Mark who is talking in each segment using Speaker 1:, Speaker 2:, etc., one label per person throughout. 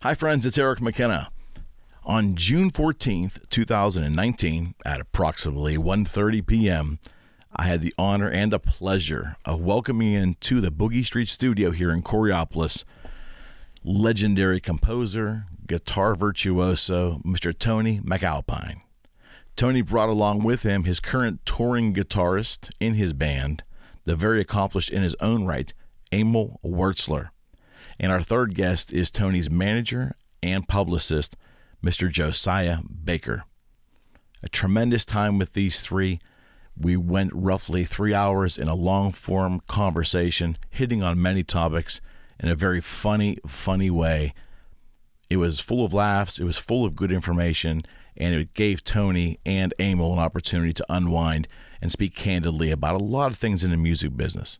Speaker 1: Hi friends, it's Eric McKenna. On June 14th, 2019, at approximately 1:30 p.m., I had the honor and the pleasure of welcoming into the Boogie Street Studio here in Coriopolis legendary composer, guitar virtuoso, Mr. Tony MacAlpine. Tony brought along with him his current touring guitarist in his band, the very accomplished in his own right, Emil Werstler. And our third guest is Tony's manager and publicist, Mr. Josiah Baker. A tremendous time with these three. We went roughly 3 hours in a long-form conversation, hitting on many topics in a very funny way. It was full of laughs, it was full of good information, and it gave Tony and Emil an opportunity to unwind and speak candidly about a lot of things in the music business.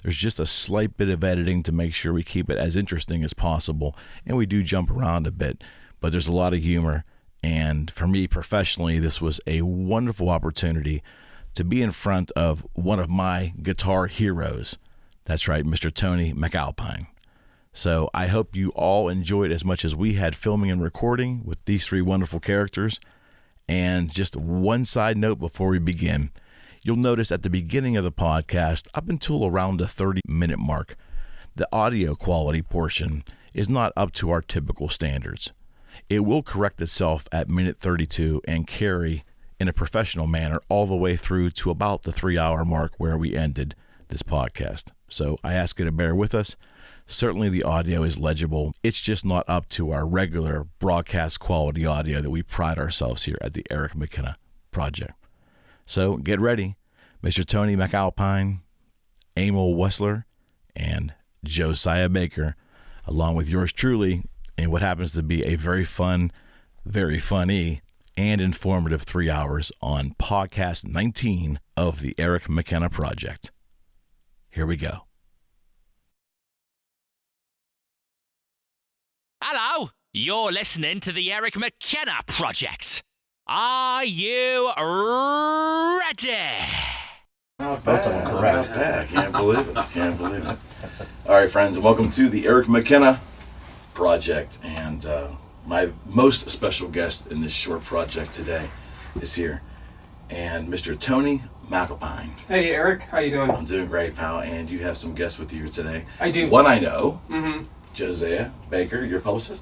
Speaker 1: There's just a slight bit of editing to make sure we keep it as interesting as possible, and we do jump around a bit, but there's a lot of humor, and for me professionally, this was a wonderful opportunity to be in front of one of my guitar heroes. That's right, Mr. Tony MacAlpine. So I hope you all enjoyed as much as we had filming and recording with these three wonderful characters. And just one side note before we begin. You'll notice at the beginning of the podcast, up until around the 30-minute mark, the audio quality portion is not up to our typical standards. It will correct itself at minute 32 and carry in a professional manner all the way through to about the 3-hour mark where we ended this podcast. So I ask you to bear with us. Certainly the audio is legible. It's just not up to our regular broadcast quality audio that we pride ourselves here at the Eric McKenna Project. So get ready, Mr. Tony MacAlpine, Emil Werstler, and Josiah Baker, along with yours truly, in what happens to be a very fun, very funny, and informative 3 hours on podcast 19 of the Eric McKenna Project. Here we go.
Speaker 2: Hello, you're listening to the Eric McKenna Project. Are you ready?
Speaker 1: Both of them correct. I can't believe it. All right, friends, and welcome to the Eric McKenna Project. And my most special guest in this short project today is here. And Mr. Tony MacAlpine.
Speaker 3: Hey, Eric. How you doing?
Speaker 1: I'm doing great, pal. And you have some guests with you today.
Speaker 3: I do.
Speaker 1: One I know.
Speaker 3: Mm-hmm.
Speaker 1: Josiah Baker, your publicist?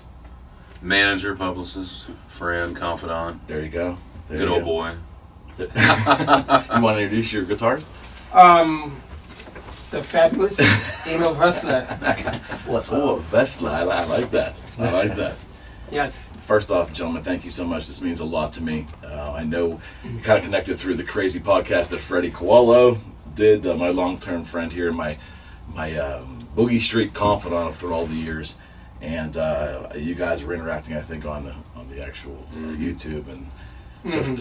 Speaker 4: Manager, publicist, friend, confidant.
Speaker 1: There you go.
Speaker 4: Good old boy.
Speaker 1: You want to introduce your guitarist?
Speaker 3: The fabulous Emil Werstler.
Speaker 1: Werstler. I like that.
Speaker 3: Yes.
Speaker 1: First off, gentlemen, thank you so much. This means a lot to me. I know you kind of connected through the crazy podcast that Freddie Koalo did, my long-term friend here, my Boogie Street confidant through all the years, and you guys were interacting, I think, on the actual YouTube, and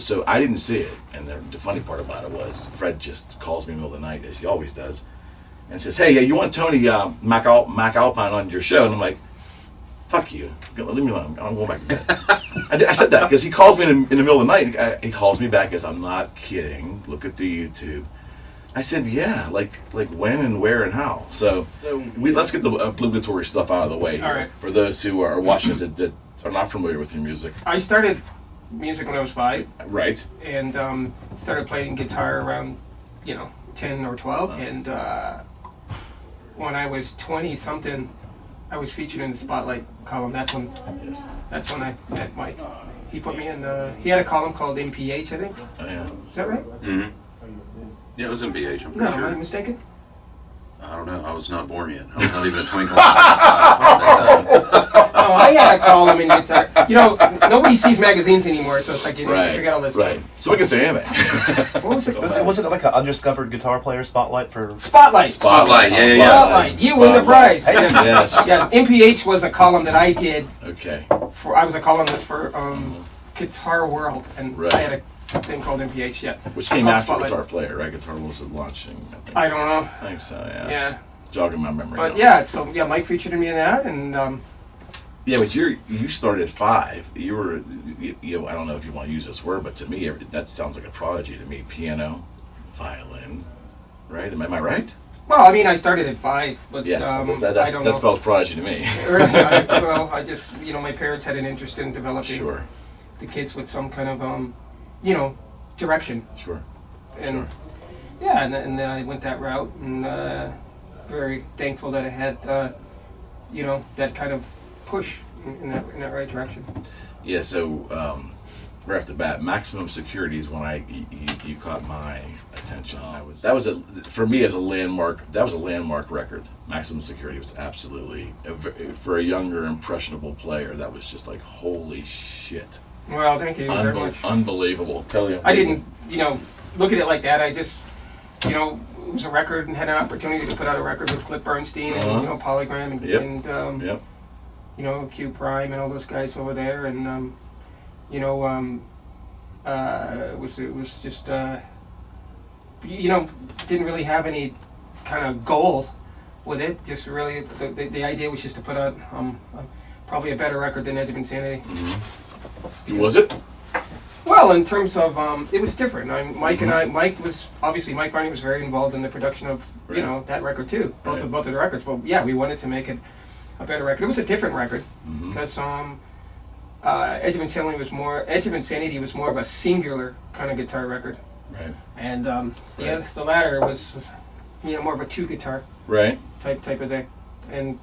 Speaker 1: so I didn't see it. And the funny part about it was Fred just calls me in the middle of the night, as he always does, and says, "Hey, you want Tony MacAlpine on your show?" And I'm like, "Fuck you! Leave me alone. I'm going back to bed." I said that because he calls me in the middle of the night. He calls me back as I'm not kidding. Look at the YouTube. I said, yeah, like when and where and how. So let's get the obligatory stuff out of the way here.
Speaker 3: All right.
Speaker 1: For those who are watching us that are not familiar with your music.
Speaker 3: I started music when I was 5.
Speaker 1: Right.
Speaker 3: And started playing guitar around, 10 or 12. And when I was 20-something, I was featured in the Spotlight column. That's when I met Mike. He put me in he had a column called MPH, I think.
Speaker 1: Oh, yeah.
Speaker 3: Is that right?
Speaker 4: Mm-hmm. Yeah, it was MPH, I'm pretty
Speaker 3: No,
Speaker 4: sure.
Speaker 3: am I mistaken?
Speaker 4: I don't know. I was not born yet. I was not even a twinkle in the eye.
Speaker 3: Oh, I had a column in guitar. Nobody sees magazines anymore, so it's like you forget all this.
Speaker 1: Right. So we can say anything.
Speaker 3: What was it?
Speaker 5: Wasn't it like an undiscovered guitar player spotlight for
Speaker 3: Spotlight.
Speaker 4: Yeah.
Speaker 3: Spotlight. You win the prize.
Speaker 1: Yes.
Speaker 3: Yeah, MPH was a column that I did.
Speaker 1: Okay.
Speaker 3: I was a columnist for Guitar World, and
Speaker 1: Right.
Speaker 3: I had a thing called MPH. Yeah.
Speaker 1: Which
Speaker 3: It's
Speaker 1: came
Speaker 3: called
Speaker 1: after
Speaker 3: Spotlight.
Speaker 1: Guitar Player, right? Guitar was launching, I think.
Speaker 3: I don't know.
Speaker 1: I think so, yeah.
Speaker 3: Yeah.
Speaker 1: Jogging my memory.
Speaker 3: But
Speaker 1: now.
Speaker 3: Mike featured me in that, and
Speaker 1: Yeah, but you started at 5. You were, I don't know if you want to use this word, but to me, that sounds like a prodigy to me. Piano, violin, right? Am I right?
Speaker 3: Well, I mean, I started at 5, but
Speaker 1: Yeah,
Speaker 3: I don't
Speaker 1: that
Speaker 3: know.
Speaker 1: spells prodigy to me.
Speaker 3: Really, I just, my parents had an interest in developing
Speaker 1: Sure,
Speaker 3: the kids with some kind of, direction.
Speaker 1: sure.
Speaker 3: And
Speaker 1: Sure.
Speaker 3: yeah, and then I went that route, and very thankful that I had, that kind of push in that right direction.
Speaker 1: Yeah, so right off the bat, maximum security is when you caught my attention. That was for me as a landmark. That was a landmark record. Maximum Security was absolutely for a younger, impressionable player. That was just like holy shit.
Speaker 3: Well, thank you very much.
Speaker 1: Unbelievable. Tell you.
Speaker 3: I didn't, look at it like that. I just, it was a record and had an opportunity to put out a record with Cliff Bernstein and Polygram and,
Speaker 1: Yep.
Speaker 3: and
Speaker 1: Yep.
Speaker 3: Q Prime and all those guys over there, and it was just didn't really have any kind of goal with it. Just really the idea was just to put out probably a better record than Edge of Insanity.
Speaker 1: Mm-hmm. Was it?
Speaker 3: Well, in terms of it was different. Mike Varney was very involved in the production of that record too, both of the records. But yeah, we wanted to make it a better record. It was a different record because Edge of Insanity was more of a singular kind of guitar record,
Speaker 1: Right.
Speaker 3: and the latter was more of a 2 guitar
Speaker 1: Right.
Speaker 3: type of thing, and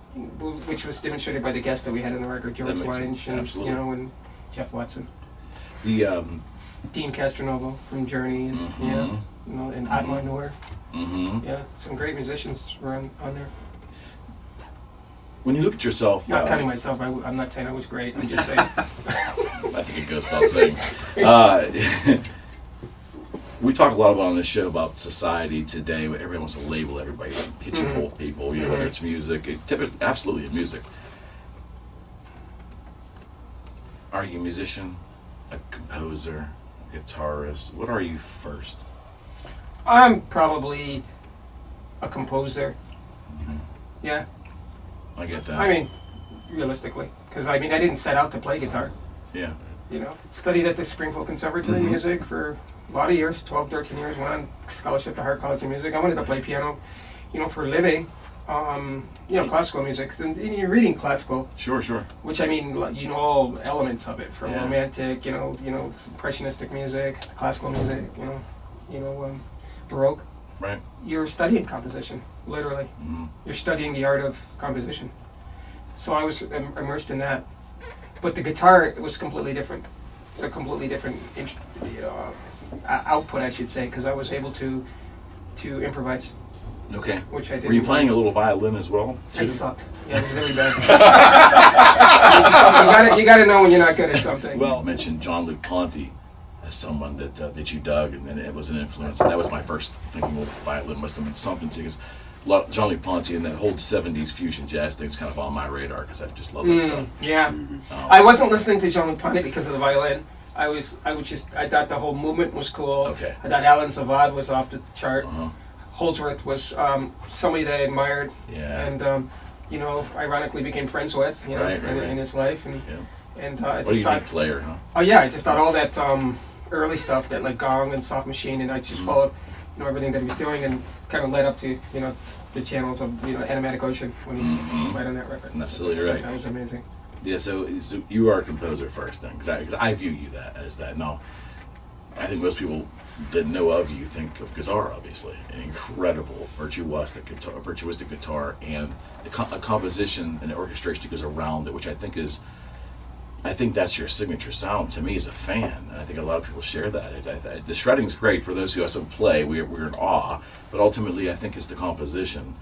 Speaker 3: which was demonstrated by the guests that we had in the record, George
Speaker 1: That makes
Speaker 3: Lange
Speaker 1: sense.
Speaker 3: and
Speaker 1: Absolutely.
Speaker 3: and Jeff Watson.
Speaker 1: The
Speaker 3: Dean Castronovo from Journey, and and Atma Noor.
Speaker 1: mm-hmm.
Speaker 3: Yeah, some great musicians were on there.
Speaker 1: When you look at yourself,
Speaker 3: Not counting myself, I'm not saying I was great. I'm just saying.
Speaker 1: I think it goes without saying. We talk a lot about on this show about society today. Everyone wants to label everybody, pigeonhole people. Whether it's music, absolutely in music. Are you a musician, a composer, a guitarist? What are you first?
Speaker 3: I'm probably a composer. Yeah,
Speaker 1: I get that.
Speaker 3: I mean, realistically, because I didn't set out to play guitar.
Speaker 1: Yeah.
Speaker 3: Studied at the Springfield Conservatory of Music for a lot of years, 12, 13 years. Went on scholarship to Hart College of Music. I wanted to play piano, for a living. Classical music. And you're reading classical.
Speaker 1: Sure.
Speaker 3: Which all elements of it, from romantic, impressionistic music, classical music, Baroque.
Speaker 1: Right.
Speaker 3: You're studying composition, literally.
Speaker 1: Mm-hmm.
Speaker 3: You're studying the art of composition. So I was immersed in that. But the guitar was completely different. It's a completely different output, I should say, because I was able to improvise.
Speaker 1: Okay.
Speaker 3: Which I did.
Speaker 1: Were you playing a little violin as well?
Speaker 3: I sucked. Yeah, it was really bad. you got to know when you're not good at something.
Speaker 1: Well, I mentioned John Luke Ponty as someone that you dug, and then it was an influence. And that was my first thinking, well, violin must have been something too, because John Luke Ponty and that whole 70s fusion jazz thing is kind of on my radar, because I just love that stuff.
Speaker 3: Yeah. I wasn't listening to John Luke Ponty because of the violin. I thought the whole movement was cool.
Speaker 1: Okay.
Speaker 3: I thought Alan Savad was off the chart.
Speaker 1: Uh-huh.
Speaker 3: Holdsworth was somebody that I admired, and ironically became friends with, in his life, and I
Speaker 1: What a
Speaker 3: just thought,
Speaker 1: unique player, huh?
Speaker 3: oh yeah, I just thought all that early stuff, that like Gong and Soft Machine, and I just followed, everything that he was doing, and kind of led up to, the channels of, Animatic Ocean when he played on that record.
Speaker 1: Absolutely right.
Speaker 3: That was amazing.
Speaker 1: Yeah, so you are a composer first, then, because I view you as that. Now, I think most people that know of you think of guitar, obviously, an incredible virtuoistic guitar, and a composition and orchestration that goes around it, which I think that's your signature sound to me as a fan, and I think a lot of people share that. The shredding's great for those who also play. We're in awe, but ultimately I think it's the composition.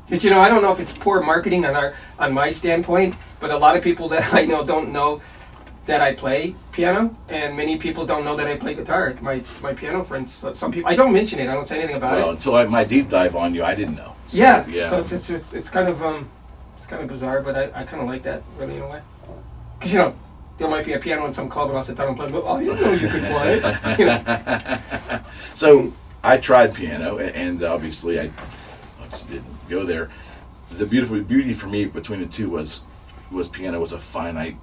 Speaker 3: But I don't know if it's poor marketing on my standpoint, but a lot of people that I know don't know that I play piano, and many people don't know that I play guitar. My piano friends, some people, I don't mention it. I don't say anything about it.
Speaker 1: Until my deep dive on you, I didn't know. So,
Speaker 3: yeah. So it's kind of bizarre, but I kind of like that, really, in a way. Because there might be a piano in some club, and I'll sit down and play. But I didn't know you could play it.
Speaker 1: So I tried piano, and obviously I didn't go there. The beauty for me between the two was piano was a finite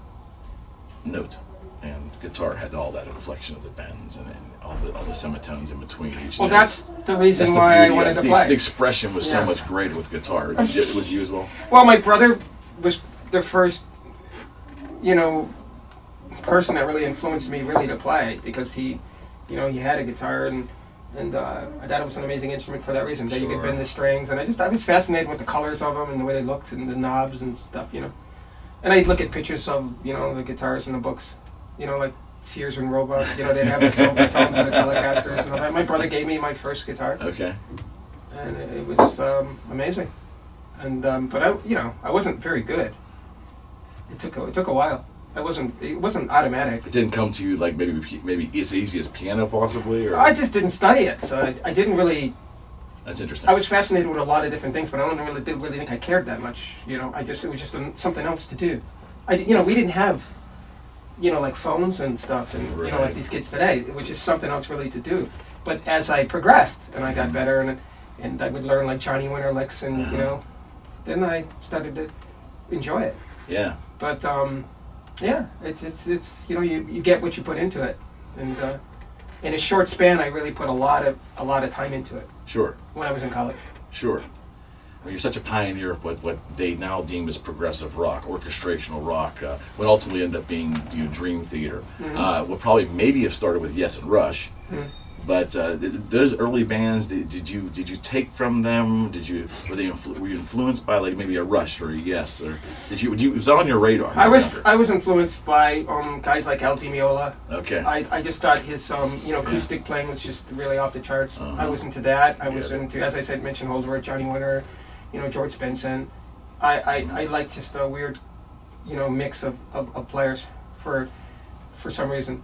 Speaker 1: note. and guitar had all that inflection of the bends and all the semitones in between each
Speaker 3: Well,
Speaker 1: note.
Speaker 3: that's the reason
Speaker 1: That's the
Speaker 3: why I
Speaker 1: beauty
Speaker 3: wanted
Speaker 1: of
Speaker 3: to
Speaker 1: it.
Speaker 3: play.
Speaker 1: The expression was so
Speaker 3: Yeah.
Speaker 1: much greater with guitar. It was you as well?
Speaker 3: Well, my brother was the first, person that really influenced me really to play, because he had a guitar, and I thought it was an amazing instrument for that reason. That you could
Speaker 1: Sure.
Speaker 3: bend the strings, and I was fascinated with the colors of them and the way they looked and the knobs and stuff, And I'd look at pictures of the guitars in the books, like Sears and Roebuck. They'd have the silver tones and the Telecasters and all that. My brother gave me my first guitar.
Speaker 1: Okay.
Speaker 3: And it was amazing. And but I wasn't very good. It took a while. It wasn't automatic.
Speaker 1: It didn't come to you like maybe as easy as piano possibly, or
Speaker 3: I just didn't study it, so I didn't really.
Speaker 1: that's interesting.
Speaker 3: I was fascinated with a lot of different things, but I didn't really think I cared that much. It was just something else to do. We didn't have, like phones and stuff, and
Speaker 1: Right.
Speaker 3: like these kids today. It was just something else really to do. But as I progressed and I got better, and I would learn like Johnny Winter licks, and then I started to enjoy it.
Speaker 1: Yeah.
Speaker 3: But yeah, it's you get what you put into it, and in a short span, I really put a lot of time into it
Speaker 1: Sure.
Speaker 3: when I was in college.
Speaker 1: Sure. I mean, you're such a pioneer of what they now deem as progressive rock, orchestrational rock, what ultimately ended up being Dream Theater. What probably maybe have started with Yes and Rush, but those early bands, did you take from them? Were you influenced by like maybe a Rush or a Yes, or was that on your radar?
Speaker 3: I was influenced by guys like Al Di Meola.
Speaker 1: Okay.
Speaker 3: I just thought his acoustic playing was just really off the charts.
Speaker 1: Uh-huh.
Speaker 3: I was into that. I was
Speaker 1: Yeah.
Speaker 3: into, as I said, mentioned Holdsworth, Johnny Winter, George Benson. I like just a weird mix of players for some reason.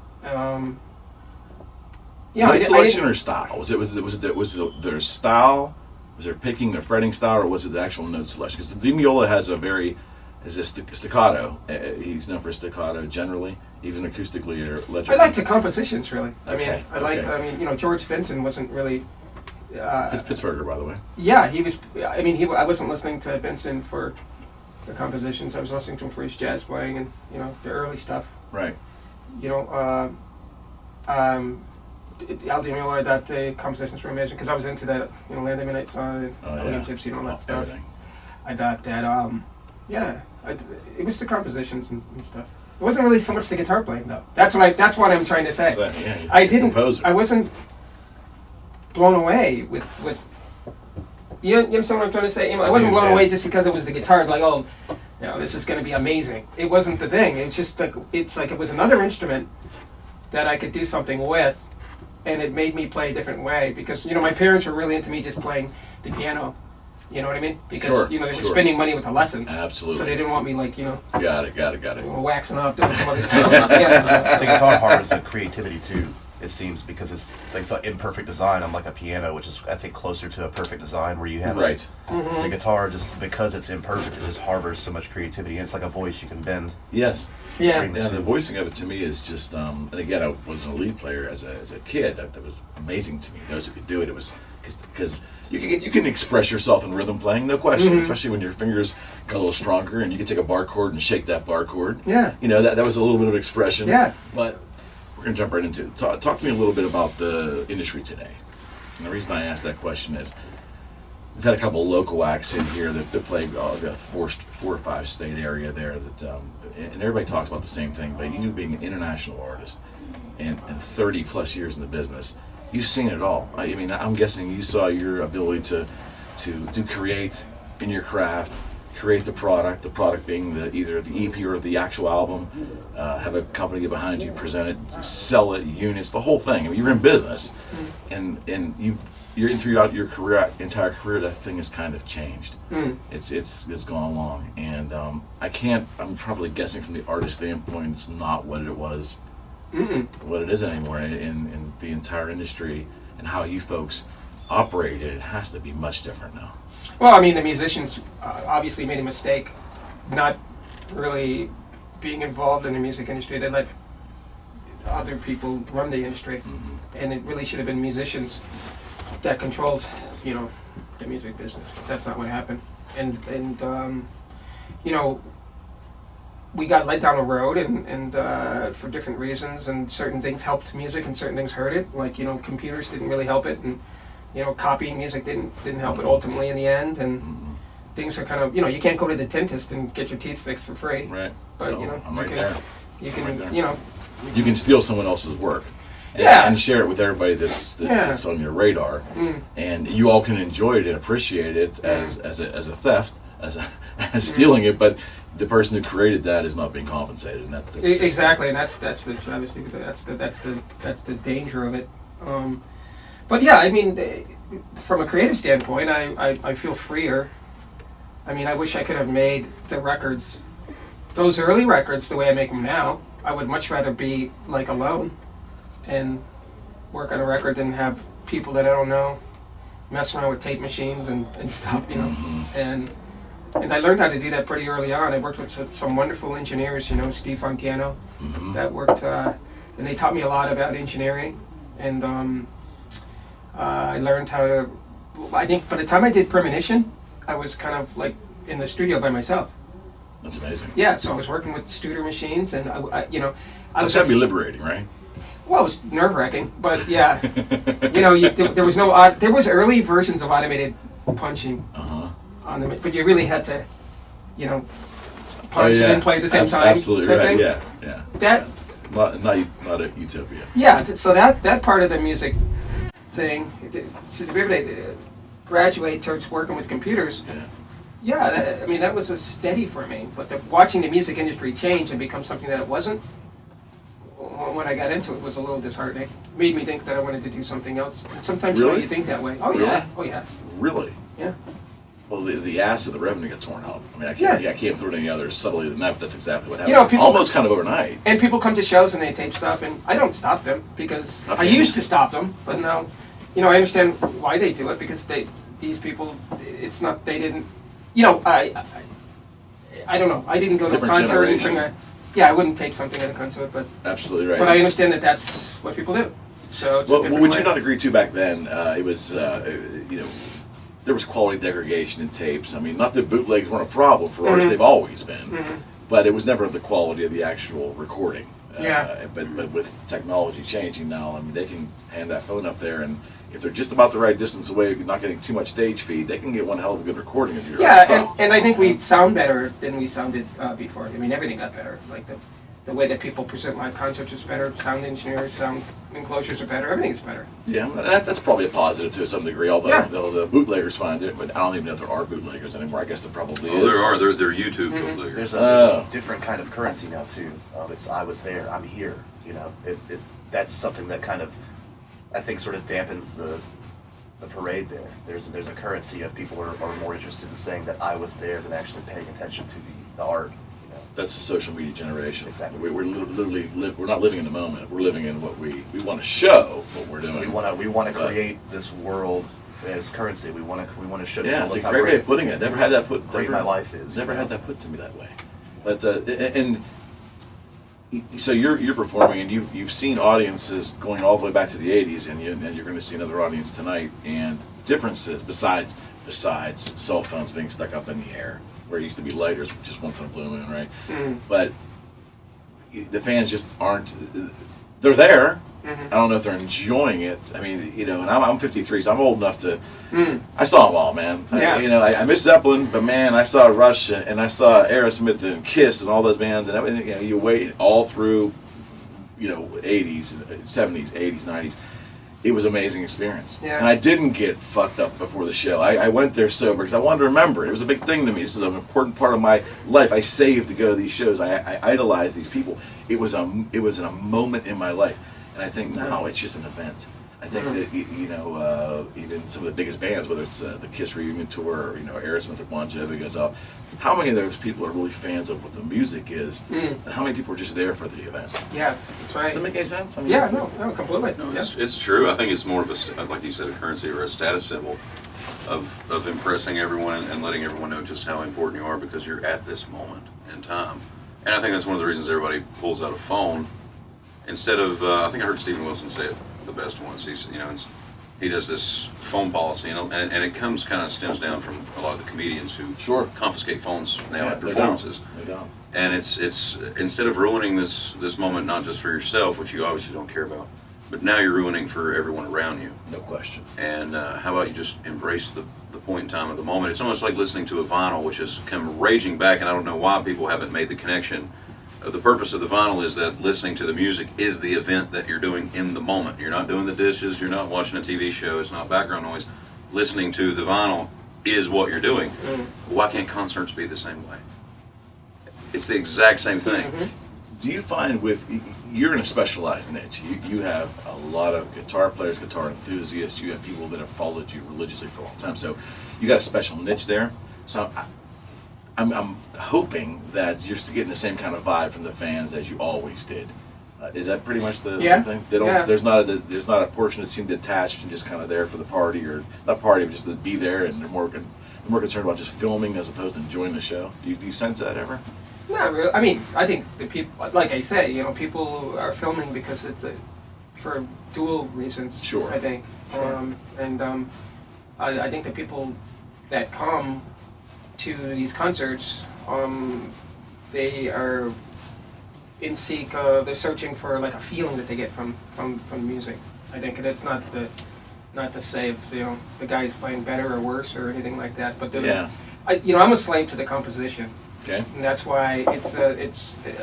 Speaker 1: Note selection or style? Was it their style? Was there picking or fretting style, or was it the actual note selection? Because Di Meola has a staccato. He's known for staccato generally, even acoustically or electrically.
Speaker 3: I like the compositions really.
Speaker 1: Okay,
Speaker 3: George Benson wasn't really.
Speaker 1: It's Pittsburgher, by the way.
Speaker 3: Yeah, he was. I wasn't listening to Benson for the compositions. I was listening to him for his jazz playing and the early stuff.
Speaker 1: Right.
Speaker 3: Al Di Meola, I thought the compositions were amazing because I was into that, Land of Midnight Sun and William Gypsy and all that stuff.
Speaker 1: Everything.
Speaker 3: I thought that, it was the compositions and stuff. It wasn't really so much the guitar playing though. That's what I'm trying to say.
Speaker 1: So, composer.
Speaker 3: I wasn't blown away with you understand what I'm trying to say, Emil? I wasn't blown away just because it was the guitar, like, this is going to be amazing. It wasn't the thing. It's just like, it was another instrument that I could do something with, and it made me play a different way because, my parents were really into me just playing the piano. You know what I mean? Because, they were spending money with the lessons.
Speaker 1: Absolutely.
Speaker 3: So they didn't want me, like,
Speaker 1: Got it.
Speaker 3: waxing off, doing some other stuff. Yeah.
Speaker 5: The guitar part is the creativity too. It seems because it's like an imperfect design, unlike a piano, which is I think closer to a perfect design, where you have
Speaker 1: Right.
Speaker 3: Mm-hmm.
Speaker 5: the guitar just because it's imperfect, it just harbors so much creativity, and it's like a voice you can bend.
Speaker 1: Yes.
Speaker 3: Yeah.
Speaker 5: strings
Speaker 1: Yeah,
Speaker 5: to.
Speaker 1: the voicing of it to me is just, and again, I wasn't a lead player as a kid. That was amazing to me. Those who could do it, it was because you can express yourself in rhythm playing, no question.
Speaker 3: Mm-hmm.
Speaker 1: Especially when your fingers got a little stronger, and you can take a bar chord and shake that bar chord.
Speaker 3: Yeah.
Speaker 1: That was a little bit of expression.
Speaker 3: Yeah.
Speaker 1: But we're gonna jump right into it. Talk to me a little bit about the industry today. And the reason I asked that question is, we've had a couple of local acts in here that play the 4 or 5 state area there that, and everybody talks about the same thing. But you being an international artist and 30 plus years in the business, you've seen it all. I mean, I'm guessing you saw your ability to create in your craft, create the product being either the EP or the actual album, have a company get behind you, present it, sell it, units, the whole thing. I mean, you're in business, and you're throughout your entire career, that thing has kind of changed. It's gone along, and I'm probably guessing from the artist standpoint, it's not what it was, what it is anymore in the entire industry, and how you folks operate it has to be much different now.
Speaker 3: Well, I mean, the musicians obviously made a mistake not really being involved in the music industry. They let other people run the industry, and it really should have been musicians that controlled, the music business. But that's not what happened. And we got led down a road, and for different reasons, and certain things helped music and certain things hurt it. Like, computers didn't really help it, and copying music didn't help it ultimately in the end, and things are kind of, you can't go to the dentist and get your teeth fixed for free.
Speaker 1: Right.
Speaker 3: But
Speaker 1: I'm right there.
Speaker 3: You can,
Speaker 1: I'm right there. You can steal someone else's work. And share it with everybody that's on your radar, and you all can enjoy it and appreciate it as a theft, as stealing it. But the person who created that is not being compensated, and that's
Speaker 3: exactly, and that's the travesty. That's the danger of it. But yeah, I mean, from a creative standpoint, I feel freer. I mean, I wish I could have made the records, those early records, the way I make them now. I would much rather be like alone and work on a record than have people that I don't know mess around with tape machines and stuff, And I learned how to do that pretty early on. I worked with some wonderful engineers, Steve Fontiano, that worked, and they taught me a lot about engineering. And I learned how to, I think by the time I did Premonition, I was kind of like in the studio by myself.
Speaker 1: That's amazing.
Speaker 3: Yeah, so I was working with Studer machines, and I
Speaker 1: That's gotta be liberating, right?
Speaker 3: Well, it was nerve-wracking, but yeah, there was there was early versions of automated punching on them, but you really had to, punch and play at the same time.
Speaker 1: Absolutely right. Yeah.
Speaker 3: That
Speaker 1: not a utopia.
Speaker 3: Yeah, so that part of the music thing, to be able to graduate towards working with computers. Yeah, that was a steady for me. But watching the music industry change and become something that it wasn't, when I got into it, was a little disheartening. Made me think that I wanted to do something else. And sometimes
Speaker 1: really?
Speaker 3: You think that way. Oh
Speaker 1: really?
Speaker 3: Yeah. Oh yeah.
Speaker 1: Really?
Speaker 3: Yeah.
Speaker 1: Well, the ass of the revenue got torn out. I mean, I can't put it any other subtly than that. But that's exactly what happened.
Speaker 3: People,
Speaker 1: almost kind of overnight.
Speaker 3: And people come to shows and they tape stuff, and I don't stop them because I used to stop them, but now, I understand why they do it because these people, it's not they didn't. I don't know. I didn't go to a concert and bring I wouldn't take something at a concert, but
Speaker 1: absolutely right.
Speaker 3: But I understand that that's what people do. So it's
Speaker 1: would you not agree too? Back then, it was there was quality degradation in tapes. I mean, not that bootlegs weren't a problem for artists; they've always been, but it was never the quality of the actual recording. But with technology changing now, I mean, they can hand that phone up there, and if they're just about the right distance away, not getting too much stage feed, they can get one hell of a good recording of your stuff.
Speaker 3: And I think we sound better than we sounded before. I mean, everything got better. Like the way that people present live concerts is better. Sound engineers, sound enclosures are better. Everything's better.
Speaker 1: Yeah, that's probably a positive to some degree. Although the bootleggers find it, but I don't even know if there are bootleggers anymore. I guess there probably is.
Speaker 4: There are. They're YouTube bootleggers.
Speaker 5: There's a different kind of currency now too. It's I was there, I'm here. That's something that kind of, I think, sort of dampens the parade there. There's a currency of people are more interested in saying that I was there than actually paying attention to the art.
Speaker 1: That's the social media generation.
Speaker 5: Exactly.
Speaker 1: We're literally we're not living in the moment. We're living in what we want to show what we're doing.
Speaker 5: We want to create this world as currency. We want to show.
Speaker 1: Yeah, it's a great way of putting it. Never had that put.
Speaker 5: Great my life is.
Speaker 1: Never had that put to me that way. But and so you're performing, and you've seen audiences going all the way back to the '80s, and you're going to see another audience tonight. And differences besides cell phones being stuck up in the air, where it used to be lighters just once in a blue moon, right? But the fans just aren't. They're there. I don't know if they're enjoying it. I mean, and I'm 53, so I'm old enough to. I saw them all, man.
Speaker 3: Yeah.
Speaker 1: I missed Zeppelin, but man, I saw Rush and I saw Aerosmith and Kiss and all those bands, and you wait all through, 80s, 70s, 80s, 90s. It was an amazing experience.
Speaker 3: Yeah.
Speaker 1: And I didn't get fucked up before the show. I went there sober because I wanted to remember it. It was a big thing to me. This is an important part of my life. I saved to go to these shows. I idolized these people. It was a moment in my life. And I think now it's just an event. I think that even some of the biggest bands, whether it's the Kiss reunion tour, or Aerosmith or Bon Jovi goes out. How many of those people are really fans of what the music is, and how many people are just there for the event?
Speaker 3: Yeah, that's right.
Speaker 1: Does that make any sense? I mean,
Speaker 3: No, completely.
Speaker 4: No, it's true. I think it's more of a, like you said, a currency or a status symbol of impressing everyone and letting everyone know just how important you are because you're at this moment in time. And I think that's one of the reasons everybody pulls out a phone instead of. I think I heard Stephen Wilson say it the best once. He said, he does this phone policy, and it stems down from a lot of the comedians who confiscate phones now at performances.
Speaker 1: They don't.
Speaker 4: And it's instead of ruining this moment not just for yourself, which you obviously don't care about, but now you're ruining for everyone around you.
Speaker 1: No question.
Speaker 4: And how about you just embrace the point in time of the moment? It's almost like listening to a vinyl, which has come raging back, and I don't know why people haven't made the connection. The purpose of the vinyl is that listening to the music is the event that you're doing in the moment. You're not doing the dishes, you're not watching a TV show, it's not background noise. Listening to the vinyl is what you're doing. Why can't concerts be the same way? It's the exact same thing.
Speaker 1: Do you find you're in a specialized niche. You have a lot of guitar players, guitar enthusiasts. You have people that have followed you religiously for a long time. So you got a special niche there. So I'm hoping that you're still getting the same kind of vibe from the fans as you always did. Is that pretty much the thing? They don't. There's not a portion that seemed detached and just kind of there for the party, or not party, but just to be there, and they're more concerned about just filming as opposed to enjoying the show. Do you sense that ever?
Speaker 3: Not really. I mean, I think the people, like I say, people are filming because it's for dual reasons.
Speaker 1: Sure.
Speaker 3: I think, I think the people that come to these concerts, they are in seek. They're searching for like a feeling that they get from music. I think, and it's not to say if the guy's playing better or worse or anything like that, but I'm a slave to the composition.
Speaker 1: Okay.
Speaker 3: And that's why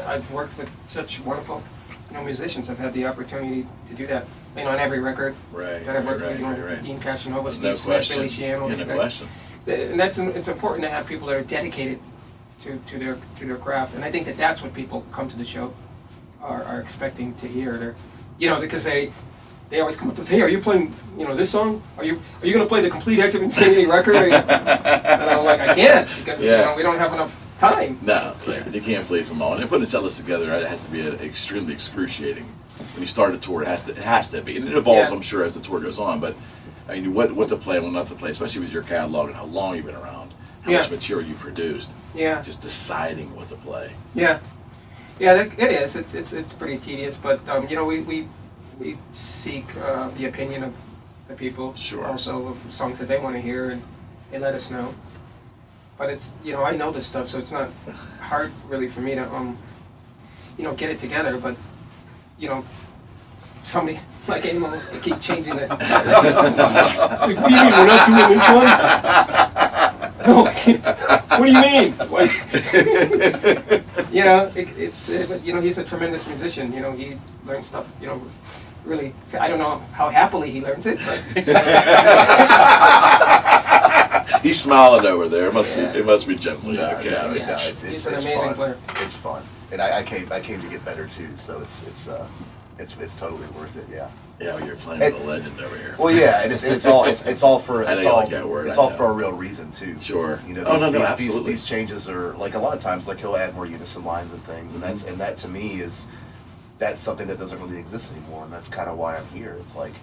Speaker 3: I've worked with such wonderful musicians. I've had the opportunity to do that on every record that I've worked with. Dean Cashinova, Steve Smith, Billy Sheehan, these guys. And it's important to have people that are dedicated to their craft. And I think that's what people come to the show are expecting to hear. Because they always come up to say, "Hey, are you playing this song? Are you going to play the complete Edge of Insanity record?" And I'm like, I can't because we don't have enough time.
Speaker 1: No, you can't please them all. And putting a set list together, it has to be extremely excruciating. When you start a tour, it has to be. And it evolves, I'm sure, as the tour goes on. But I mean, what to play and what not to play, especially with your catalog and how long you've been around, how much material you produced. Yeah. Just deciding what to play.
Speaker 3: Yeah. Yeah, it is. It's pretty tedious, but we seek the opinion of the people. Sure. Also, of songs that they want to hear, and they let us know. But it's I know this stuff, so it's not hard really for me to get it together. But somebody like Emil, they keep changing it. It's like, what do you mean we're not doing this one? No, what do you mean? But he's a tremendous musician. He learns stuff. Really, I don't know how happily he learns it, but
Speaker 1: he's smiling over there. It must be gently.
Speaker 3: He's an amazing player.
Speaker 5: It's fun, and I came to get better too. So it's totally worth it. Yeah.
Speaker 1: Yeah, you're playing with a legend over here.
Speaker 5: Well, yeah, and it's all for a real reason too.
Speaker 1: Sure.
Speaker 5: These changes are like a lot of times like he'll add more unison lines and things, and that to me that's something that doesn't really exist anymore, and that's kind of why I'm here. It's like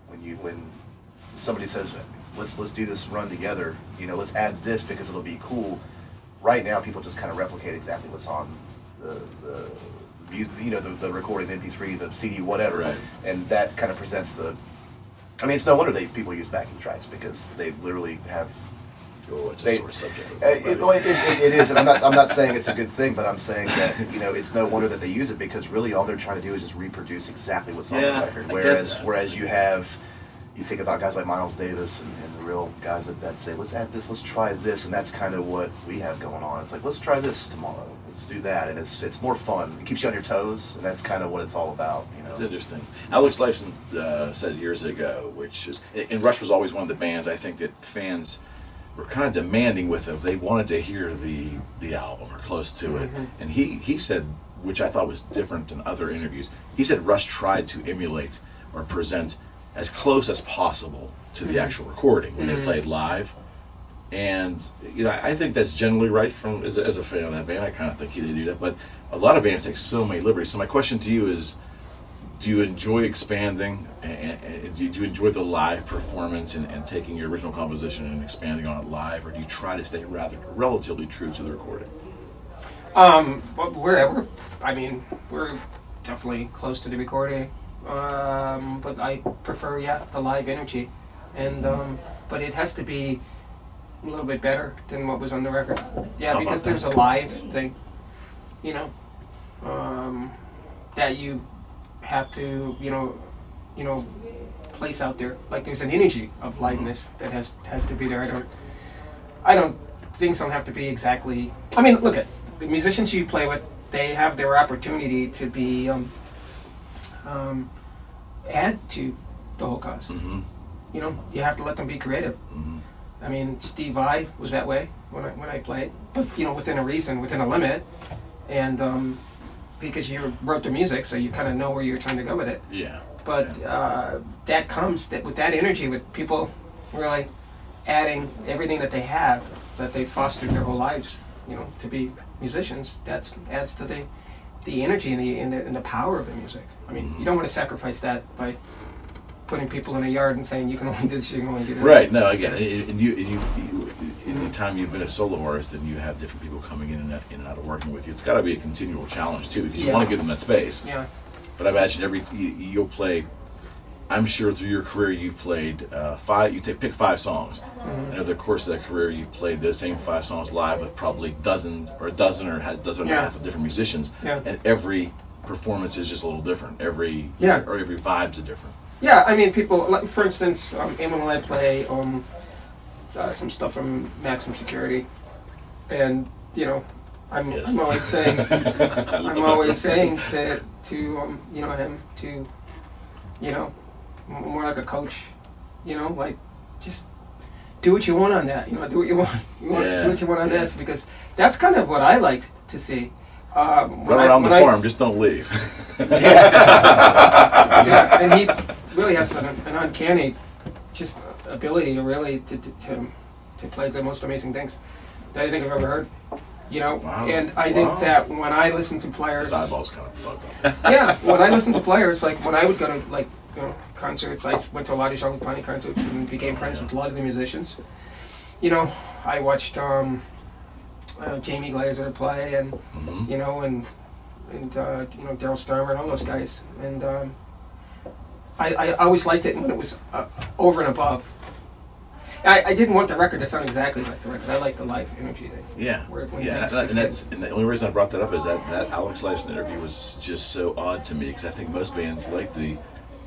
Speaker 5: when somebody says, let's do this run together, let's add this because it'll be cool. Right now, people just kind of replicate exactly what's on the recording, the MP3, the CD, whatever,
Speaker 1: right.
Speaker 5: And that kind of presents it's no wonder people use backing tracks because they literally have.
Speaker 1: It's a sore subject.
Speaker 5: It is, and I'm not saying it's a good thing, but I'm saying that it's no wonder that they use it because really all they're trying to do is just reproduce exactly what's on the record. Whereas you think about guys like Miles Davis and the real guys that say, let's add this, let's try this, and that's kind of what we have going on. It's like, let's try this tomorrow, let's do that, and it's more fun. It keeps you on your toes, and that's kind of what it's all about.
Speaker 1: It's interesting. Alex Lifeson said years ago, and Rush was always one of the bands I think that fans were kind of demanding with them. They wanted to hear the album or close to it. And he said, which I thought was different than other interviews, he said Rush tried to emulate or present as close as possible to the actual recording when they played live. And I think that's generally right as a fan of that band. I kind of think they do that, but a lot of bands take so many liberties. So my question to you is, do you enjoy expanding, and do you enjoy the live performance and taking your original composition and expanding on it live, or do you try to stay relatively true to the recording?
Speaker 3: We're definitely close to the recording, but I prefer the live energy. and but it has to be a little bit better than what was on the record. Yeah,
Speaker 1: How
Speaker 3: because
Speaker 1: about
Speaker 3: there's a live thing, you know, that you have to, you know, place out there. Like there's an energy of liveness that has to be there. I don't things don't have to be exactly. I mean, look at the musicians you play with. They have their opportunity to be add to the whole cause.
Speaker 1: Mm-hmm.
Speaker 3: You know, you have to let them be creative.
Speaker 1: Mm-hmm.
Speaker 3: I mean, Steve Vai was that way when I played, but you know, within a reason, within a limit, and because you wrote the music, so you kind of know where you're trying to go with it.
Speaker 1: Yeah.
Speaker 3: But that comes with that energy, with people really adding everything that they have, that they fostered their whole lives, you know, to be musicians. That adds to the energy and the power of the music. I mean, you don't want to sacrifice that by putting people in a yard and saying you can only do this, you can only do that.
Speaker 1: Right. No, again, and you in the time you've been a solo artist and you have different people coming in and out of working with you, it's got to be a continual challenge too, because you want to give them that space.
Speaker 3: Yeah.
Speaker 1: But I imagine you'll play. I'm sure through your career you've played five. You pick 5 songs, and over the course of that career you played those same 5 songs live with probably dozens or a dozen and a half of different musicians, and every performance is just a little different. Every vibe's a different.
Speaker 3: Yeah, I mean, people, like, for instance, Emil and I play some stuff from Maximum Security, and you know, I'm always saying, to you know, him to, you know, more like a coach, you know, like just do what you want on that, you know, do what you want, do what you want on this, because that's kind of what I like to see.
Speaker 1: Run around the farm, just don't leave.
Speaker 3: Yeah, and he really has an uncanny just ability to really to play the most amazing things that I think I've ever heard. You know, and I think that when I listen to players,
Speaker 1: his eyeballs kind of plugged up.
Speaker 3: Yeah, when I listen to players, like when I would go to like, you know, concerts, I went to a lot of Josiah Baker concerts and became friends with a lot of the musicians. You know, I watched Jamie Glazer play, and you know, and you know, Daryl Starmer and all those guys, and I always liked it when it was over and above. I didn't want the record to sound exactly like the record. I like the live energy thing.
Speaker 1: Yeah, and the only reason I brought that up is that Alex Lifeson interview was just so odd to me, because I think most bands like the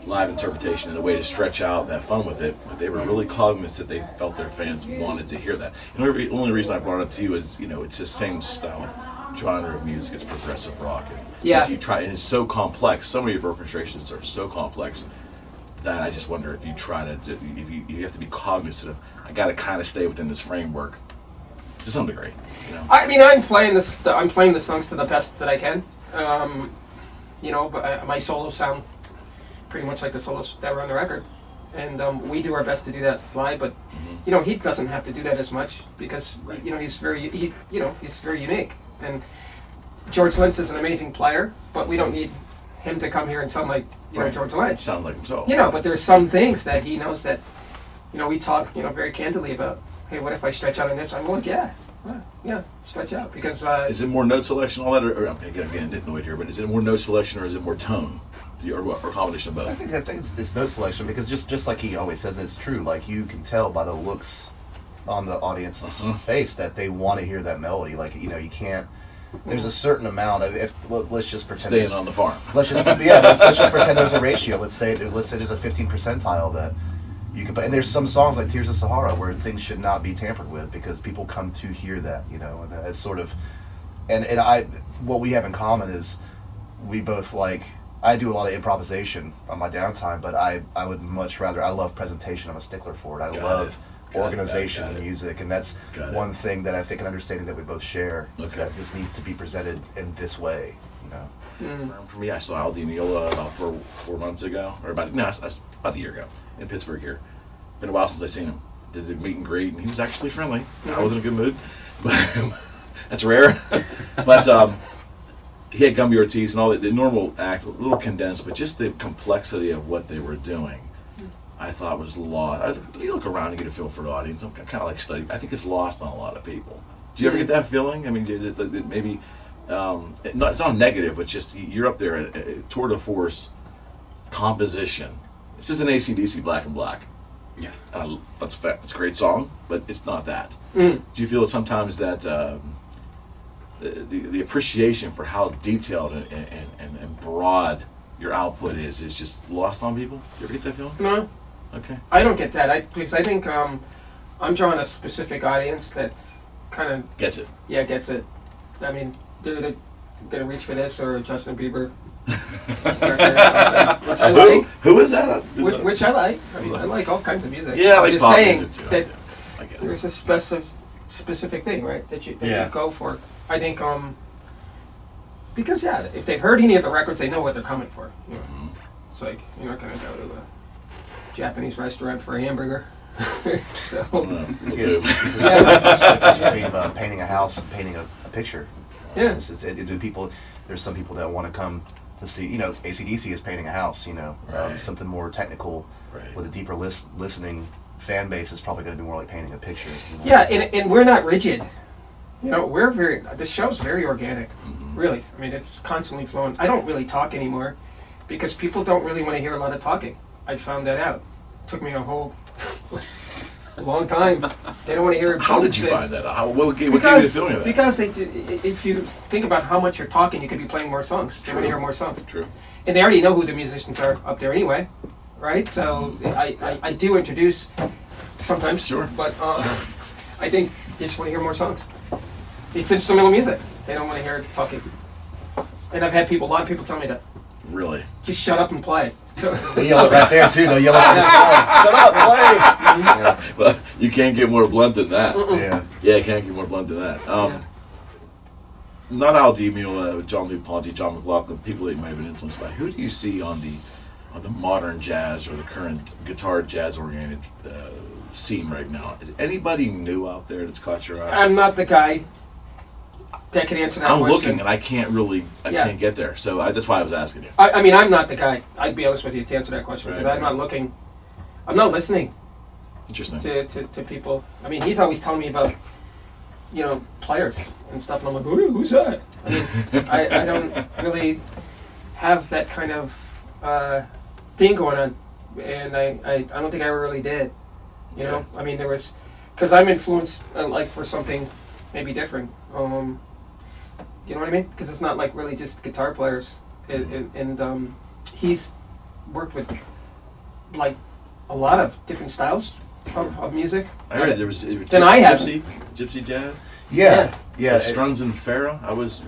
Speaker 1: live interpretation and a way to stretch out, have fun with it, but they were really cognizant that they felt their fans wanted to hear that. And the only reason I brought it up to you is, you know, it's the same style, genre of music. It's progressive rock, and you try, and it's so complex. Some of your orchestrations are so complex that I just wonder if you try to, if you have to be cognizant of, I got to kind of stay within this framework to some degree. You know? I
Speaker 3: mean, I'm playing the songs to the best that I can. You know, but my solos sound pretty much like the solos that were on the record, and we do our best to do that live. But you know, he doesn't have to do that as much because you know he's very unique. And George Lynch is an amazing player, but we don't need him to come here and sound like George Lynch.
Speaker 1: Sounds like himself.
Speaker 3: You know, but there's some things that he knows that, you know, we talk, you know, very candidly about. Hey, what if I stretch out on this? I'm like, yeah, stretch out, because.
Speaker 1: Is it more note selection, all that, or again, didn't know it here, but is it more note selection or is it more tone, or a combination of both?
Speaker 5: I think it's note selection, because just like he always says, and it's true. Like, you can tell by the looks on the audience's face that they want to hear that melody. Like, you know, you can't. There's a certain amount of, let's just pretend
Speaker 1: staying on the farm.
Speaker 5: Let's just let's just pretend there's a ratio. Let's say there's a 15 percentile that you could. And there's some songs like Tears of Sahara where things should not be tampered with because people come to hear that, you know, and that's sort of. And what we have in common is we both like. I do a lot of improvisation on my downtime, but I would much rather. I love presentation. I'm a stickler for it. I love organization in music, and that's one thing that I think an understanding that we both share is that this needs to be presented in this way, you know.
Speaker 1: For me, I saw Aldi Neal about 4 months ago, or about a year ago in Pittsburgh here. Been a while since I seen him. Did the meet and greet, and he was actually friendly. I was in a good mood, but that's rare. But he had Gumby Ortiz and all the normal act, a little condensed, but just the complexity of what they were doing, I thought was lost. You look around and get a feel for the audience. I'm kind of like studying. I think it's lost on a lot of people. Do you ever get that feeling? I mean, maybe it's not negative, but just you're up there at tour de force composition. This is an AC/DC Black and Black.
Speaker 4: Yeah.
Speaker 1: That's a fact. It's a great song, but it's not that.
Speaker 3: Mm.
Speaker 1: Do you feel sometimes that the appreciation for how detailed and broad your output is just lost on people? You ever get that feeling?
Speaker 3: No,
Speaker 1: Okay.
Speaker 3: I don't get that. Because I think I'm drawing a specific audience that kind of
Speaker 1: Gets it.
Speaker 3: gets it. I mean, they're gonna reach for this or Justin Bieber, which I like.
Speaker 1: Who is that?
Speaker 3: Which I like. I mean, I like all kinds of music.
Speaker 1: Yeah, I like
Speaker 3: I'm just
Speaker 1: pop
Speaker 3: saying
Speaker 1: music too.
Speaker 3: that
Speaker 1: I get it.
Speaker 3: there's a specific thing, right? That you go for. I think because if they've heard any of the records, they know what they're coming for. You know?
Speaker 1: Mhm.
Speaker 3: It's like you're not gonna go to a Japanese restaurant for a hamburger. So
Speaker 1: Okay.
Speaker 5: Between painting a house and painting a picture.
Speaker 3: Yeah.
Speaker 5: There's some people that want to come to see, AC/DC is painting a house,
Speaker 1: Right.
Speaker 5: something more technical
Speaker 1: Right.
Speaker 5: with a deeper listening fan base is probably going to be more like painting a picture.
Speaker 3: yeah, and we're not rigid. The show's very organic, really. I mean, it's constantly flowing. I don't really talk anymore because people don't really want to hear a lot of talking. I found that out. It took me a whole long time. They don't want to hear.
Speaker 1: How did you find that? What gave you the
Speaker 3: Because
Speaker 1: feeling of that?
Speaker 3: because if you think about how much you're talking, you could be playing more songs. They want to hear more songs.
Speaker 1: True.
Speaker 3: And they already know who the musicians are up there anyway, right? So I do introduce sometimes,
Speaker 1: Sure.
Speaker 3: but I think they just want to hear more songs. It's instrumental music. They don't want to hear talking. And I've had a lot of people tell me that.
Speaker 1: Really?
Speaker 3: Just shut up and play. So
Speaker 5: They yell it right there too. They'll yell it. Shut up, play. Yeah.
Speaker 1: Well, you can't get more blunt than that.
Speaker 5: Yeah.
Speaker 1: Yeah, you can't get more blunt than that. Not Al Emil, John Lee Ponte, John McLaughlin, people that you might have been influenced by. Who do you see on the modern jazz or the current guitar jazz oriented scene right now? Is anybody new out there that's caught your eye?
Speaker 3: I'm not the guy that can answer that
Speaker 1: I'm
Speaker 3: question.
Speaker 1: looking and I can't get there. So that's why I was asking you.
Speaker 3: I mean, I'm not the guy. I'd be honest with you to answer that question because
Speaker 1: Right.
Speaker 3: I'm not looking. I'm not listening
Speaker 1: Interesting.
Speaker 3: to people. I mean, he's always telling me about, players and stuff, and I'm like, who's that? I mean, I don't really have that kind of thing going on, and I don't think I ever really did. You know, I mean, because I'm influenced for something maybe different. You know what I mean? Because it's not like really just guitar players, and he's worked with like a lot of different styles of music.
Speaker 1: I heard there was
Speaker 3: Then I haven't.
Speaker 1: gypsy jazz.
Speaker 5: Yeah.
Speaker 1: Strunz and Farrah. I was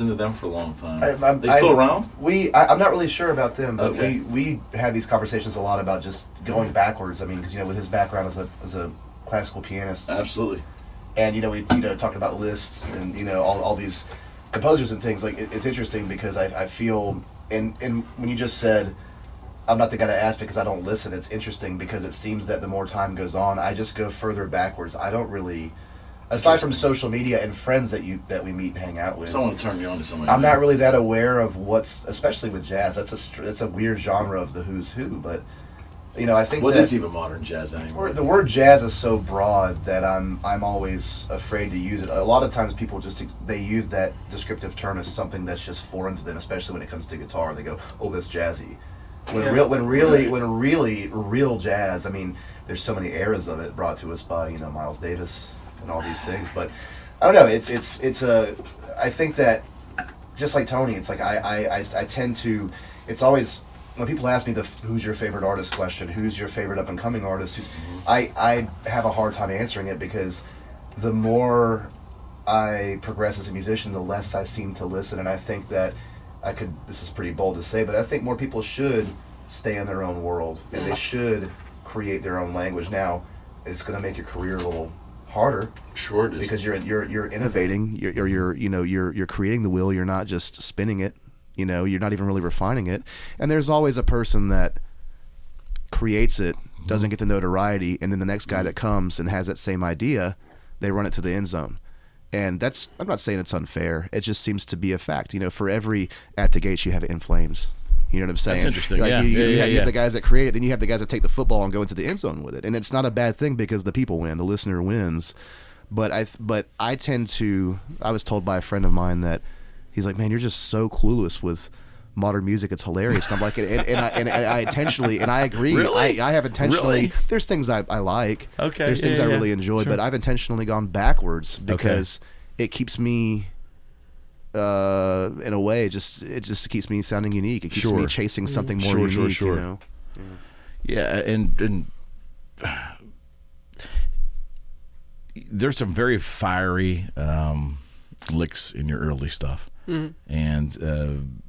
Speaker 1: into them for a long time.
Speaker 5: I'm
Speaker 1: They still around?
Speaker 5: I'm not really sure about them, but
Speaker 1: Okay.
Speaker 5: we had these conversations a lot about just going backwards. I mean, because with his background as a classical pianist,
Speaker 1: Absolutely.
Speaker 5: and we talking about Liszt and all these composers and things. Like it's interesting because I feel and when you just said I'm not the guy to ask because I don't listen, it's interesting because it seems that the more time goes on, I just go further backwards. I don't really, aside from social media and friends that we meet and hang out with.
Speaker 1: Someone turned me on to somebody.
Speaker 5: I'm not really that aware of what's, especially with jazz. That's a weird genre of the who's who, but I think
Speaker 1: What
Speaker 5: that
Speaker 1: is even modern jazz anymore?
Speaker 5: the word jazz is so broad that I'm always afraid to use it. A lot of times people they use that descriptive term as something that's just foreign to them, especially when it comes to guitar. They go, "Oh, that's jazzy." When really real jazz. I mean, there's so many eras of it brought to us by Miles Davis and all these things. But I don't know. I think that just like Tony, it's like I tend to. It's always. When people ask me who's your favorite artist question, who's your favorite up and coming artist, I have a hard time answering it because the more I progress as a musician, the less I seem to listen, and I think that this is pretty bold to say, but I think more people should stay in their own world and they should create their own language. Now, it's going to make your career a little harder.
Speaker 1: Sure it is.
Speaker 5: Because you're innovating, you're creating the wheel, you're not just spinning it. You're not even really refining it. And there's always a person that creates it, doesn't get the notoriety, and then the next guy that comes and has that same idea, they run it to the end zone. And I'm not saying it's unfair. It just seems to be a fact. For every At the Gates, you have In Flames. You know what I'm saying?
Speaker 1: That's interesting.
Speaker 5: Like
Speaker 1: Yeah.
Speaker 5: You have the guys that create it, then you have the guys that take the football and go into the end zone with it. And it's not a bad thing because the people win, the listener wins. But I was told by a friend of mine that he's like, man, you're just so clueless with modern music. It's hilarious. And I'm like, and I intentionally, and I agree.
Speaker 1: Really?
Speaker 5: I have intentionally.
Speaker 1: Really?
Speaker 5: There's things I like.
Speaker 1: Okay.
Speaker 5: There's things I
Speaker 1: yeah.
Speaker 5: really enjoy,
Speaker 1: Sure.
Speaker 5: but I've intentionally gone backwards because it keeps me. In a way, it just keeps me sounding unique. It keeps me chasing something more unique.
Speaker 1: Sure.
Speaker 5: You know.
Speaker 1: Yeah, and there's some very fiery licks in your early stuff. And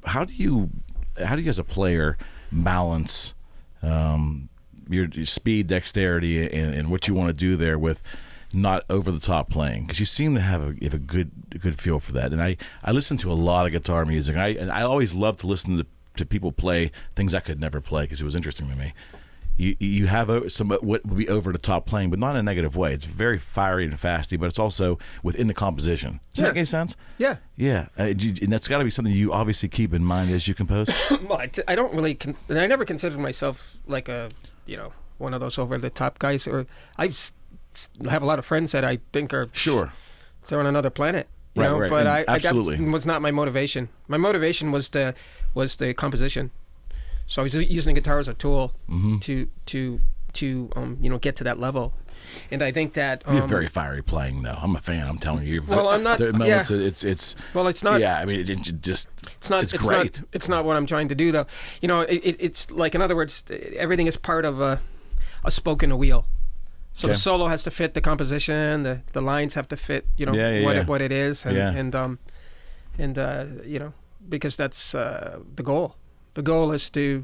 Speaker 1: how do you as a player balance your speed, dexterity, and what you want to do there with not over the top playing? Because you seem to have a good feel for that. And I listen to a lot of guitar music. And I always love to listen to people play things I could never play because it was interesting to me. You have some what would be over the top playing, but not in a negative way. It's very fiery and fasty, but it's also within the composition. Does that make any sense?
Speaker 3: Yeah.
Speaker 1: Yeah. And that's got to be something you obviously keep in mind as you compose.
Speaker 3: Well, I don't really. I never considered myself like a one of those over the top guys. Or I have a lot of friends that I think are they're on another planet. You know,
Speaker 1: right.
Speaker 3: But
Speaker 1: Absolutely.
Speaker 3: that was not my motivation. My motivation was the composition. So I was using the guitar as a tool to get to that level, and I think that
Speaker 1: you're very fiery playing, though. I'm a fan. I'm telling you.
Speaker 3: Well, I'm not.
Speaker 1: There are moments it's.
Speaker 3: Well, it's not.
Speaker 1: Yeah, I mean, it's
Speaker 3: not.
Speaker 1: It's great.
Speaker 3: It's not what I'm trying to do, though. You know, it's like, in other words, everything is part of a spoke in a wheel. So the solo has to fit the composition. The lines have to fit. What it is, and because that's the goal. The goal is a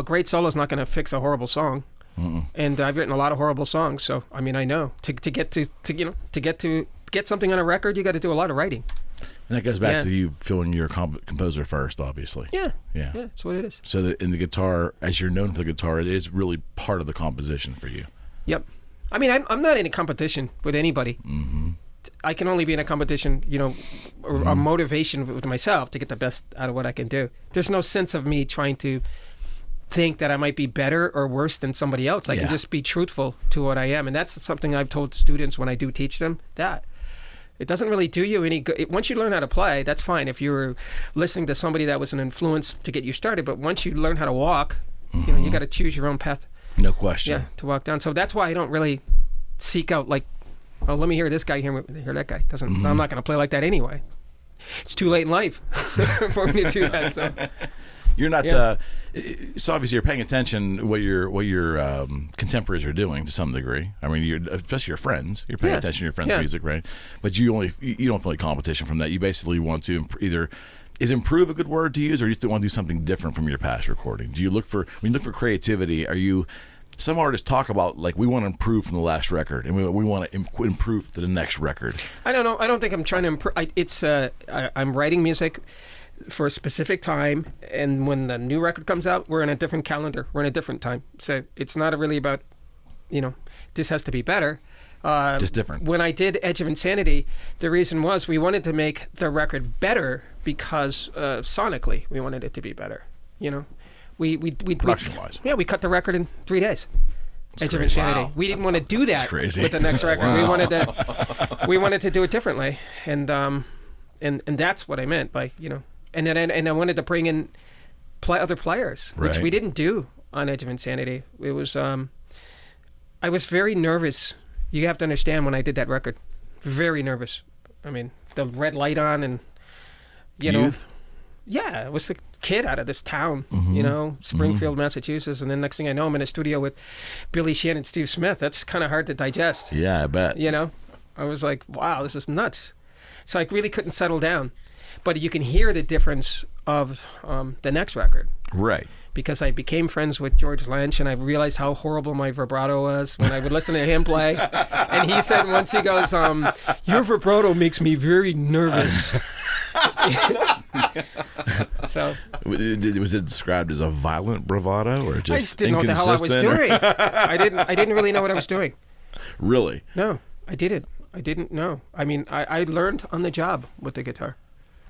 Speaker 3: great solo is not going to fix a horrible song. And I've written a lot of horrible songs, so I mean, I know to get something on a record, you got to do a lot of writing.
Speaker 1: And that goes back to you feeling you're a composer first, obviously.
Speaker 3: Yeah, that's what it is.
Speaker 1: So in the guitar, as you're known for the guitar, it is really part of the composition for you.
Speaker 3: Yep. I mean, I'm not in a competition with anybody. I can only be in a competition, or a motivation with myself to get the best out of what I can do. There's no sense of me trying to think that I might be better or worse than somebody else. I can just be truthful to what I am. And that's something I've told students when I do teach them, that it doesn't really do you any good. Once you learn how to play, that's fine if you were listening to somebody that was an influence to get you started. But once you learn how to walk, you got to choose your own path.
Speaker 1: No question.
Speaker 3: Yeah, to walk down. So that's why I don't really seek out, like, oh, let me hear this guy, hear that guy. So I'm not going to play like that anyway. It's too late in life for me to do that. So
Speaker 1: you're not. So obviously, you're paying attention what your contemporaries are doing to some degree. I mean, especially your friends. You're paying attention to your friends' music, right? But you don't feel any competition from that. You basically want to either. Is improve a good word to use, or you just want to do something different from your past recording? Do you look for, when you look for creativity, are you, some artists talk about, like, we want to improve from the last record, and we want to improve to the next record.
Speaker 3: I don't know. I don't think I'm trying to improve. I'm writing music for a specific time, and when the new record comes out, we're in a different calendar. We're in a different time. So it's not really about, this has to be better.
Speaker 1: Just different. When
Speaker 3: I did Edge of Insanity, the reason was we wanted to make the record better because sonically we wanted it to be better. We
Speaker 1: production-wise.
Speaker 3: We cut the record in 3 days.
Speaker 1: That's
Speaker 3: Edge of
Speaker 1: crazy.
Speaker 3: Insanity.
Speaker 1: Wow.
Speaker 3: We didn't want to do that with the next record.
Speaker 5: Wow.
Speaker 3: We wanted to do it differently, and that's what I meant by And then I wanted to bring in other players, which we didn't do on Edge of Insanity. It was I was very nervous. You have to understand, when I did that record, very nervous. I mean, the red light on, and
Speaker 1: Youth?
Speaker 3: Yeah, I was a kid out of this town, Springfield, Massachusetts, and then next thing I know, I'm in a studio with Billy Sheehan and Steve Smith. That's kind of hard to digest.
Speaker 1: Yeah, I bet.
Speaker 3: I was like, wow, this is nuts. So I really couldn't settle down. But you can hear the difference of the next record.
Speaker 1: Right.
Speaker 3: Because I became friends with George Lynch, and I realized how horrible my vibrato was when I would listen to him play. And he said once, he goes, your vibrato makes me very nervous. So
Speaker 1: was it described as a violent bravado, or just
Speaker 3: I just didn't know what the hell I was doing. I didn't really know what I was doing.
Speaker 1: Really?
Speaker 3: No, I didn't know. I mean, I learned on the job with the guitar.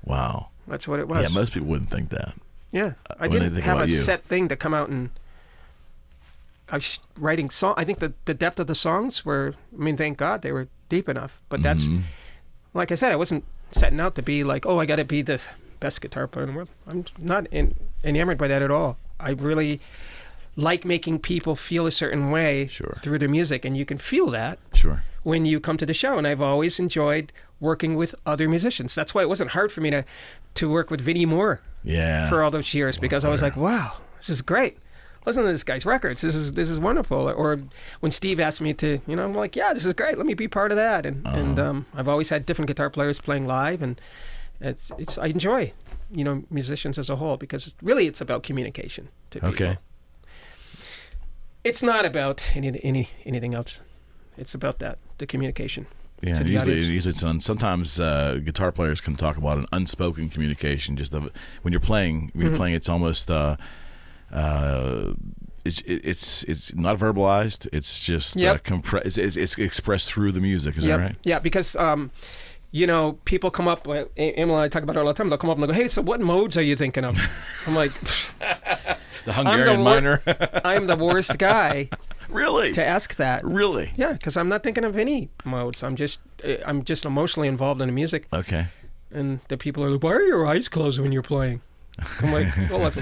Speaker 1: Wow.
Speaker 3: That's what it was.
Speaker 1: Yeah, most people wouldn't think that.
Speaker 3: Yeah, I
Speaker 1: when they
Speaker 3: didn't
Speaker 1: think
Speaker 3: have
Speaker 1: about
Speaker 3: a
Speaker 1: you.
Speaker 3: set thing to come out, and I was writing song. I think the depth of the songs were, thank God they were deep enough. But that's, like I said, I wasn't setting out to be like, oh, I got to be the best guitar player in the world. I'm not enamored by that at all. I really like making people feel a certain way through the music, and you can feel that when you come to the show. And I've always enjoyed working with other musicians. That's why it wasn't hard for me to work with Vinnie Moore for all those years, because I was like, wow, this is great. Listen to this guy's records. This is wonderful. Or when Steve asked me to, I'm like, yeah, this is great. Let me be part of that. And I've always had different guitar players playing live, and I enjoy, musicians as a whole, because really it's about communication to people.
Speaker 1: Okay.
Speaker 3: It's not about anything else. It's about the communication.
Speaker 1: Yeah, usually it's sometimes guitar players can talk about an unspoken communication. Just when you're playing, it's almost it's not verbalized. It's just it's expressed through the music. Is that right?
Speaker 3: Yeah, because people come up. Emil and I talk about it all the time. They'll come up and they'll go, "Hey, so what modes are you thinking of?" I'm like,
Speaker 1: the Hungarian minor.
Speaker 3: I'm the worst guy.
Speaker 1: Really?
Speaker 3: To ask that.
Speaker 1: Really?
Speaker 3: Yeah, because I'm not thinking of any modes. I'm just emotionally involved in the music.
Speaker 1: Okay.
Speaker 3: And the people are like, "Why are your eyes closed when you're playing?" I'm like, "Well, look,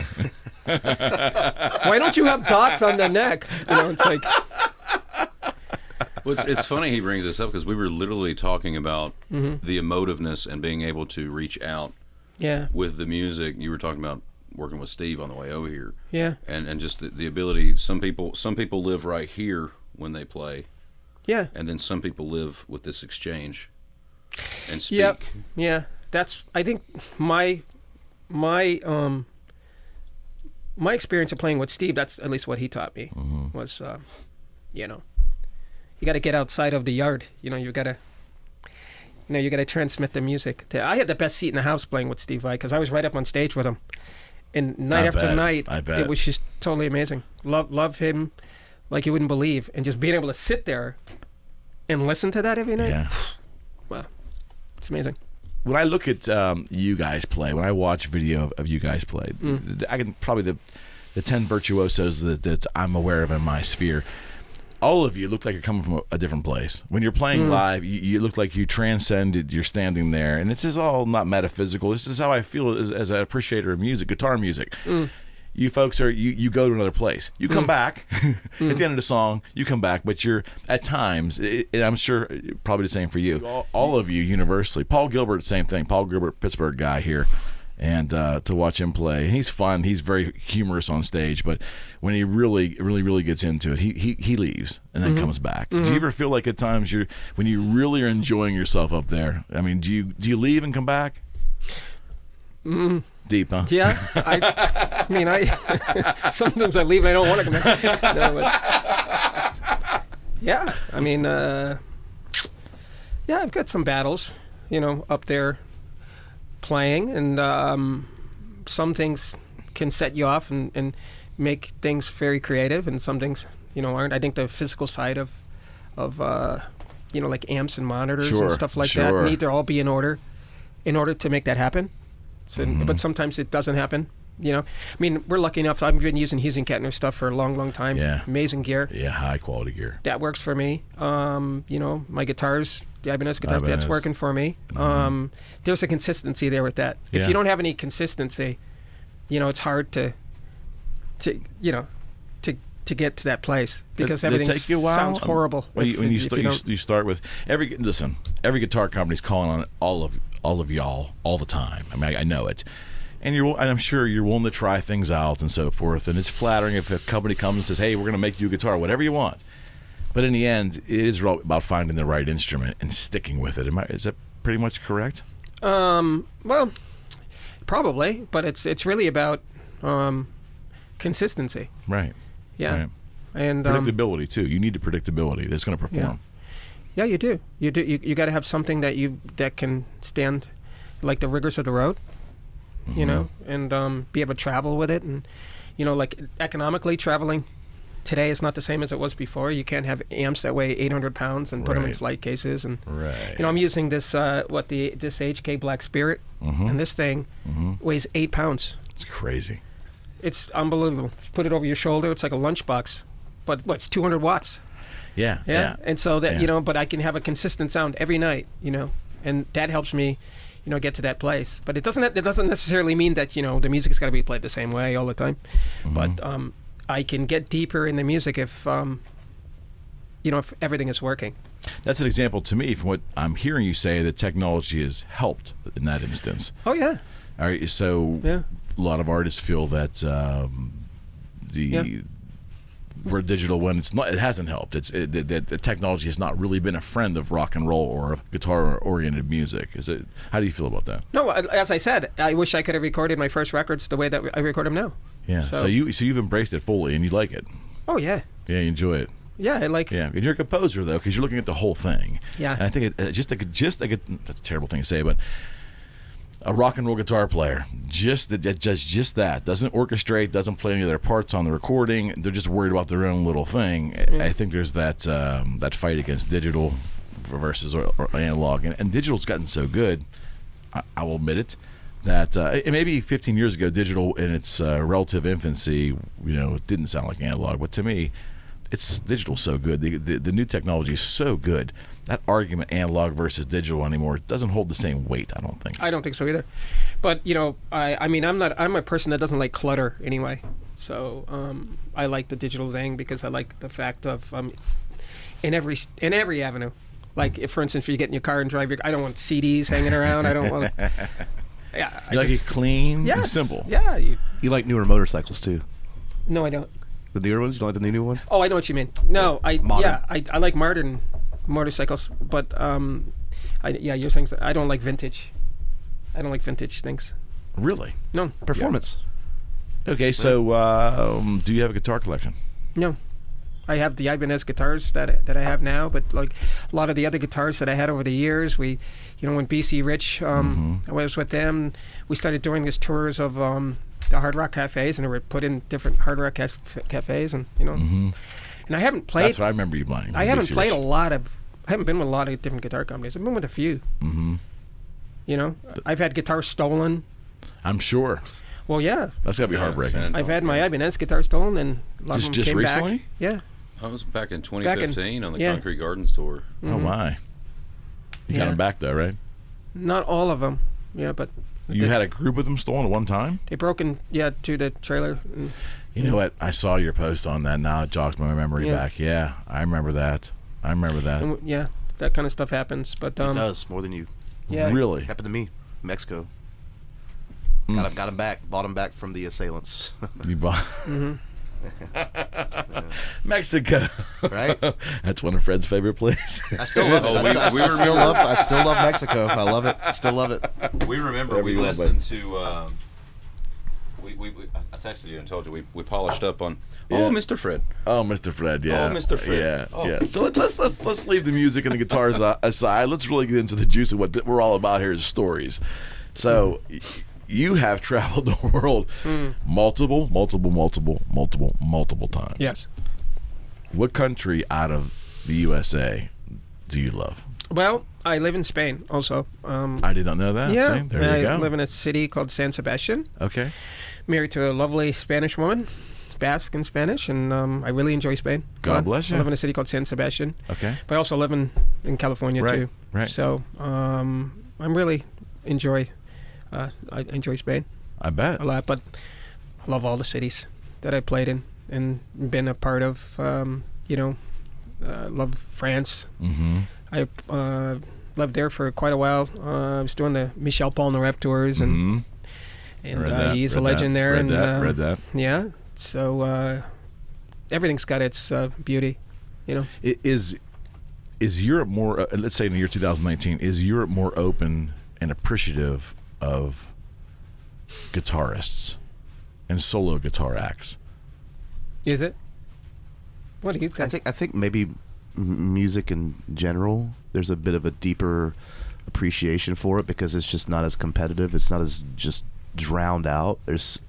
Speaker 3: why don't you have dots on the neck?" It's like.
Speaker 4: Well, it's funny he brings this up, because we were literally talking about the emotiveness and being able to reach out with the music. You were talking about working with Steve on the way over here.
Speaker 3: Yeah.
Speaker 4: And just the ability, some people live right here when they play.
Speaker 3: Yeah. And
Speaker 4: then some people live with this exchange and speak.
Speaker 3: Yep. Yeah. That's, I think, my experience of playing with Steve, that's at least what he taught me, was, you got to get outside of the yard. You got to transmit the music. I had the best seat in the house playing with Steve Vai, because I was right up on stage with him. And night after night, it was just totally amazing. Love him like you wouldn't believe. And just being able to sit there and listen to that every night, wow, it's amazing.
Speaker 1: When I look at you guys play, when I watch video of you guys play, I can probably the 10 virtuosos that I'm aware of in my sphere, all of you look like you're coming from a different place. When you're playing live, you look like you transcended. You're standing there, and this is all not metaphysical. This is how I feel as an appreciator of music, guitar music. You folks you go to another place. You come back at the end of the song. You come back, but you're at times, and I'm sure probably the same for you. All of you universally. Paul Gilbert, same thing. Paul Gilbert, Pittsburgh guy here. And to watch him play, he's fun. He's very humorous on stage, but when he really gets into it, he leaves and then comes back. Do you ever feel like at times when you really are enjoying yourself up there? I mean, do you leave and come back? Deep, huh?
Speaker 3: Yeah. I mean, sometimes I leave and I don't want to come back. No, but, yeah. I mean, I've got some battles, up there. Playing, and some things can set you off and make things very creative, and some things aren't. I think the physical side of like amps and monitors and stuff like that need to all be in order to make that happen. So, but sometimes it doesn't happen. I mean, we're lucky enough. I've been using Hughes and Kettner stuff for a long time.
Speaker 1: Yeah.
Speaker 3: Amazing gear.
Speaker 1: Yeah, high quality gear.
Speaker 3: That works for me. My guitars, the Ibanez guitar, that's working for me. There's a consistency there with that. If you don't have any consistency, it's hard to get to that place, because everything
Speaker 1: take you a while.
Speaker 3: Sounds horrible.
Speaker 1: Well, when you start with every guitar company's calling on all of y'all all the time. I mean, I know it. And I'm sure you're willing to try things out and so forth. And it's flattering if a company comes and says, "Hey, we're going to make you a guitar, whatever you want." But in the end, it is about finding the right instrument and sticking with it. Is that pretty much correct?
Speaker 3: Well, probably, but it's really about consistency.
Speaker 1: Right.
Speaker 3: Yeah.
Speaker 1: Right.
Speaker 3: And
Speaker 1: predictability too. You need the predictability that's going to perform.
Speaker 3: Yeah, you do. You do. You got to have something that can stand like the rigors of the road. And be able to travel with it, and like economically traveling today is not the same as it was before. You can't have amps that weigh 800 pounds and put them in flight cases, and I'm using this this HK Black Spirit, and this thing weighs 8 pounds.
Speaker 1: It's crazy.
Speaker 3: It's unbelievable. Put it over your shoulder, it's like a lunchbox, but it's 200 watts.
Speaker 1: Yeah.
Speaker 3: And so that but I can have a consistent sound every night, and that helps me get to that place. But it doesn't necessarily mean that the music's got to be played the same way all the time. But I can get deeper in the music if if everything is working.
Speaker 1: That's an example to me from what I'm hearing you say that technology has helped in that instance.
Speaker 3: Oh yeah.
Speaker 1: All right, so a lot of artists feel that we're digital when it's not. It hasn't helped. The technology has not really been a friend of rock and roll or guitar-oriented music. Is it? How do you feel about that?
Speaker 3: No, as I said, I wish I could have recorded my first records the way that I record them now.
Speaker 1: Yeah. So you've embraced it fully and you like it.
Speaker 3: Oh yeah.
Speaker 1: Yeah, you enjoy it.
Speaker 3: Yeah, I like.
Speaker 1: Yeah, and you're a composer though, because you're looking at the whole thing.
Speaker 3: Yeah.
Speaker 1: And I think that's a terrible thing to say, but a rock and roll guitar player just that doesn't orchestrate, doesn't play any of their parts on the recording. They're just worried about their own little thing. I think there's that fight against digital versus or analog, and digital's gotten so good. I will admit it. That maybe 15 years ago, digital in its relative infancy, it didn't sound like analog. But to me, it's digital so good. The new technology is so good. That argument, analog versus digital anymore, doesn't hold the same weight. I don't think.
Speaker 3: I don't think so either. But I'm a person that doesn't like clutter anyway. So I like the digital thing because I like the fact of in every avenue. Like if, for instance, if you get in your car and drive, I don't want CDs hanging around. I don't want. Yeah,
Speaker 1: you like it clean and simple.
Speaker 3: Yeah.
Speaker 5: You like newer motorcycles too?
Speaker 3: No, I don't.
Speaker 5: The newer ones? You don't like the new ones?
Speaker 3: Oh, I know what you mean. No, I like modern motorcycles, but you're saying I don't like vintage. I don't like vintage things.
Speaker 1: Really?
Speaker 3: No.
Speaker 5: Performance.
Speaker 1: Yeah. Okay, so do you have a guitar collection?
Speaker 3: No. I have the Ibanez guitars that I have now, but like a lot of the other guitars that I had over the years, when BC Rich, I was with them, we started doing these tours of the hard rock cafes, and they were put in different hard rock cafes, and and I haven't played.
Speaker 1: That's what I remember you buying.
Speaker 3: I haven't played I haven't been with a lot of different guitar companies. I've been with a few. I've had guitars stolen.
Speaker 1: I'm sure.
Speaker 3: Well, yeah.
Speaker 1: That's gotta be heartbreaking.
Speaker 3: I've had my Ibanez guitar stolen, and a lot of them came
Speaker 1: recently?
Speaker 3: back. Yeah.
Speaker 4: I was back in 2015 on the
Speaker 3: yeah.
Speaker 4: Concrete Gardens tour.
Speaker 1: Oh my! You got them back though, right?
Speaker 3: Not all of them. Yeah, but
Speaker 1: you had a group of them stolen at one time.
Speaker 3: They broke in, to the trailer.
Speaker 1: You know what? I saw your post on that. Now it jogs my memory back. Yeah, I remember that.
Speaker 3: And, that kind of stuff happens. But
Speaker 5: it does more than you.
Speaker 3: Yeah.
Speaker 1: Really
Speaker 5: happened to me. Mexico. Got him back. Bought him back from the assailants.
Speaker 1: You bought. Mexico,
Speaker 5: right?
Speaker 1: That's one of Fred's favorite places.
Speaker 5: I still love it. I still love Mexico. I love it. Still love it.
Speaker 4: We remember we listened to. I texted you and told you we polished up on. Oh, Mr. Fred.
Speaker 1: Oh, Mr. Fred. Yeah.
Speaker 4: Oh, Mr. Fred.
Speaker 1: Yeah.
Speaker 4: Oh.
Speaker 1: Yeah. So let's leave the music and the guitars aside. Let's really get into the juice of what we're all about here is stories. So. You have traveled the world multiple times.
Speaker 3: Yes.
Speaker 1: What country out of the USA do you love?
Speaker 3: Well, I live in Spain also.
Speaker 1: I did not know that.
Speaker 3: Yeah.
Speaker 1: See? There you go.
Speaker 3: I live in a city called San Sebastian.
Speaker 1: Okay.
Speaker 3: Married to a lovely Spanish woman, Basque and Spanish, and I really enjoy Spain.
Speaker 1: God bless you.
Speaker 3: I live in a city called San Sebastian.
Speaker 1: Okay.
Speaker 3: But I also live in California too.
Speaker 1: Right.
Speaker 3: So I enjoy Spain.
Speaker 1: I bet.
Speaker 3: A lot, but I love all the cities that I played in and been a part of. Love France.
Speaker 1: Mm-hmm.
Speaker 3: I lived there for quite a while. I was doing the Michel Polnareff tours, and he's a legend there.
Speaker 1: Read that.
Speaker 3: Yeah. So everything's got its beauty,
Speaker 1: Is Europe more? Let's say in the year 2019, is Europe more open and appreciative of guitarists and solo guitar acts?
Speaker 3: Is it? What do you think?
Speaker 5: I think maybe music in general, there's a bit of a deeper appreciation for it because it's just not as competitive. It's not as just drowned out. There's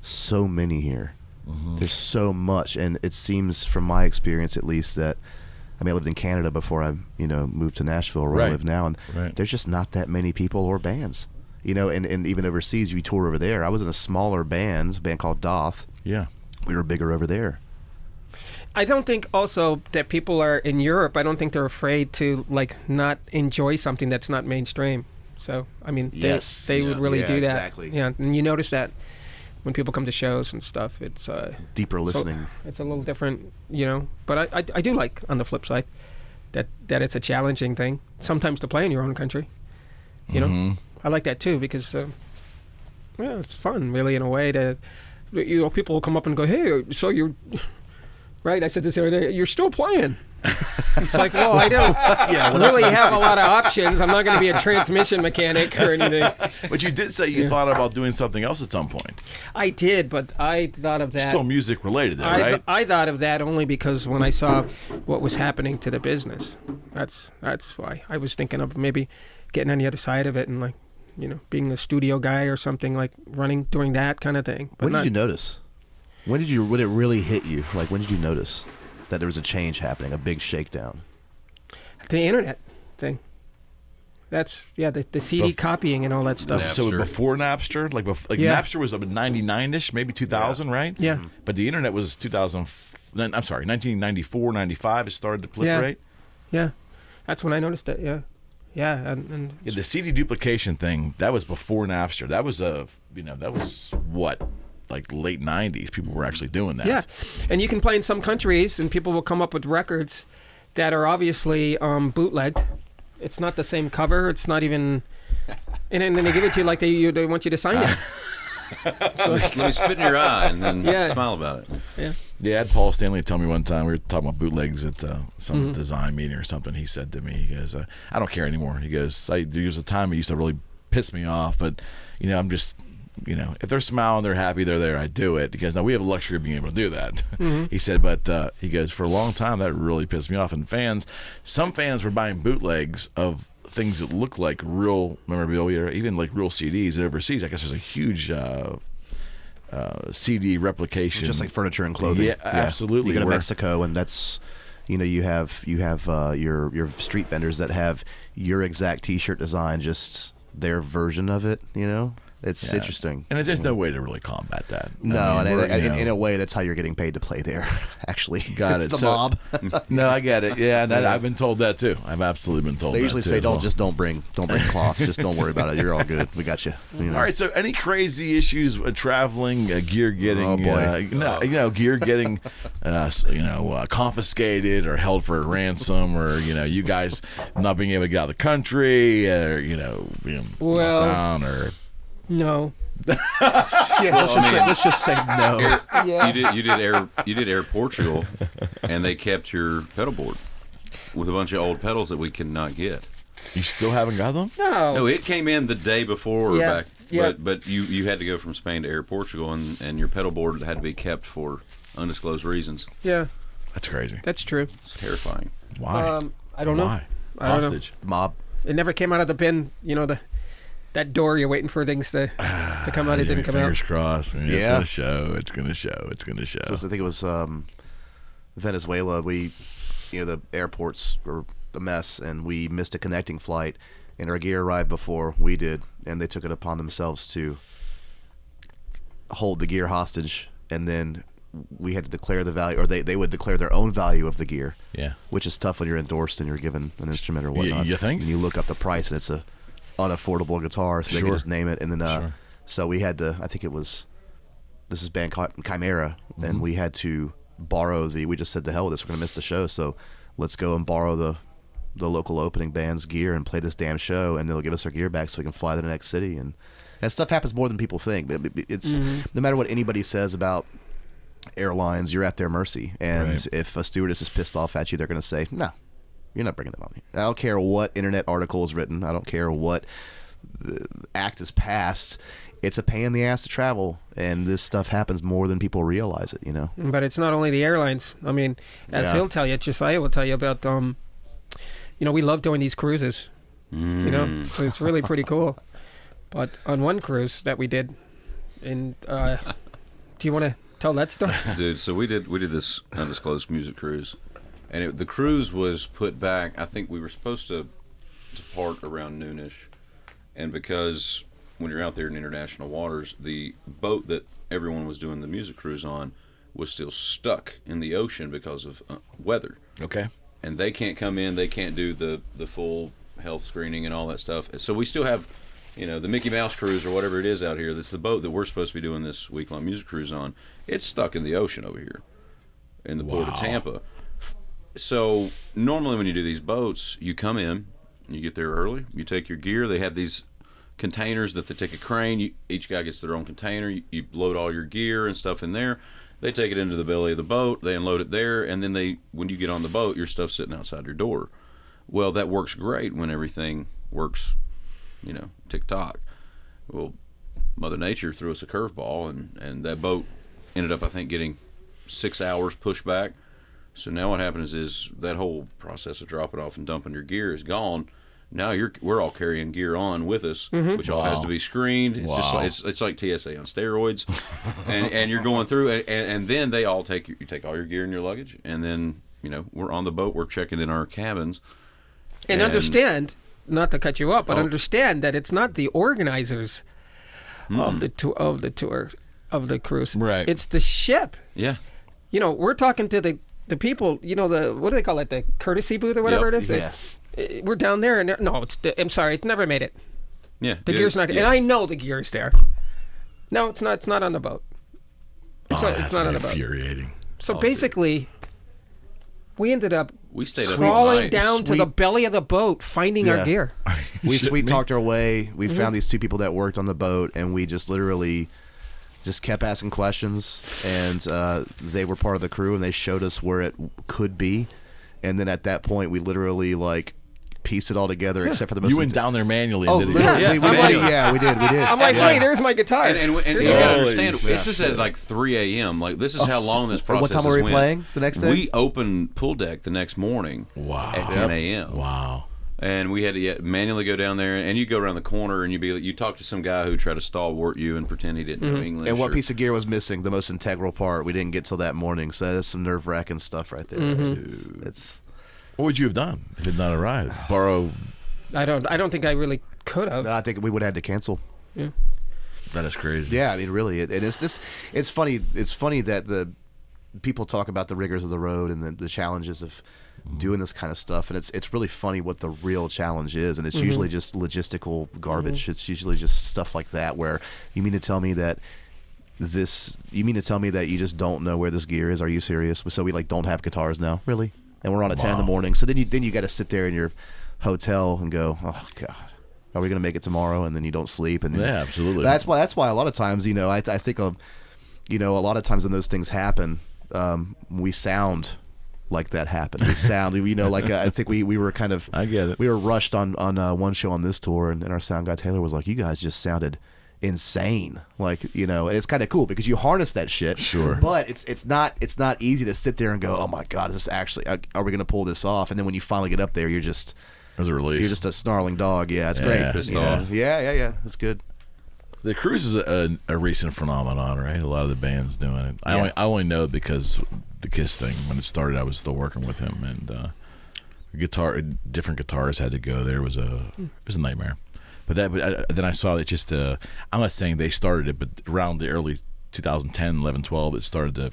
Speaker 5: so many here. Mm-hmm. There's so much, and it seems, from my experience at least, that I lived in Canada before I moved to Nashville, where I live now, and there's just not that many people or bands. And even overseas, you tour over there. I was in a smaller band called Doth.
Speaker 1: Yeah.
Speaker 5: We were bigger over there.
Speaker 3: I don't think also that people are in Europe, I don't think they're afraid to not enjoy something that's not mainstream. So I mean,
Speaker 5: Yes.
Speaker 3: they would really
Speaker 5: Yeah,
Speaker 3: do that.
Speaker 5: exactly.
Speaker 3: Yeah, and you notice that when people come to shows and stuff, it's
Speaker 5: Deeper listening.
Speaker 3: So it's a little different, you know. But I do like, on the flip side, that it's a challenging thing sometimes to play in your own country. You know, I like that too because it's fun really in a way that, you know, people will come up and go, hey, so you're right. I said this the other day. You're still playing. It's like, well, I don't really have a lot of options. I'm not going to be a transmission mechanic or anything.
Speaker 1: But you did say you thought about doing something else at some point.
Speaker 3: I did, but I thought of that.
Speaker 1: Still music related, though, right?
Speaker 3: I thought of that only because when I saw what was happening to the business, that's why I was thinking of maybe getting on the other side of it and, like, you know, being a studio guy or something, like doing that kind of thing. But
Speaker 5: When did you notice? When it really hit you? Like, when did you notice that there was a change happening, a big shakedown?
Speaker 3: The internet thing. That's the CD copying and all that stuff.
Speaker 1: So
Speaker 4: Napster.
Speaker 1: before Napster,
Speaker 3: Yeah.
Speaker 1: Napster was up in 99-ish, maybe 2000, right?
Speaker 3: Yeah.
Speaker 1: But the internet was 1994, 95. It started to proliferate.
Speaker 3: Yeah, that's when I noticed it. Yeah, and
Speaker 1: Yeah, the CD duplication thing, that was before Napster. That was what, like late 90s. People were actually doing that.
Speaker 3: yeah, and you can play in some countries, and people will come up with records that are obviously bootlegged. It's not the same cover. It's not even, and then they give it to you like they want you to sign it.
Speaker 4: Let me spit in your eye and then
Speaker 3: Yeah.
Speaker 4: smile about it.
Speaker 3: Yeah.
Speaker 1: Yeah, I had Paul Stanley tell me one time, we were talking about bootlegs at some design meeting or something. He said to me, he goes, I don't care anymore. He goes, there was a time it used to really piss me off, but, you know, I'm just, you know, if they're smiling, they're happy, they're there, I do it. Because now we have the luxury of being able to do that. He said, but he goes, for a long time, that really pissed me off. And some fans were buying bootlegs of things that look like real memorabilia, or even like real CDs overseas. I guess there's a huge CD replication,
Speaker 5: Just like furniture and clothing.
Speaker 1: Yeah, absolutely.
Speaker 5: You go to
Speaker 1: Where-
Speaker 5: Mexico, and that's, you know, you have your street vendors that have your exact T-shirt design, just their version of it. You know, it's
Speaker 1: Yeah.
Speaker 5: interesting.
Speaker 1: And there's no way to really combat that.
Speaker 5: No,
Speaker 1: I mean,
Speaker 5: and in a way, that's how you're getting paid to play there. Actually,
Speaker 1: Got
Speaker 5: it's
Speaker 1: it.
Speaker 5: the
Speaker 1: So-
Speaker 5: mob.
Speaker 1: No, I get it. Yeah, and I've been told that too. I've absolutely been told.
Speaker 5: They
Speaker 1: that
Speaker 5: usually
Speaker 1: too
Speaker 5: say,
Speaker 1: as well.
Speaker 5: don't bring cloth. Just don't worry about it. You're all good. We got you. You know?
Speaker 1: All right. So, any crazy issues with traveling, gear getting,
Speaker 5: Oh, boy.
Speaker 1: gear getting, confiscated or held for ransom, or you guys not being able to get out of the country, or being
Speaker 3: Well-
Speaker 1: locked down, or
Speaker 3: no.
Speaker 5: Yeah, let's just say no.
Speaker 3: Yeah.
Speaker 4: You did Air Portugal, and they kept your pedal board with a bunch of old pedals that we could not get.
Speaker 1: you still haven't got them.
Speaker 4: No, it came in the day before or
Speaker 3: Yeah,
Speaker 4: back,
Speaker 3: yeah.
Speaker 4: but you had to go from Spain to Air Portugal, and your pedal board had to be kept for undisclosed reasons.
Speaker 3: Yeah,
Speaker 1: That's crazy.
Speaker 3: that's true.
Speaker 4: It's terrifying.
Speaker 1: Why?
Speaker 3: I don't know.
Speaker 1: Why?
Speaker 3: I don't know.
Speaker 1: Hostage.
Speaker 5: Mob.
Speaker 3: It never came out of the bin. You know, that door you're waiting for things to come out. It didn't come out.
Speaker 1: Fingers crossed. I mean,
Speaker 5: Yeah.
Speaker 1: It's gonna show. It's gonna show. It's gonna show.
Speaker 5: I think it was Venezuela. The airports were a mess, and we missed a connecting flight, and our gear arrived before we did, and they took it upon themselves to hold the gear hostage, and then we had to declare the value, or they would declare their own value of the gear.
Speaker 1: Yeah.
Speaker 5: Which is tough when you're endorsed and you're given an instrument or whatnot.
Speaker 1: you think?
Speaker 5: And you look up the price, and it's a unaffordable guitar, so they
Speaker 1: Sure.
Speaker 5: can just name it, and then
Speaker 1: Sure.
Speaker 5: so we had to. I think it was this band called Chimera,
Speaker 1: Mm-hmm.
Speaker 5: and we had to borrow we just said, the hell with this, we're gonna miss the show, so let's go and borrow the local opening band's gear and play this damn show, and they'll give us our gear back so we can fly to the next city. And that stuff happens more than people think. It's no matter what anybody says about airlines, you're at their mercy, and
Speaker 1: Right.
Speaker 5: if a stewardess is pissed off at you, they're gonna say, no, you're not bringing that on me. I don't care what internet article is written. I don't care what act is passed. It's a pain in the ass to travel, and this stuff happens more than people realize it.
Speaker 3: But it's not only the airlines. I mean, as
Speaker 5: Yeah.
Speaker 3: he'll tell you, Josiah will tell you about, we love doing these cruises, so it's really pretty cool. But on one cruise that we did, and do you want to tell that story?
Speaker 4: Dude, so we did this undisclosed music cruise, and the cruise was put back. I think we were supposed to depart around noonish, and because when you're out there in international waters, the boat that everyone was doing the music cruise on was still stuck in the ocean because of weather,
Speaker 1: Okay.
Speaker 4: and they can't come in. They can't do the full health screening and all that stuff. So we still have, the Mickey Mouse cruise or whatever it is out here. That's the boat that we're supposed to be doing this week-long music cruise on. It's stuck in the ocean over here in the port of Tampa. So normally when you do these boats, you come in, you get there early, you take your gear. They have these containers that they take a crane. Each guy gets their own container. You load all your gear and stuff in there. They take it into the belly of the boat. They unload it there, and then when you get on the boat, your stuff's sitting outside your door. Well, that works great when everything works, tick-tock. Well, Mother Nature threw us a curveball, and that boat ended up, I think, getting 6 hours pushed back. So now what happens is that whole process of dropping off and dumping your gear is gone. Now we're all carrying gear on with us, which all has to be screened. It's just like, it's like TSA on steroids, and you're going through, and then they all you take all your gear in your luggage, and then we're on the boat, we're checking in our cabins,
Speaker 3: and understand, not to cut you up, but understand that it's not the organizers of the tour of the cruise,
Speaker 1: right? It's
Speaker 3: the ship.
Speaker 4: Yeah,
Speaker 3: we're talking to the people. What do they call it? The courtesy booth or whatever it is.
Speaker 5: Yeah.
Speaker 3: We're down there, and I'm sorry, it's never made it.
Speaker 4: Yeah,
Speaker 3: the gear's not, and I know the gear's there. No, it's not. It's not on the boat. It's not on the boat.
Speaker 1: Infuriating.
Speaker 3: So basically, we ended up
Speaker 4: stayed up
Speaker 3: crawling down to the belly of the boat, finding our gear.
Speaker 5: We talked our way. We found these two people that worked on the boat, and we just literally just kept asking questions. And they were part of the crew, and they showed us where it could be. And then at that point, we literally pieced it all together, except for the most.
Speaker 1: You went down there manually.
Speaker 5: Oh,
Speaker 1: and did
Speaker 5: literally, we did.
Speaker 3: I'm like, hey, there's my guitar.
Speaker 4: And you gotta understand, it's just at 3 a.m. This is how long this process.
Speaker 5: What time were we playing the next day?
Speaker 4: We opened Pool Deck the next morning. At 10 a.m.
Speaker 1: Wow.
Speaker 4: And we had to manually go down there, and you go around the corner, and you talk to some guy who tried to stalwart you and pretend he didn't know English.
Speaker 5: And what piece of gear was missing? The most integral part. We didn't get till that morning, so that's some nerve-wracking stuff right there. It's.
Speaker 1: What would you have done if it had not arrived? Borrow?
Speaker 3: I don't think I really could have.
Speaker 5: No, I think we would have had to cancel.
Speaker 3: Yeah.
Speaker 1: That is crazy.
Speaker 5: Yeah, I mean, really, it's funny. It's funny that the people talk about the rigors of the road and the challenges of doing this kind of stuff, and it's really funny what the real challenge is, and it's usually just logistical garbage. It's usually just stuff like that. Where you mean to tell me that you just don't know where this gear is? Are you serious? So we don't have guitars now, really? And we're on at 10 in the morning. So then you got to sit there in your hotel and go, oh God, are we going to make it tomorrow? And then you don't sleep. And then,
Speaker 1: yeah, absolutely.
Speaker 5: That's why a lot of times, I think a lot of times when those things happen, we sound like that happened. We sound, I think we were kind of,
Speaker 1: I get it.
Speaker 5: We were rushed on one show on this tour, and our sound guy Taylor was like, you guys just sounded insane, and it's kind of cool because you harness that shit.
Speaker 1: Sure.
Speaker 5: But it's not easy to sit there and go, oh my God, is this actually, are we going to pull this off? And then when you finally get up there, you're just,
Speaker 1: there's a release.
Speaker 5: You're just a snarling dog. Yeah, it's great.
Speaker 4: Pissed off.
Speaker 5: Yeah, it's good.
Speaker 1: The cruise is a recent phenomenon, right? A lot of the bands doing it. I only know because the Kiss thing, when it started, I was still working with him, and different guitarists had to go there. It was a nightmare. But then I saw that I'm not saying they started it, but around the early 2010, 11, 12, it started to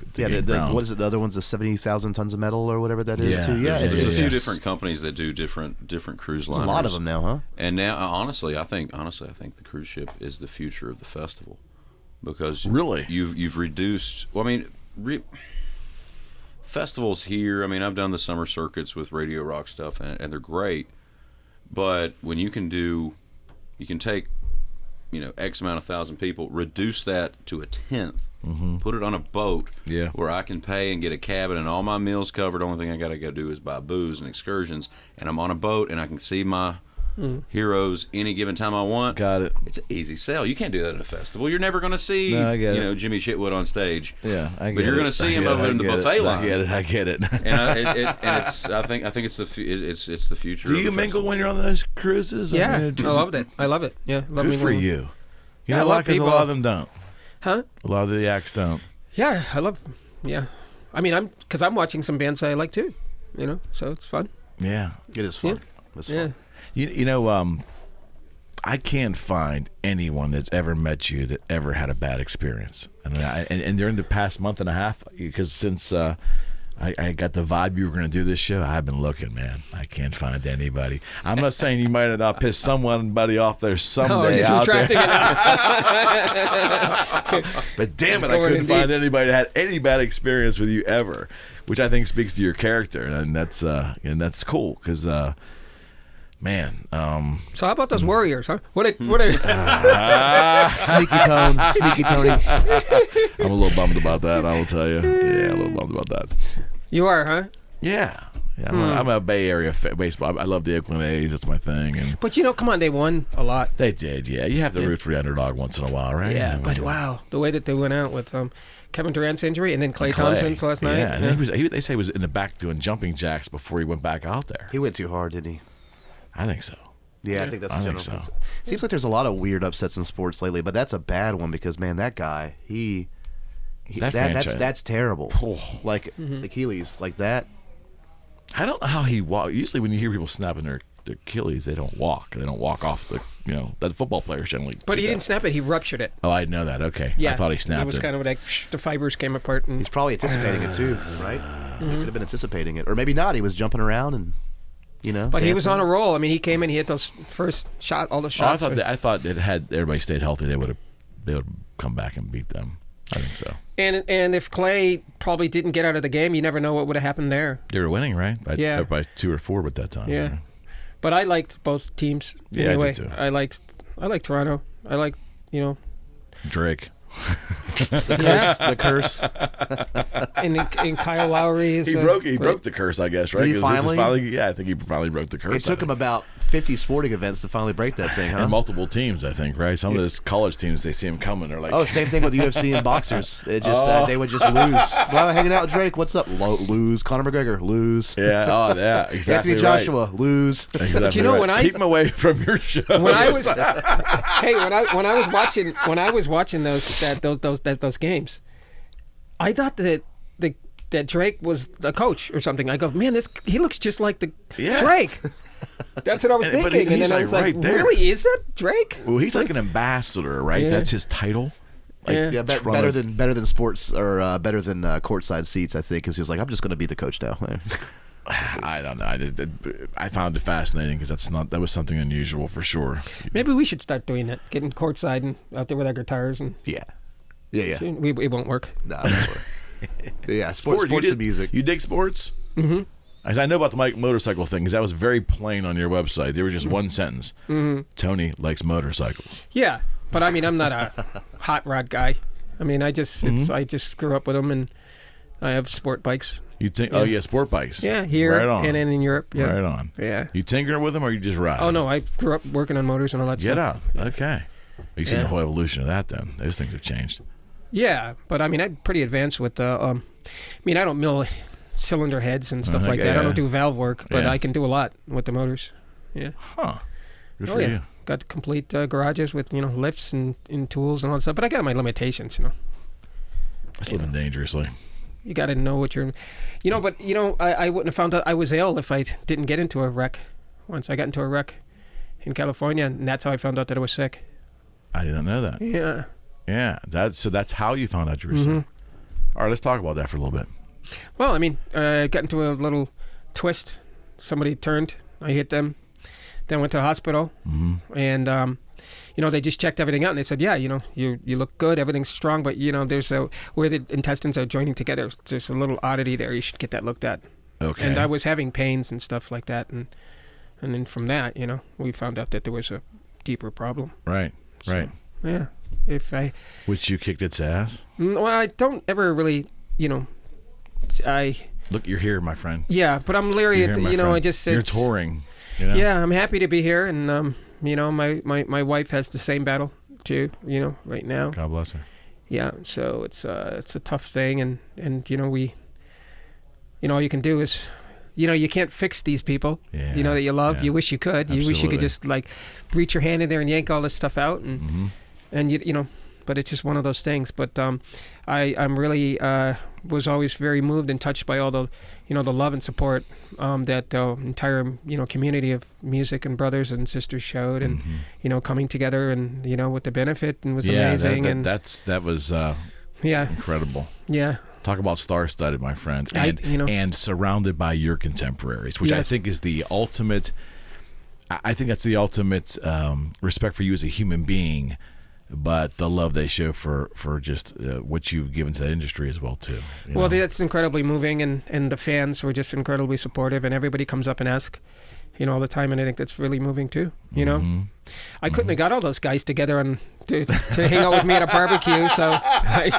Speaker 5: what is it? The other one's the 70,000 tons of metal or whatever that is too. Yeah,
Speaker 4: it's a few different companies that do different cruise liners.
Speaker 5: There's a lot of them now, huh?
Speaker 4: And now, honestly, I think the cruise ship is the future of the festival, because
Speaker 1: really
Speaker 4: you've reduced. Well, I mean, festivals here. I mean, I've done the summer circuits with Radio Rock stuff, and they're great. But when you can take, X amount of thousand people, reduce that to a tenth, put it on a boat where I can pay and get a cabin and all my meals covered. The only thing I got to go do is buy booze and excursions, and I'm on a boat and I can see my heroes any given time I want.
Speaker 1: Got it.
Speaker 4: It's an easy sell. You can't do that at a festival. You're never going to see Jimmy Chitwood on stage.
Speaker 1: Yeah, I get it.
Speaker 4: But you're going to see him over in the buffet line.
Speaker 1: I get it.
Speaker 4: And it's I think it's the future.
Speaker 1: Do you mingle when you're on those cruises?
Speaker 3: Yeah, I loved it. Yeah,
Speaker 1: good for you. You know, because a lot of them don't.
Speaker 3: Huh?
Speaker 1: A lot of the acts don't.
Speaker 3: Yeah, I love. Yeah, I mean, I'm watching some bands I like too. So it's fun.
Speaker 1: Yeah,
Speaker 5: it is fun.
Speaker 3: Yeah.
Speaker 5: It's fun.
Speaker 1: I can't find anyone that's ever met you that ever had a bad experience. And during the past month and a half, because since I got the vibe you were going to do this show. I've been looking, man. I can't find anybody. I'm not saying you might have not pissed somebody off there someday out there. But damn it, I couldn't find anybody that had any bad experience with you ever, which I think speaks to your character, and that's cool because. Man,
Speaker 3: so how about those Warriors, huh? What are
Speaker 5: Sneaky Tony.
Speaker 1: I'm a little bummed about that, I will tell you. Yeah, a little bummed about that.
Speaker 3: You are, huh?
Speaker 1: Yeah. I'm a Bay Area baseball. I love the Oakland A's. That's my thing.
Speaker 3: But come on, they won a lot.
Speaker 1: They did, yeah. You have to root for the underdog once in a while, right?
Speaker 3: Yeah, but wow, the way that they went out with Kevin Durant's injury and then Klay Thompson's last night.
Speaker 1: Yeah, and they say he was in the back doing jumping jacks before he went back out there.
Speaker 5: He went too hard, didn't he?
Speaker 1: I think so.
Speaker 5: Yeah, I think that's the general concept. Seems like there's a lot of weird upsets in sports lately, but that's a bad one because man, that guy, that's terrible. Like Achilles, like that.
Speaker 1: I don't know how he walked. Usually, when you hear people snapping their Achilles, they don't walk. They don't walk off the. That football players generally.
Speaker 3: But he didn't snap it. He ruptured it.
Speaker 1: Oh, I know that. Okay.
Speaker 3: Yeah,
Speaker 1: I thought he snapped it.
Speaker 3: It was kind of like the fibers came apart. And
Speaker 5: he's probably anticipating it too, right? He could have been anticipating it, or maybe not. He was jumping around and. But
Speaker 3: dancing. He was on a roll. I mean, he came in, he hit those all the shots.
Speaker 1: I thought it had everybody stayed healthy, they would have come back and beat them. I think so.
Speaker 3: And if Klay probably didn't get out of the game, you never know what would have happened there.
Speaker 1: They were winning, right? By 2 or 4 at that time.
Speaker 3: Yeah.
Speaker 1: Right?
Speaker 3: But I liked both teams.
Speaker 1: Yeah,
Speaker 3: anyway.
Speaker 1: I did too.
Speaker 3: I liked Toronto. I liked,
Speaker 1: Drake.
Speaker 5: The curse.
Speaker 3: and Kyle Lowry is.
Speaker 1: He broke the curse, I guess, right?
Speaker 5: Did he finally?
Speaker 1: I think he finally broke the curse.
Speaker 5: It took him about 50 sporting events to finally break that thing, huh?
Speaker 1: And multiple teams, I think, right? Some of those college teams, they see him coming, they're like,
Speaker 5: oh, same thing with UFC and boxers. It just they would just lose. Well, hanging out with Drake, what's up? Lose. Conor McGregor, lose.
Speaker 1: Yeah, exactly.
Speaker 5: Anthony Joshua, lose.
Speaker 1: Exactly.
Speaker 3: But when
Speaker 1: keep him away from your show.
Speaker 3: When I was when I was watching those games, I thought that Drake was the coach or something. I go, man, he looks just like Drake. That's what I was thinking. And then I was like, really? Is that Drake?
Speaker 1: Well, he's like an ambassador, right? Yeah. That's his title.
Speaker 5: Better than sports or better than courtside seats, I think, because he's like, I'm just going to be the coach now.
Speaker 1: I don't know. I found it fascinating because that was something unusual for sure.
Speaker 3: Maybe we should start doing that, getting courtside and out there with our guitars and.
Speaker 5: Yeah.
Speaker 3: It won't work.
Speaker 5: No, it won't work. Yeah, sports and music.
Speaker 1: You dig sports?
Speaker 3: Mm-hmm.
Speaker 1: I know about the motorcycle thing because that was very plain on your website. There was just one sentence.
Speaker 3: Mm-hmm.
Speaker 1: Tony likes motorcycles.
Speaker 3: Yeah, but I mean, I'm not a hot rod guy. I mean, I just grew up with them, and I have sport bikes.
Speaker 1: You think? Yeah. Oh yeah, sport bikes.
Speaker 3: Yeah, here
Speaker 1: right on.
Speaker 3: and then in Europe. Yeah.
Speaker 1: Right on.
Speaker 3: Yeah.
Speaker 1: You tinker with them, or you just ride?
Speaker 3: Oh no, I grew up working on motors and all that stuff.
Speaker 1: Get out. Okay. You've seen the whole evolution of that. Then those things have changed.
Speaker 3: Yeah, but I mean, I'm pretty advanced with I don't mill cylinder heads and stuff like that. I don't do valve work, but I can do a lot with the motors. Yeah.
Speaker 1: Huh. Good for you.
Speaker 3: Got complete garages with lifts and tools and all that stuff. But I got my limitations.
Speaker 1: It's living dangerously.
Speaker 3: You got to know what you're. But I wouldn't have found out I was ill if I didn't get into a wreck. Once I got into a wreck in California, and that's how I found out that I was sick.
Speaker 1: I didn't know that.
Speaker 3: Yeah.
Speaker 1: Yeah, that's how you found out you were sick. All right, let's talk about that for a little bit.
Speaker 3: Well, I mean, I got into a little twist. Somebody turned. I hit them. Then went to the hospital. Mm-hmm. And, they just checked everything out. And they said, yeah, you look good. Everything's strong. But, there's where the intestines are joining together, there's a little oddity there. You should get that looked at.
Speaker 1: Okay.
Speaker 3: And I was having pains and stuff like that. And then from that, we found out that there was a deeper problem.
Speaker 1: Right, right.
Speaker 3: Yeah.
Speaker 1: Which you kicked its ass?
Speaker 3: Well, I don't ever really,
Speaker 1: Look, you're here, my friend.
Speaker 3: Yeah, but I'm leery. I just said.
Speaker 1: You're touring.
Speaker 3: Yeah, I'm happy to be here, and my wife has the same battle too. Right now.
Speaker 1: God bless her.
Speaker 3: Yeah, so it's a tough thing, and we, all you can do is. You can't fix these people, that you love. Yeah. You wish you could.
Speaker 1: Absolutely.
Speaker 3: You wish you could just reach your hand in there and yank all this stuff out, and but it's just one of those things. But I'm really was always very moved and touched by all the, the love and support that the entire community of music and brothers and sisters showed, and coming together and with the benefit and was amazing.
Speaker 1: That was incredible.
Speaker 3: Yeah.
Speaker 1: Talk about star-studded, my friend, and and surrounded by your contemporaries, which I think is the ultimate. I think that's the ultimate respect for you as a human being, but the love they show for just what you've given to that industry as well too.
Speaker 3: Well, that's incredibly moving, and the fans were just incredibly supportive, and everybody comes up and asks, all the time, and I think that's really moving too. I couldn't have got all those guys together to hang out with me at a barbecue, so I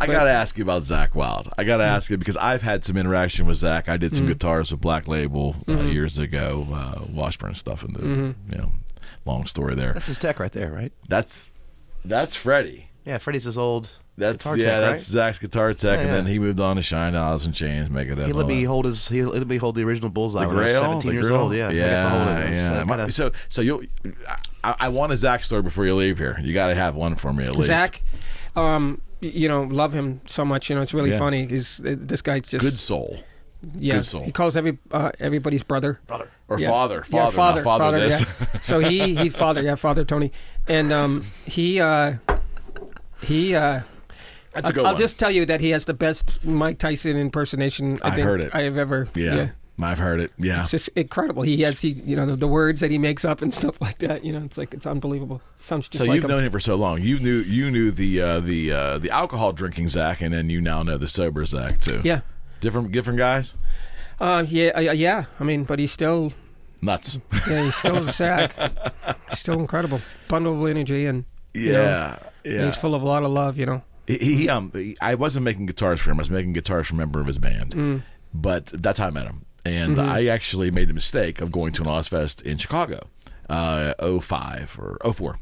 Speaker 1: got to ask you about Zakk Wylde. I got to ask you because I've had some interaction with Zakk. I did some guitars with Black Label years ago, Washburn stuff, and long story there.
Speaker 6: That's his tech right there, right?
Speaker 1: That's Freddie.
Speaker 6: Yeah, Freddie's his old guitar
Speaker 1: tech,
Speaker 6: right?
Speaker 1: That's Zack's guitar tech, and then he moved on to Shine Alice in Chains, make it that.
Speaker 6: He let me hold the original Bullseye when I was 17 years
Speaker 1: Grail?
Speaker 6: old. Yeah,
Speaker 1: So you'll. I want a Zakk story before you leave here. You got to have one for me at least.
Speaker 3: Zakk, love him so much. It's really funny. This guy's just
Speaker 1: good soul.
Speaker 3: Yeah,
Speaker 1: good soul.
Speaker 3: He calls everybody's brother
Speaker 1: or father.
Speaker 3: Father.
Speaker 1: This.
Speaker 3: Yeah. So he's father. Yeah, Father Tony, and he.
Speaker 1: That's a good
Speaker 3: I'll
Speaker 1: one.
Speaker 3: just tell you that he has the best Mike Tyson impersonation I have ever.
Speaker 1: Yeah. I've heard it. Yeah,
Speaker 3: it's just incredible. He has the words that he makes up and stuff like that. It's unbelievable. Sounds just
Speaker 1: so
Speaker 3: like
Speaker 1: you've
Speaker 3: him.
Speaker 1: known him for so long. You knew the alcohol drinking Zakk, and then you now know the sober Zakk too.
Speaker 3: Yeah,
Speaker 1: different guys.
Speaker 3: Yeah. I mean, but he's still
Speaker 1: nuts.
Speaker 3: Yeah, he's still Zakk. Still incredible, bundle of energy, and he's full of a lot of love.
Speaker 1: I wasn't making guitars for him. I was making guitars for a member of his band. But that's how I met him. And I actually made the mistake of going to an Ozfest in Chicago, 05 or 04.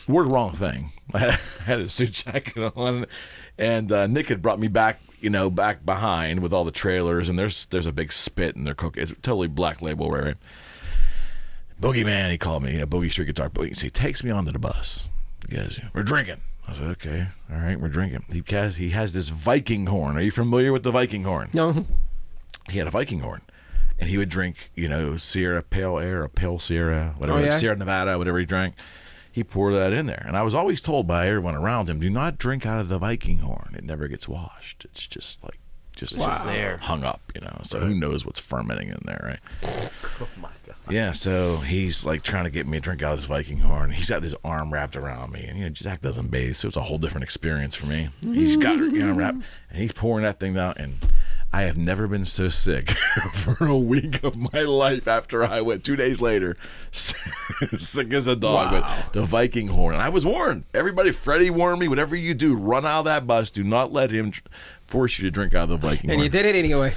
Speaker 1: Wore the wrong thing. I had a suit jacket on, and Nick had brought me back, back behind with all the trailers, and there's a big spit, and they're cooking. It's totally Black Label, right? Boogie Man, he called me, Boogie Street Guitar. Boogie, so he takes me onto the bus. He goes, "We're drinking." I said, "Okay, all right, we're drinking." He has this Viking horn. Are you familiar with the Viking horn?
Speaker 3: No.
Speaker 1: He had a Viking horn, and he would drink, Sierra Pale Ale or Pale Sierra, whatever, Sierra Nevada, whatever he drank. He poured that in there, and I was always told by everyone around him, "Do not drink out of the Viking horn. It never gets washed. It's just just there, hung up, So who knows what's fermenting in there, right?"
Speaker 6: Oh my God.
Speaker 1: Yeah, so he's trying to get me to drink out of this Viking horn. He's got this arm wrapped around me, and Zakk doesn't bass, so it's a whole different experience for me. He's got her wrapped, and he's pouring that thing down, and I have never been so sick for a week of my life after I went 2 days later, sick as a dog with the Viking horn. And I was warned. Everybody, Freddie warned me, whatever you do, run out of that bus. Do not let him force you to drink out of the Viking horn.
Speaker 3: And you did it anyway.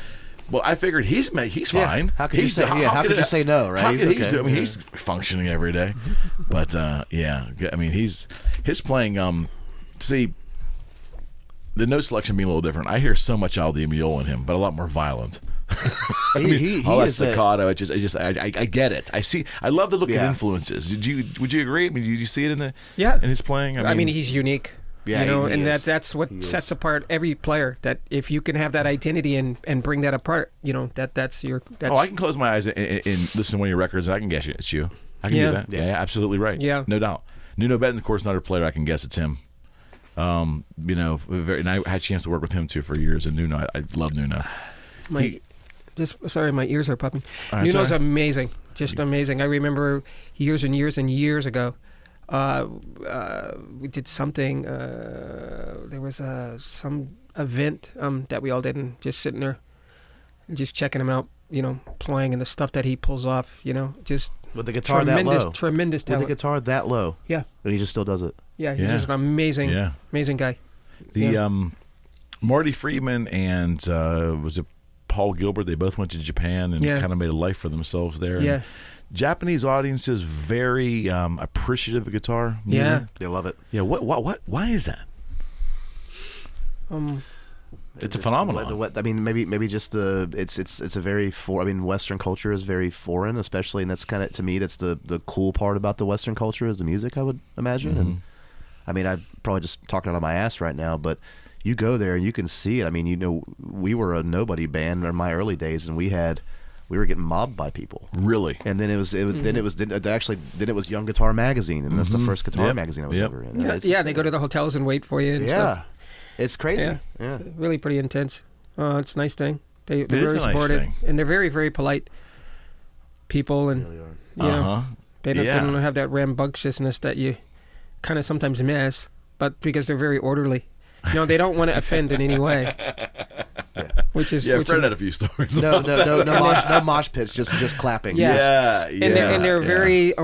Speaker 1: Well, I figured he's fine.
Speaker 6: How could you say? How could you say no? Right?
Speaker 1: He's functioning every day. But his playing. See, the note selection being a little different. I hear so much Al Di Meola in him, but a lot more violent.
Speaker 6: He
Speaker 1: all that
Speaker 6: is
Speaker 1: staccato. I get it. I see. I love the look of influences. Would you agree? I mean, did you see it in his playing?
Speaker 3: I mean, he's unique.
Speaker 6: Yeah,
Speaker 3: that's what sets apart every player. That if you can have that identity and bring that apart, that's your.
Speaker 1: I can close my eyes and listen to one of your records, and I can guess it's you. I can do that. Yeah, absolutely right.
Speaker 3: Yeah,
Speaker 1: no doubt. Nuno Betancourt's another player I can guess it's him. And I had a chance to work with him too for years. And Nuno, I love Nuno.
Speaker 3: My ears are popping.
Speaker 1: Right,
Speaker 3: Nuno's amazing, just amazing. I remember years and years and years ago. We did something. There was some event that we all did, and just sitting there, and just checking him out. Playing and the stuff that he pulls off. Just
Speaker 6: with the guitar that low,
Speaker 3: tremendous talent.
Speaker 6: With the guitar that low,
Speaker 3: yeah,
Speaker 6: and he just still does it.
Speaker 3: Yeah, he's just an amazing guy.
Speaker 1: The Marty Friedman and was it Paul Gilbert? They both went to Japan and kind of made a life for themselves there.
Speaker 3: Yeah.
Speaker 1: And Japanese audiences very appreciative of guitar music.
Speaker 3: Yeah,
Speaker 6: they love it.
Speaker 1: Yeah, what? Why is that? It's a phenomenon.
Speaker 6: I mean, maybe just it's a very Western culture is very foreign, especially, and that's kind of, to me, that's the cool part about the Western culture is the music, I would imagine. Mm-hmm. And I mean, I'm probably just talking out of my ass right now, but you go there and you can see it. I mean, we were a nobody band in my early days, and we had we were getting mobbed by people.
Speaker 1: Really?
Speaker 6: And then it was Young Guitar Magazine, and that's the first guitar magazine I was ever in.
Speaker 3: Yeah, they go to the hotels and wait for you. And stuff.
Speaker 6: It's crazy. Yeah.
Speaker 3: Really pretty intense. It's a nice thing. They're
Speaker 1: It is
Speaker 3: very
Speaker 1: a nice
Speaker 3: supportive,
Speaker 1: thing.
Speaker 3: and they're very, very polite people, and you know, they don't have that rambunctiousness that you kind of sometimes miss, but because they're very orderly. You know, they don't want to offend in any way. Which is
Speaker 1: Fred had a few stories.
Speaker 6: No mosh pits, just clapping.
Speaker 3: Yes.
Speaker 1: And
Speaker 3: they're very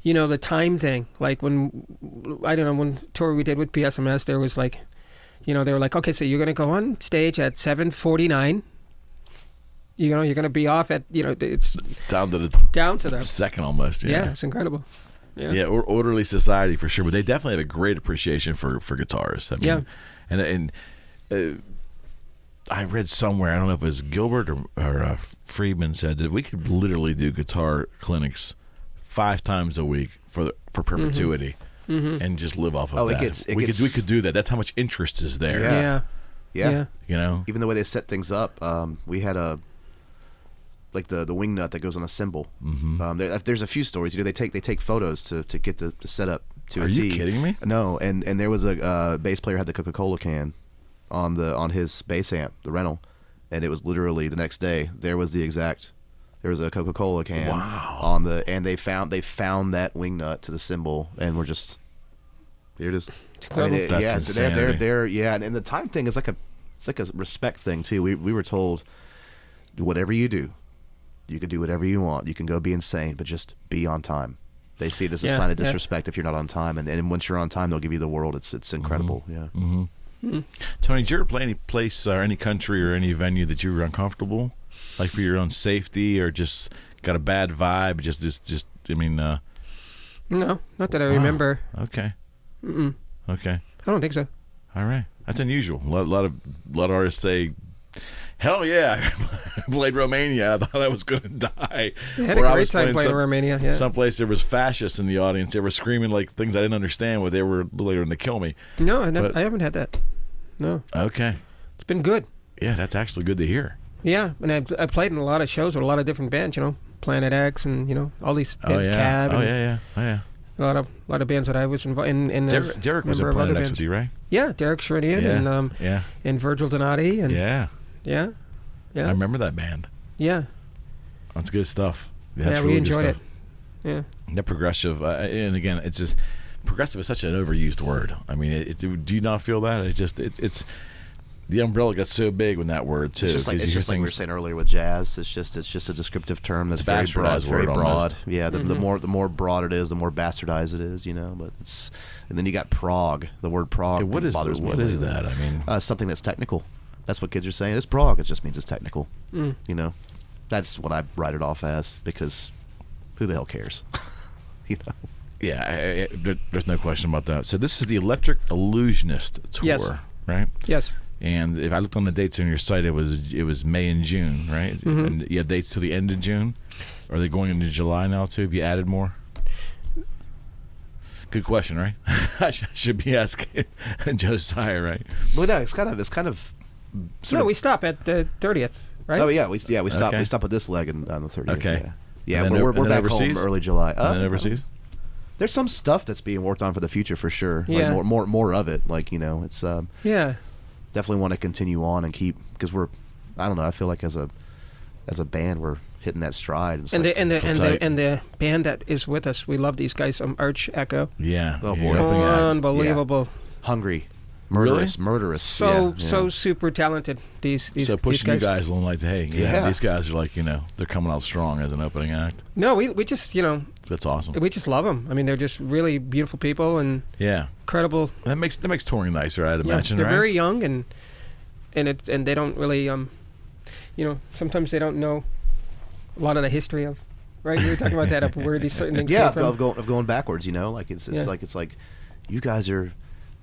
Speaker 3: you know, the time thing. Like when one tour we did with PSMS, there was like, you know, they were like, okay, so you're gonna go on stage at 7:49. You know, you're gonna be off at, you know, it's
Speaker 1: down to the second almost.
Speaker 3: Yeah, it's incredible. Yeah,
Speaker 1: orderly society for sure, but they definitely have a great appreciation for guitarists. I mean, and I read somewhere, I don't know if it was Gilbert or Friedman said that we could literally do guitar clinics 5 times a week for perpetuity, and just live off of that. We could do that. That's how much interest is there.
Speaker 6: Yeah.
Speaker 1: You know,
Speaker 6: even the way they set things up, we had a. Like the wing nut that goes on a cymbal. There's a few stories. You know, they take photos to get the setup to a T.
Speaker 1: Are you kidding me?
Speaker 6: No, and there was a bass player had the Coca-Cola can on his bass amp, the rental, and it was literally the next day there was a Coca-Cola can on and they found that wing nut to the cymbal, and we're just here it is. I mean,
Speaker 1: That's
Speaker 6: so they're and the time thing is like a respect thing too. We were told, whatever you do, you can do whatever you want. You can go be insane, but just be on time. They see it as a sign of disrespect if you're not on time, and once you're on time, they'll give you the world. It's incredible.
Speaker 1: Tony, did you ever play any place or any country or any venue that you were uncomfortable, like for your own safety, or just got a bad vibe? Just I mean,
Speaker 3: no, not that I remember.
Speaker 1: Okay. Okay.
Speaker 3: I don't think so.
Speaker 1: All right, that's unusual. A lot of artists say, hell yeah, I played Romania. I thought I was going to die.
Speaker 3: I had a great time playing Romania. Yeah.
Speaker 1: Someplace there was fascists in the audience. They were screaming like things I didn't understand. But they were going to kill me.
Speaker 3: No, I haven't had that. No.
Speaker 1: Okay.
Speaker 3: It's been good.
Speaker 1: Yeah, that's actually good to hear.
Speaker 3: Yeah, and I played in a lot of shows with a lot of different bands. You know, Planet X, and you know all these bands. Cab.
Speaker 1: Oh yeah.
Speaker 3: A lot of bands that I was involved in.
Speaker 1: Derek was at Planet X with you, right?
Speaker 3: Yeah, Derek Shrinian and Virgil Donati and Yeah.
Speaker 1: I remember that band.
Speaker 3: Yeah.
Speaker 1: That's good stuff.
Speaker 3: That's we enjoyed it. Yeah.
Speaker 1: That progressive, and again, it's just progressive is such an overused word. I mean, do you not feel that? It's the umbrella gets so big with that word too.
Speaker 6: It's just like we were saying earlier with jazz. It's just a descriptive term that's very broad. Very broad. Yeah. The more broad it is, the more bastardized it is. You know. But and then you got prog. The word prog bothers me.
Speaker 1: What is that? I mean,
Speaker 6: something that's technical. That's what kids are saying. It's prog. It just means it's technical. You know, that's what I write it off as, because who the hell cares? You know.
Speaker 1: Yeah, there's no question about that. So this is the Electric Illusionist tour, right?
Speaker 3: Yes.
Speaker 1: And if I looked on the dates on your site, it was May and June, right? And you have dates till the end of June. Are they going into July now too? Have you added more? Good question, right? I should be asking Josiah, right?
Speaker 6: Well, no, it's kind of.
Speaker 3: We stop at the 30th, right?
Speaker 6: Oh yeah, we stop. Okay. We stop at this leg on the 30th.
Speaker 1: Okay.
Speaker 6: Yeah, we're back
Speaker 1: overseas?
Speaker 6: home early July.
Speaker 1: And then overseas.
Speaker 6: There's some stuff that's being worked on for the future for sure.
Speaker 3: Yeah.
Speaker 6: Like more of it. Like, you know, it's definitely want to continue on and keep, because I don't know. I feel like as a band we're hitting that stride.
Speaker 3: And the band that is with us, we love these guys. Arch Echo.
Speaker 1: Yeah.
Speaker 6: Oh boy.
Speaker 3: Unbelievable.
Speaker 6: Yeah. Hungry. Murderous.
Speaker 1: Really?
Speaker 6: Murderous.
Speaker 3: So super talented. These
Speaker 1: pushing
Speaker 3: these guys.
Speaker 1: you guys along like, hey, these guys are like, you know, they're coming out strong as an opening act.
Speaker 3: No, we just, you know,
Speaker 1: that's awesome.
Speaker 3: We just love them. I mean, they're just really beautiful people and incredible.
Speaker 1: That makes touring nicer, I'd imagine.
Speaker 3: They're
Speaker 1: right?
Speaker 3: very young and they don't really you know, sometimes they don't know a lot of the history of. Right, we were talking about that up where these certain things came from.
Speaker 6: of going backwards. You know, like it's like you guys are.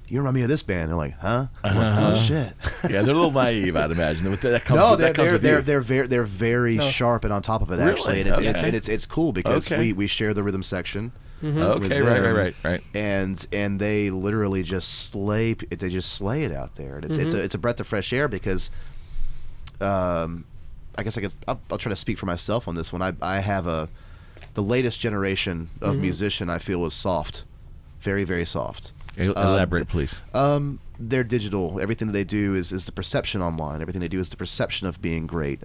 Speaker 6: You remind me of this band. They're like, huh? Oh shit.
Speaker 1: Yeah, they're a little naive, I'd imagine.
Speaker 6: They're very sharp and on top of it, actually.
Speaker 1: Really?
Speaker 6: And it's cool because we share the rhythm section.
Speaker 1: Okay, right.
Speaker 6: And they literally just slay it out there. And it's a breath of fresh air because I guess I'll try to speak for myself on this one. I have the latest generation of musician I feel is soft, very, very soft.
Speaker 1: Elaborate, please.
Speaker 6: They're digital. Everything that they do is the perception online. Everything they do is the perception of being great.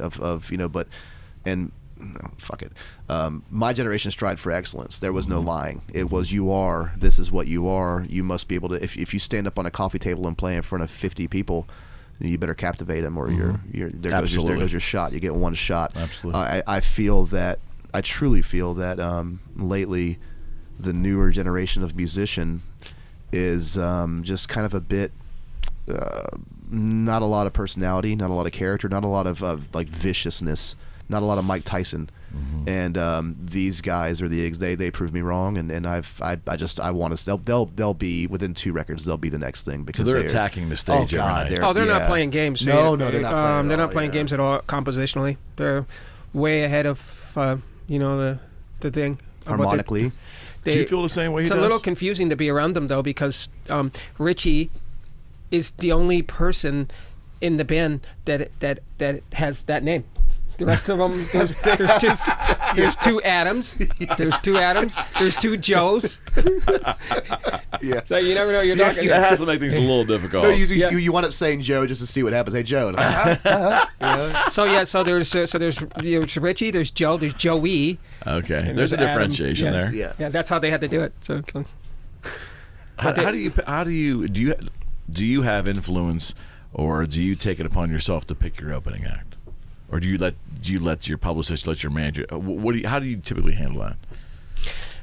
Speaker 6: Fuck it. My generation strived for excellence. There was no lying. It was this is what you are. You must be able to. If you stand up on a coffee table and play in front of 50 people, you better captivate them, or there goes your shot. You get one shot.
Speaker 1: Absolutely.
Speaker 6: I truly feel that lately, the newer generation of musician is just kind of a bit not a lot of personality, not a lot of character, not a lot of like viciousness, not a lot of Mike Tyson. And these guys are they prove me wrong, and I want to. They'll be within 2 records. They'll be the next thing because
Speaker 1: they're attacking the stage.
Speaker 6: Oh God,
Speaker 1: every night.
Speaker 3: They're not playing games.
Speaker 6: No, they're not playing.
Speaker 3: They're not playing games at all compositionally. They're way ahead of the thing
Speaker 6: harmonically.
Speaker 1: Do you feel the same way?
Speaker 3: It's a little confusing to be around them though, because Richie is the only person in the band that has that name. The rest of them, there's 2 Adams. There's 2 Adams. There's 2 Joes.
Speaker 6: Yeah.
Speaker 3: So you never know you're talking.
Speaker 1: That has to make things a little difficult.
Speaker 6: No, you wind up saying Joe just to see what happens. Hey Joe.
Speaker 3: So there's Richie. There's Joe. There's Joey.
Speaker 1: Okay. There's a differentiation there.
Speaker 6: Yeah.
Speaker 3: That's how they had to do it. So.
Speaker 1: How do you have influence, or do you take it upon yourself to pick your opening act? Or do you let your publicist, let your manager? How do you typically handle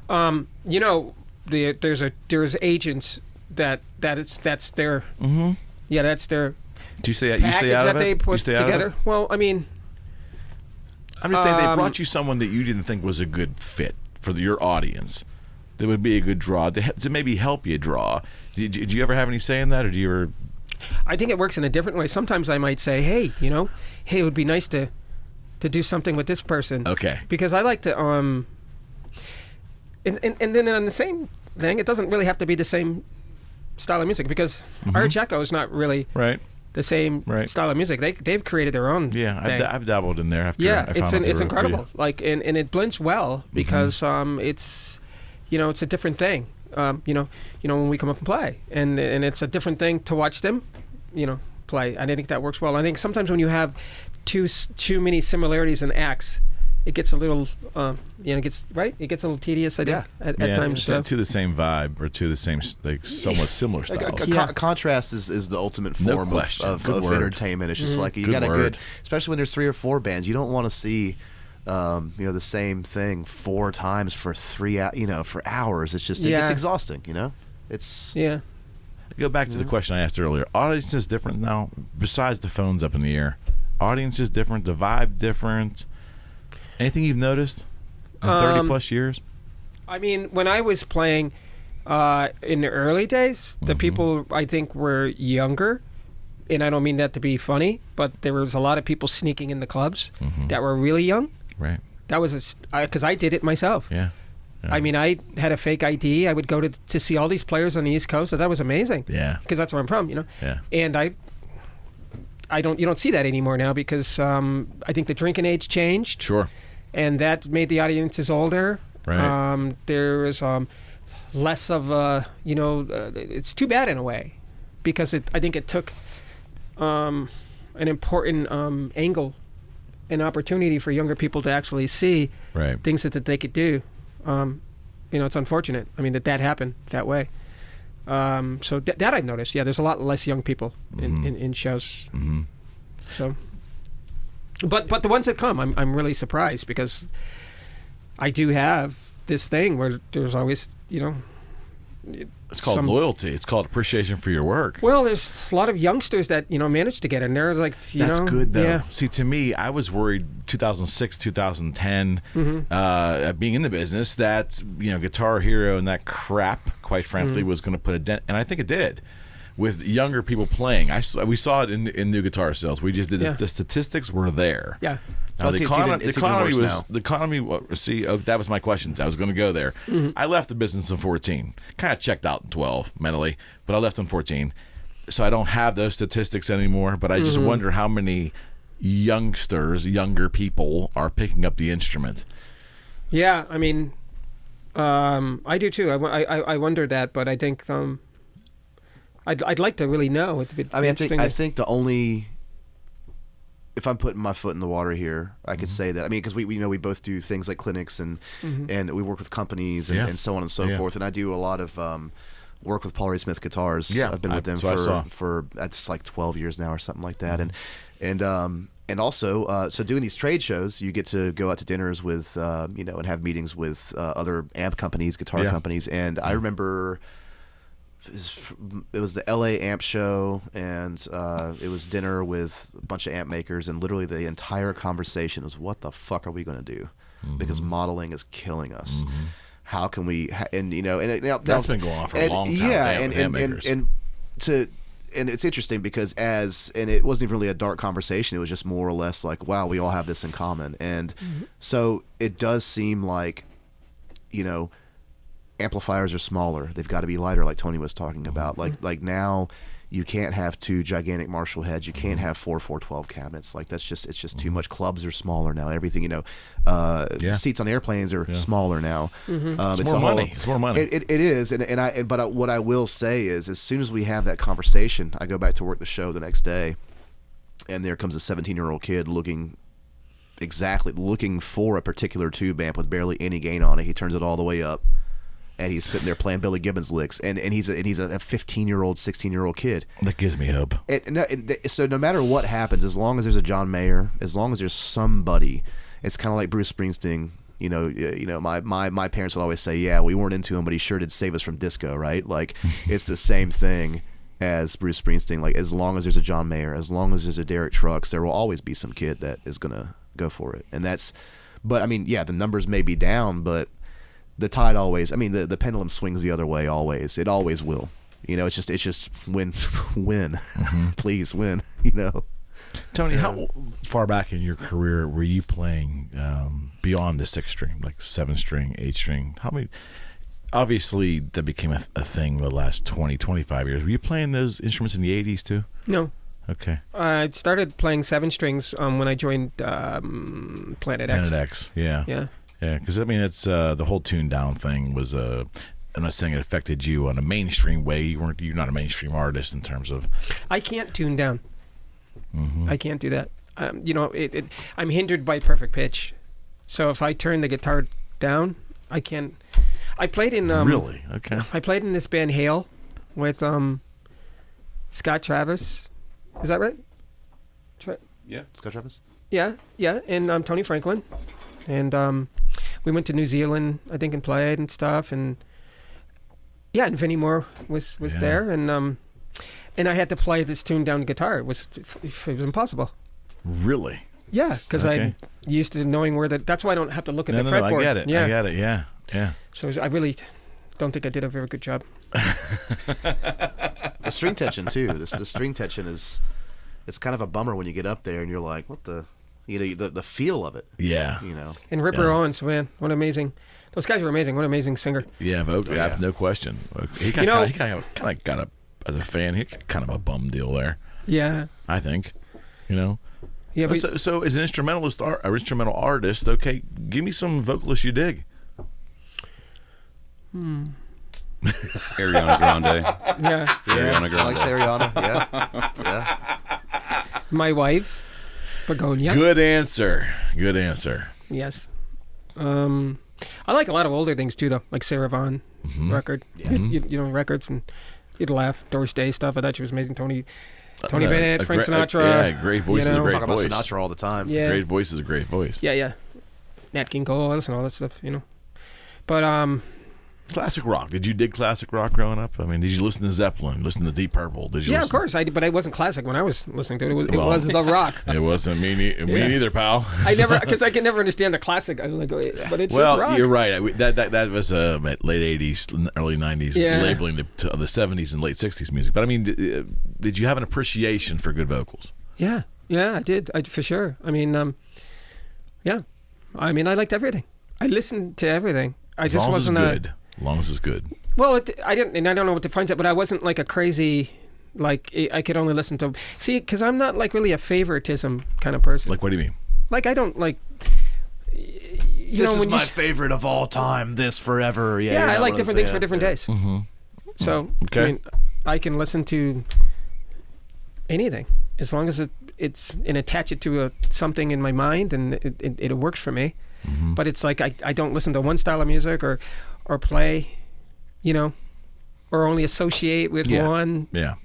Speaker 1: that? There's agents that's their that's their do you stay
Speaker 3: package
Speaker 1: out
Speaker 3: that
Speaker 1: of it?
Speaker 3: they put together. Well, I mean,
Speaker 1: I'm just saying they brought you someone that you didn't think was a good fit for your audience. That would be a good draw to maybe help you draw. Did you ever have any say in that, or do you ever?
Speaker 3: I think it works in a different way. Sometimes I might say, hey, it would be nice to do something with this person.
Speaker 1: Okay.
Speaker 3: Because I like to, and then on the same thing, it doesn't really have to be the same style of music, because Arch Echo is not really the same style of music. They've created their own thing.
Speaker 1: I've dabbled in there.
Speaker 3: It's incredible. Like, and it blends well because it's it's a different thing. When we come up and play, and it's a different thing to watch them, play. And I think that works well. I think sometimes when you have too many similarities in acts, it gets a little, it gets a little tedious. I think at times.
Speaker 1: To the same vibe or to the same somewhat similar styles.
Speaker 6: Contrast is the ultimate form of entertainment. It's just like you got a good, especially when there's 3 or 4 bands, you don't want to see. The same thing 4 times for 3 for hours. It's just it gets exhausting. It's
Speaker 1: Go back to the question I asked earlier. Audience is different now. Besides the phones up in the air, audience is different. The vibe different. Anything you've noticed in 30 plus years?
Speaker 3: I mean, when I was playing in the early days, the people I think were younger. And I don't mean that to be funny, but there was a lot of people sneaking in the clubs that were really young.
Speaker 1: Right.
Speaker 3: That was because I did it myself.
Speaker 1: Yeah.
Speaker 3: I mean, I had a fake ID. I would go to see all these players on the East Coast. So that was amazing.
Speaker 1: Yeah.
Speaker 3: Because that's where I'm from,
Speaker 1: Yeah.
Speaker 3: And you don't see that anymore now because I think the drinking age changed.
Speaker 1: Sure.
Speaker 3: And that made the audiences older.
Speaker 1: Right.
Speaker 3: There was less of it's too bad in a way, because I think it took an important angle, an opportunity for younger people to actually see things that they could do. It's unfortunate. I mean, that happened that way. So that I've noticed. Yeah, there's a lot less young people in shows. Mm-hmm. So, but the ones that come, I'm really surprised, because I do have this thing where there's always
Speaker 1: it's called loyalty. It's called appreciation for your work.
Speaker 3: Well, there's a lot of youngsters that manage to get in there. Like
Speaker 1: that's good though. Yeah. See, to me, I was worried 2006, 2010, being in the business, that Guitar Hero and that crap, quite frankly, was going to put a dent, and I think it did, with younger people playing. We saw it in new guitar sales. We just did the statistics were there.
Speaker 3: Yeah.
Speaker 1: Now, the economy was. See, that was my question. I was going to go there. I left the business in 14. Kind of checked out in 12 mentally, but I left in 14. So I don't have those statistics anymore. But I just wonder how many younger people are picking up the instrument.
Speaker 3: Yeah, I mean, I do too. I wonder that, but I think I'd like to really know.
Speaker 6: I think the only, if I'm putting my foot in the water here, I could say that. I mean, because we both do things like clinics and we work with companies and so on and so forth. And I do a lot of work with Paul Ray Smith Guitars.
Speaker 1: Yeah,
Speaker 6: I've been with them for that's like 12 years now or something like that. And also, so doing these trade shows, you get to go out to dinners with, and have meetings with other amp companies, guitar companies. And I remember it was the LA amp show, and it was dinner with a bunch of amp makers, and literally the entire conversation was, what the fuck are we going to do? Because modeling is killing us. How can we, that's
Speaker 1: been going on for a long time.
Speaker 6: Yeah, and it's interesting because and it wasn't even really a dark conversation. It was just more or less like, wow, we all have this in common. And so it does seem like, amplifiers are smaller. They've got to be lighter, like Tony was talking about. Like now you can't have 2 gigantic Marshall heads. You can't have 4 412 cabinets. Like it's just too much. Clubs are smaller now. Everything, seats on airplanes are smaller now.
Speaker 1: It's more money. It's more money.
Speaker 6: It is. But what I will say is, as soon as we have that conversation, I go back to work the show the next day, and there comes a 17-year-old kid looking for a particular tube amp with barely any gain on it. He turns it all the way up, and he's sitting there playing Billy Gibbons licks, and he's a 15-year-old, 16-year-old kid.
Speaker 1: That gives me hope.
Speaker 6: So no matter what happens, as long as there's a John Mayer, as long as there's somebody, it's kind of like Bruce Springsteen. My parents would always say, yeah, we weren't into him, but he sure did save us from disco, right? Like it's the same thing as Bruce Springsteen. Like as long as there's a John Mayer, as long as there's a Derek Trucks, there will always be some kid that is gonna go for it. But I mean, yeah, the numbers may be down, but the tide always, the pendulum swings the other way always. It always will. It's just win, please win,
Speaker 1: Tony, how far back in your career were you playing beyond the 6-string, like 7-string, 8-string? How many? Obviously, that became a thing the last 20, 25 years. Were you playing those instruments in the 80s too?
Speaker 3: No.
Speaker 1: Okay.
Speaker 3: I started playing 7-strings when I joined Planet X.
Speaker 1: Planet X, yeah.
Speaker 3: Yeah.
Speaker 1: Yeah, because it's the whole tune down thing was I'm not saying it affected you on a mainstream way. You're not a mainstream artist in terms of. I
Speaker 3: can't tune down. I can't do that. I'm hindered by perfect pitch, so if I turn the guitar down, I can't. I played in
Speaker 1: really okay.
Speaker 3: I played in this band Hale with Scott Travis. Is that right?
Speaker 6: Yeah, Scott Travis.
Speaker 3: Yeah, and Tony Franklin, and we went to New Zealand, I think, and played and stuff, and and Vinnie Moore was there, and I had to play this tuned down guitar. It was impossible.
Speaker 1: Really?
Speaker 3: Yeah, because I'm used to knowing where that's why I don't have to look at the fretboard.
Speaker 1: No, I get it.
Speaker 3: Yeah.
Speaker 1: I get it. Yeah.
Speaker 3: So I really don't think I did a very good job.
Speaker 6: The string tension too. The string tension it's kind of a bummer when you get up there and you're like, what the. The feel of it.
Speaker 1: Yeah.
Speaker 3: And Ripper Owens, man, what amazing. Those guys were amazing. What an amazing singer.
Speaker 1: Yeah, no question. He kind of got as a fan, he kind of a bum deal there.
Speaker 3: Yeah.
Speaker 1: I think. Yeah. So as an instrumental artist, okay, give me some vocalists you dig.
Speaker 4: Ariana Grande.
Speaker 3: Yeah.
Speaker 6: Ariana Grande. Likes Ariana. Yeah.
Speaker 3: My wife. Begonia.
Speaker 1: Good answer.
Speaker 3: Yes. I like a lot of older things too, though, like Sarah Vaughan record. Yeah. Records, and you'd laugh. Doris Day stuff. I thought she was amazing. Tony Bennett, Frank Sinatra.
Speaker 1: Great voice is a great
Speaker 6: talk
Speaker 1: voice.
Speaker 6: About Sinatra all the time.
Speaker 3: Yeah.
Speaker 1: Great voice is a great voice.
Speaker 3: Yeah. Nat King Cole, I listen to all that stuff, But
Speaker 1: classic rock. Did you dig classic rock growing up? Did you listen to Zeppelin? Listen to Deep Purple? Did you?
Speaker 3: Yeah, of course. But it wasn't classic when I was listening to it. It was the rock.
Speaker 1: It wasn't me neither, pal.
Speaker 3: Because I can never understand the classic. I was like, but it's just rock.
Speaker 1: You're right. That was late '80s, early '90s labeling the '70s and late '60s music. But did you have an appreciation for good vocals?
Speaker 3: Yeah, I did. For sure. Yeah. I liked everything. I listened to everything. As long as it's good.
Speaker 1: As long as it's good.
Speaker 3: Well, I don't know what defines it, but I wasn't like a crazy Like I could only listen to. See, because I'm not like really a favoritism kind of person.
Speaker 1: Like, what do you mean?
Speaker 3: Like I don't like.
Speaker 6: This is my favorite of all time. This forever. Yeah,
Speaker 3: Yeah, I like
Speaker 6: what I'm
Speaker 3: different things
Speaker 6: saying.
Speaker 3: for different days.
Speaker 1: Mm-hmm.
Speaker 3: So
Speaker 1: Okay.
Speaker 3: I mean, I can listen to anything as long as it's and attach it to something in my mind and it works for me.
Speaker 1: Mm-hmm.
Speaker 3: But it's like I don't listen to one style of music or play, you know, or only associate with
Speaker 1: Yeah.
Speaker 3: one
Speaker 1: Yeah.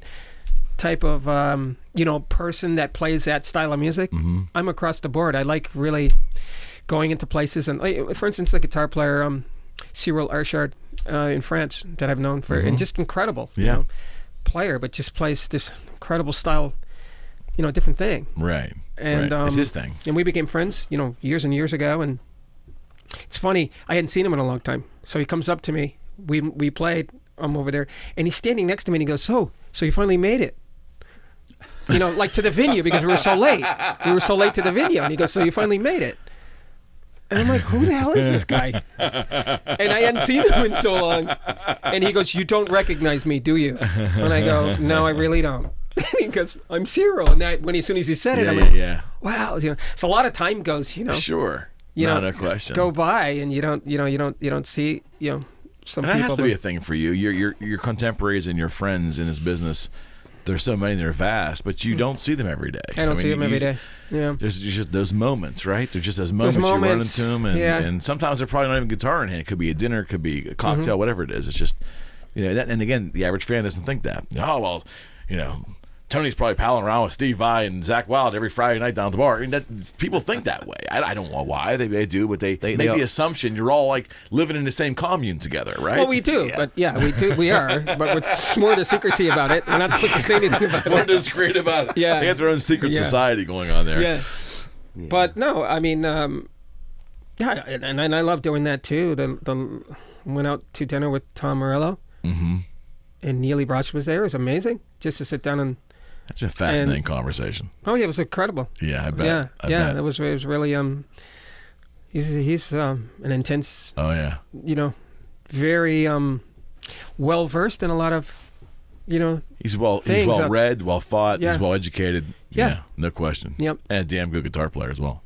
Speaker 3: type of you know, person that plays that style of music.
Speaker 1: Mm-hmm.
Speaker 3: I'm across the board. I like really going into places and like, for instance, the guitar player Cyril Archard in France that I've known for and just incredible, you
Speaker 1: Yeah.
Speaker 3: know, player, but just plays this incredible style, you know, different thing.
Speaker 1: Right.
Speaker 3: And
Speaker 1: right. It's his thing.
Speaker 3: And we became friends, you know, years and years ago. And it's funny, I hadn't seen him in a long time. So he comes up to me. We played. I'm over there, and he's standing next to me, and he goes, "So you finally made it." You know, like to the venue because we were so late. We were so late to the venue, and he goes, "So you finally made it." And I'm like, "Who the hell is this guy?" And I hadn't seen him in so long. And he goes, "You don't recognize me, do you?" And I go, "No, I really don't." And he goes, "I'm Cyril." And that, as soon as he said it, I'm like,
Speaker 1: yeah.
Speaker 3: "Wow!" You know, so a lot of time goes, you know,
Speaker 1: Sure.
Speaker 3: you
Speaker 1: Not
Speaker 3: know,
Speaker 1: a question.
Speaker 3: go by, and you don't see, you know, some
Speaker 1: And that
Speaker 3: people.
Speaker 1: has to be a thing for you. Your contemporaries and your friends in his business. There's so many, they're vast, but you don't see them every day.
Speaker 3: I don't see them every day. Yeah.
Speaker 1: There's just those moments, right? They're just those moments,
Speaker 3: moments,
Speaker 1: you run into them,
Speaker 3: yeah.
Speaker 1: and sometimes they're probably not even guitar in hand. It could be a dinner, it could be a cocktail, whatever it is. It's just, you know, and again, the average fan doesn't think that. Oh, well, you know, Tony's probably palling around with Steve Vai and Zach Wilde every Friday night down at the bar. And that, people think that way. I don't know why they do, but they make the assumption you're all like living in the same commune together, right?
Speaker 3: Well, we do, but we are, but with more to secrecy about it. We're not supposed to say anything about it.
Speaker 1: More discreet about it.
Speaker 3: Yeah.
Speaker 1: They got their own secret
Speaker 3: Yeah.
Speaker 1: society going on there.
Speaker 3: Yeah. But no, I mean, yeah, and I love doing that too. The went out to dinner with Tom Morello, and Neely Brosh was there. It was amazing just to sit down and.
Speaker 1: That's a fascinating conversation.
Speaker 3: Oh yeah, it was incredible.
Speaker 1: Yeah, I bet.
Speaker 3: Yeah,
Speaker 1: I bet.
Speaker 3: It was really he's an intense.
Speaker 1: Oh yeah.
Speaker 3: You know, very well versed in a lot of, you know.
Speaker 1: He's well
Speaker 3: things
Speaker 1: read, well thought.
Speaker 3: Yeah.
Speaker 1: He's well educated.
Speaker 3: Yeah.
Speaker 1: No question.
Speaker 3: Yep.
Speaker 1: And a damn good guitar player as well.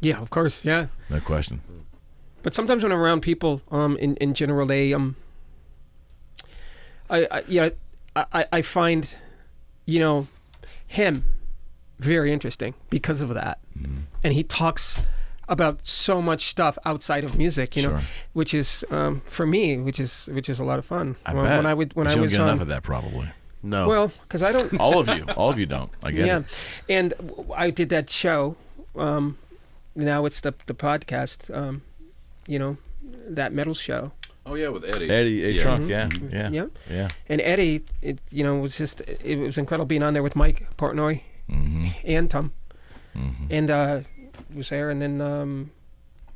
Speaker 3: Yeah, of course. Yeah.
Speaker 1: No question.
Speaker 3: But sometimes when I'm around people, in general, they I find, you know, him very interesting because of that, and he talks about so much stuff outside of music, you know,
Speaker 1: Sure.
Speaker 3: which is for me, which is a lot of fun.
Speaker 1: I
Speaker 3: when,
Speaker 1: bet.
Speaker 3: when I would when
Speaker 1: But
Speaker 3: I
Speaker 1: you don't
Speaker 3: was
Speaker 1: get enough of that probably.
Speaker 6: No.
Speaker 3: well, because I don't.
Speaker 1: All of you don't. I get
Speaker 3: Yeah,
Speaker 1: it.
Speaker 3: and I did that show. Now it's the podcast. You know, that metal show.
Speaker 4: Oh yeah, with Eddie.
Speaker 1: Eddie Trunk, yeah.
Speaker 3: Yeah.
Speaker 1: Yeah.
Speaker 3: And Eddie, it was incredible being on there with Mike Portnoy and Tom, and he was there, and then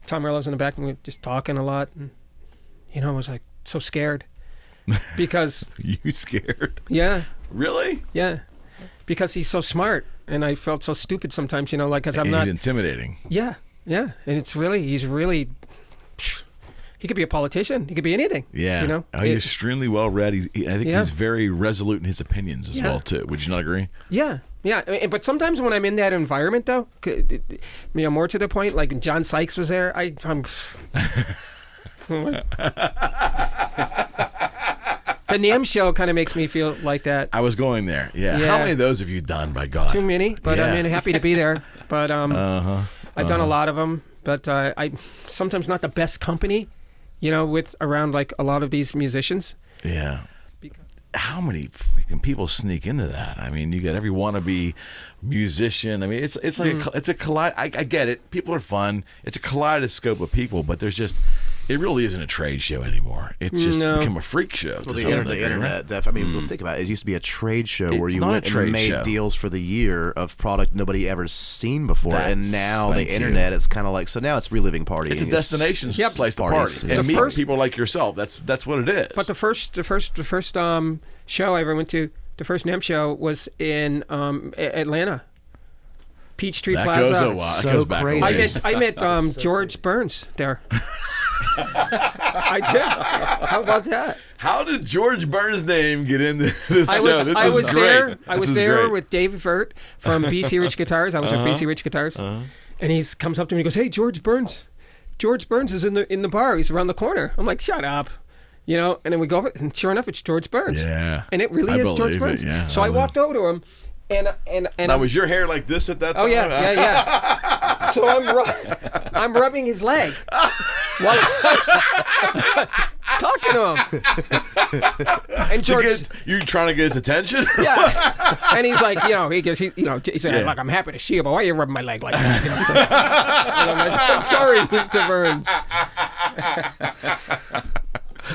Speaker 3: Tom Morello's in the back, and we were just talking a lot, and you know, I was like so scared because
Speaker 1: You scared?
Speaker 3: yeah,
Speaker 1: Really?
Speaker 3: yeah, because he's so smart, and I felt so stupid sometimes, you know, like because I'm
Speaker 1: He's
Speaker 3: not,
Speaker 1: intimidating.
Speaker 3: yeah, and he's really. He could be a politician. He could be anything.
Speaker 1: Yeah.
Speaker 3: You know?
Speaker 1: He's extremely well read. I think
Speaker 3: Yeah.
Speaker 1: he's very resolute in his opinions as well too. Would you not agree?
Speaker 3: Yeah. But sometimes when I'm in that environment, though, you know, more to the point, like John Sykes was there. I'm the NAMM show kind of makes me feel like that.
Speaker 1: I was going there. Yeah.
Speaker 3: Yeah.
Speaker 1: How many of those have you done, by God?
Speaker 3: Too many, but
Speaker 1: Yeah.
Speaker 3: I'm happy to be there. But I've done a lot of them. But I sometimes not the best company, you know, with around like a lot of these musicians.
Speaker 1: Yeah. How many freaking people sneak into that? I mean, you got every wannabe musician. I mean, it's like it's a collide. I get it. People are fun. It's a kaleidoscope of people, but there's just it really isn't a trade show anymore. It's just become a freak show.
Speaker 6: Well, the internet, I mean, let's think about it. It used to be a trade show where
Speaker 1: It's
Speaker 6: you
Speaker 1: not
Speaker 6: went
Speaker 1: a trade
Speaker 6: and made
Speaker 1: show.
Speaker 6: deals for the year of product nobody ever seen before, and now
Speaker 1: thank
Speaker 6: the
Speaker 1: you.
Speaker 6: internet is kind of like, so now it's reliving party.
Speaker 1: It's a destination
Speaker 6: Yep.
Speaker 1: place to
Speaker 6: Parties.
Speaker 1: party
Speaker 6: The
Speaker 1: and meet
Speaker 3: first-
Speaker 1: people like yourself. That's what it is.
Speaker 3: But the first show I ever went to, the first NAMM show was in Atlanta, Peachtree
Speaker 1: that
Speaker 3: Plaza.
Speaker 1: goes a while.
Speaker 6: So
Speaker 1: That goes back a
Speaker 6: crazy.
Speaker 1: ways.
Speaker 3: I met George Burns there. I did. How about that?
Speaker 1: How did George Burns' name get into this show? This
Speaker 3: I
Speaker 1: is
Speaker 3: was
Speaker 1: great.
Speaker 3: there. I
Speaker 1: This
Speaker 3: was
Speaker 1: is
Speaker 3: there
Speaker 1: great.
Speaker 3: with Dave Vert from BC Rich Guitars. I was with BC Rich Guitars, and he comes up to me and goes, "Hey, George Burns is in the bar. He's around the corner." I'm like, "Shut up." You know, and then we go over, and sure enough, it's George Burns.
Speaker 1: Yeah.
Speaker 3: And it really
Speaker 1: I
Speaker 3: is George
Speaker 1: believe
Speaker 3: Burns.
Speaker 1: it, yeah.
Speaker 3: So I walked over to him, and
Speaker 1: Now, was your hair like this at that time?
Speaker 3: oh yeah. So I'm rubbing his leg while talking to him. And George,
Speaker 1: You trying to get his attention?
Speaker 3: yeah, and he's like, he said,
Speaker 1: Yeah.
Speaker 3: like, "I'm happy to see you, but why are you rubbing my leg like that?" You know, so- and I'm like, "I'm sorry, Mr. Burns."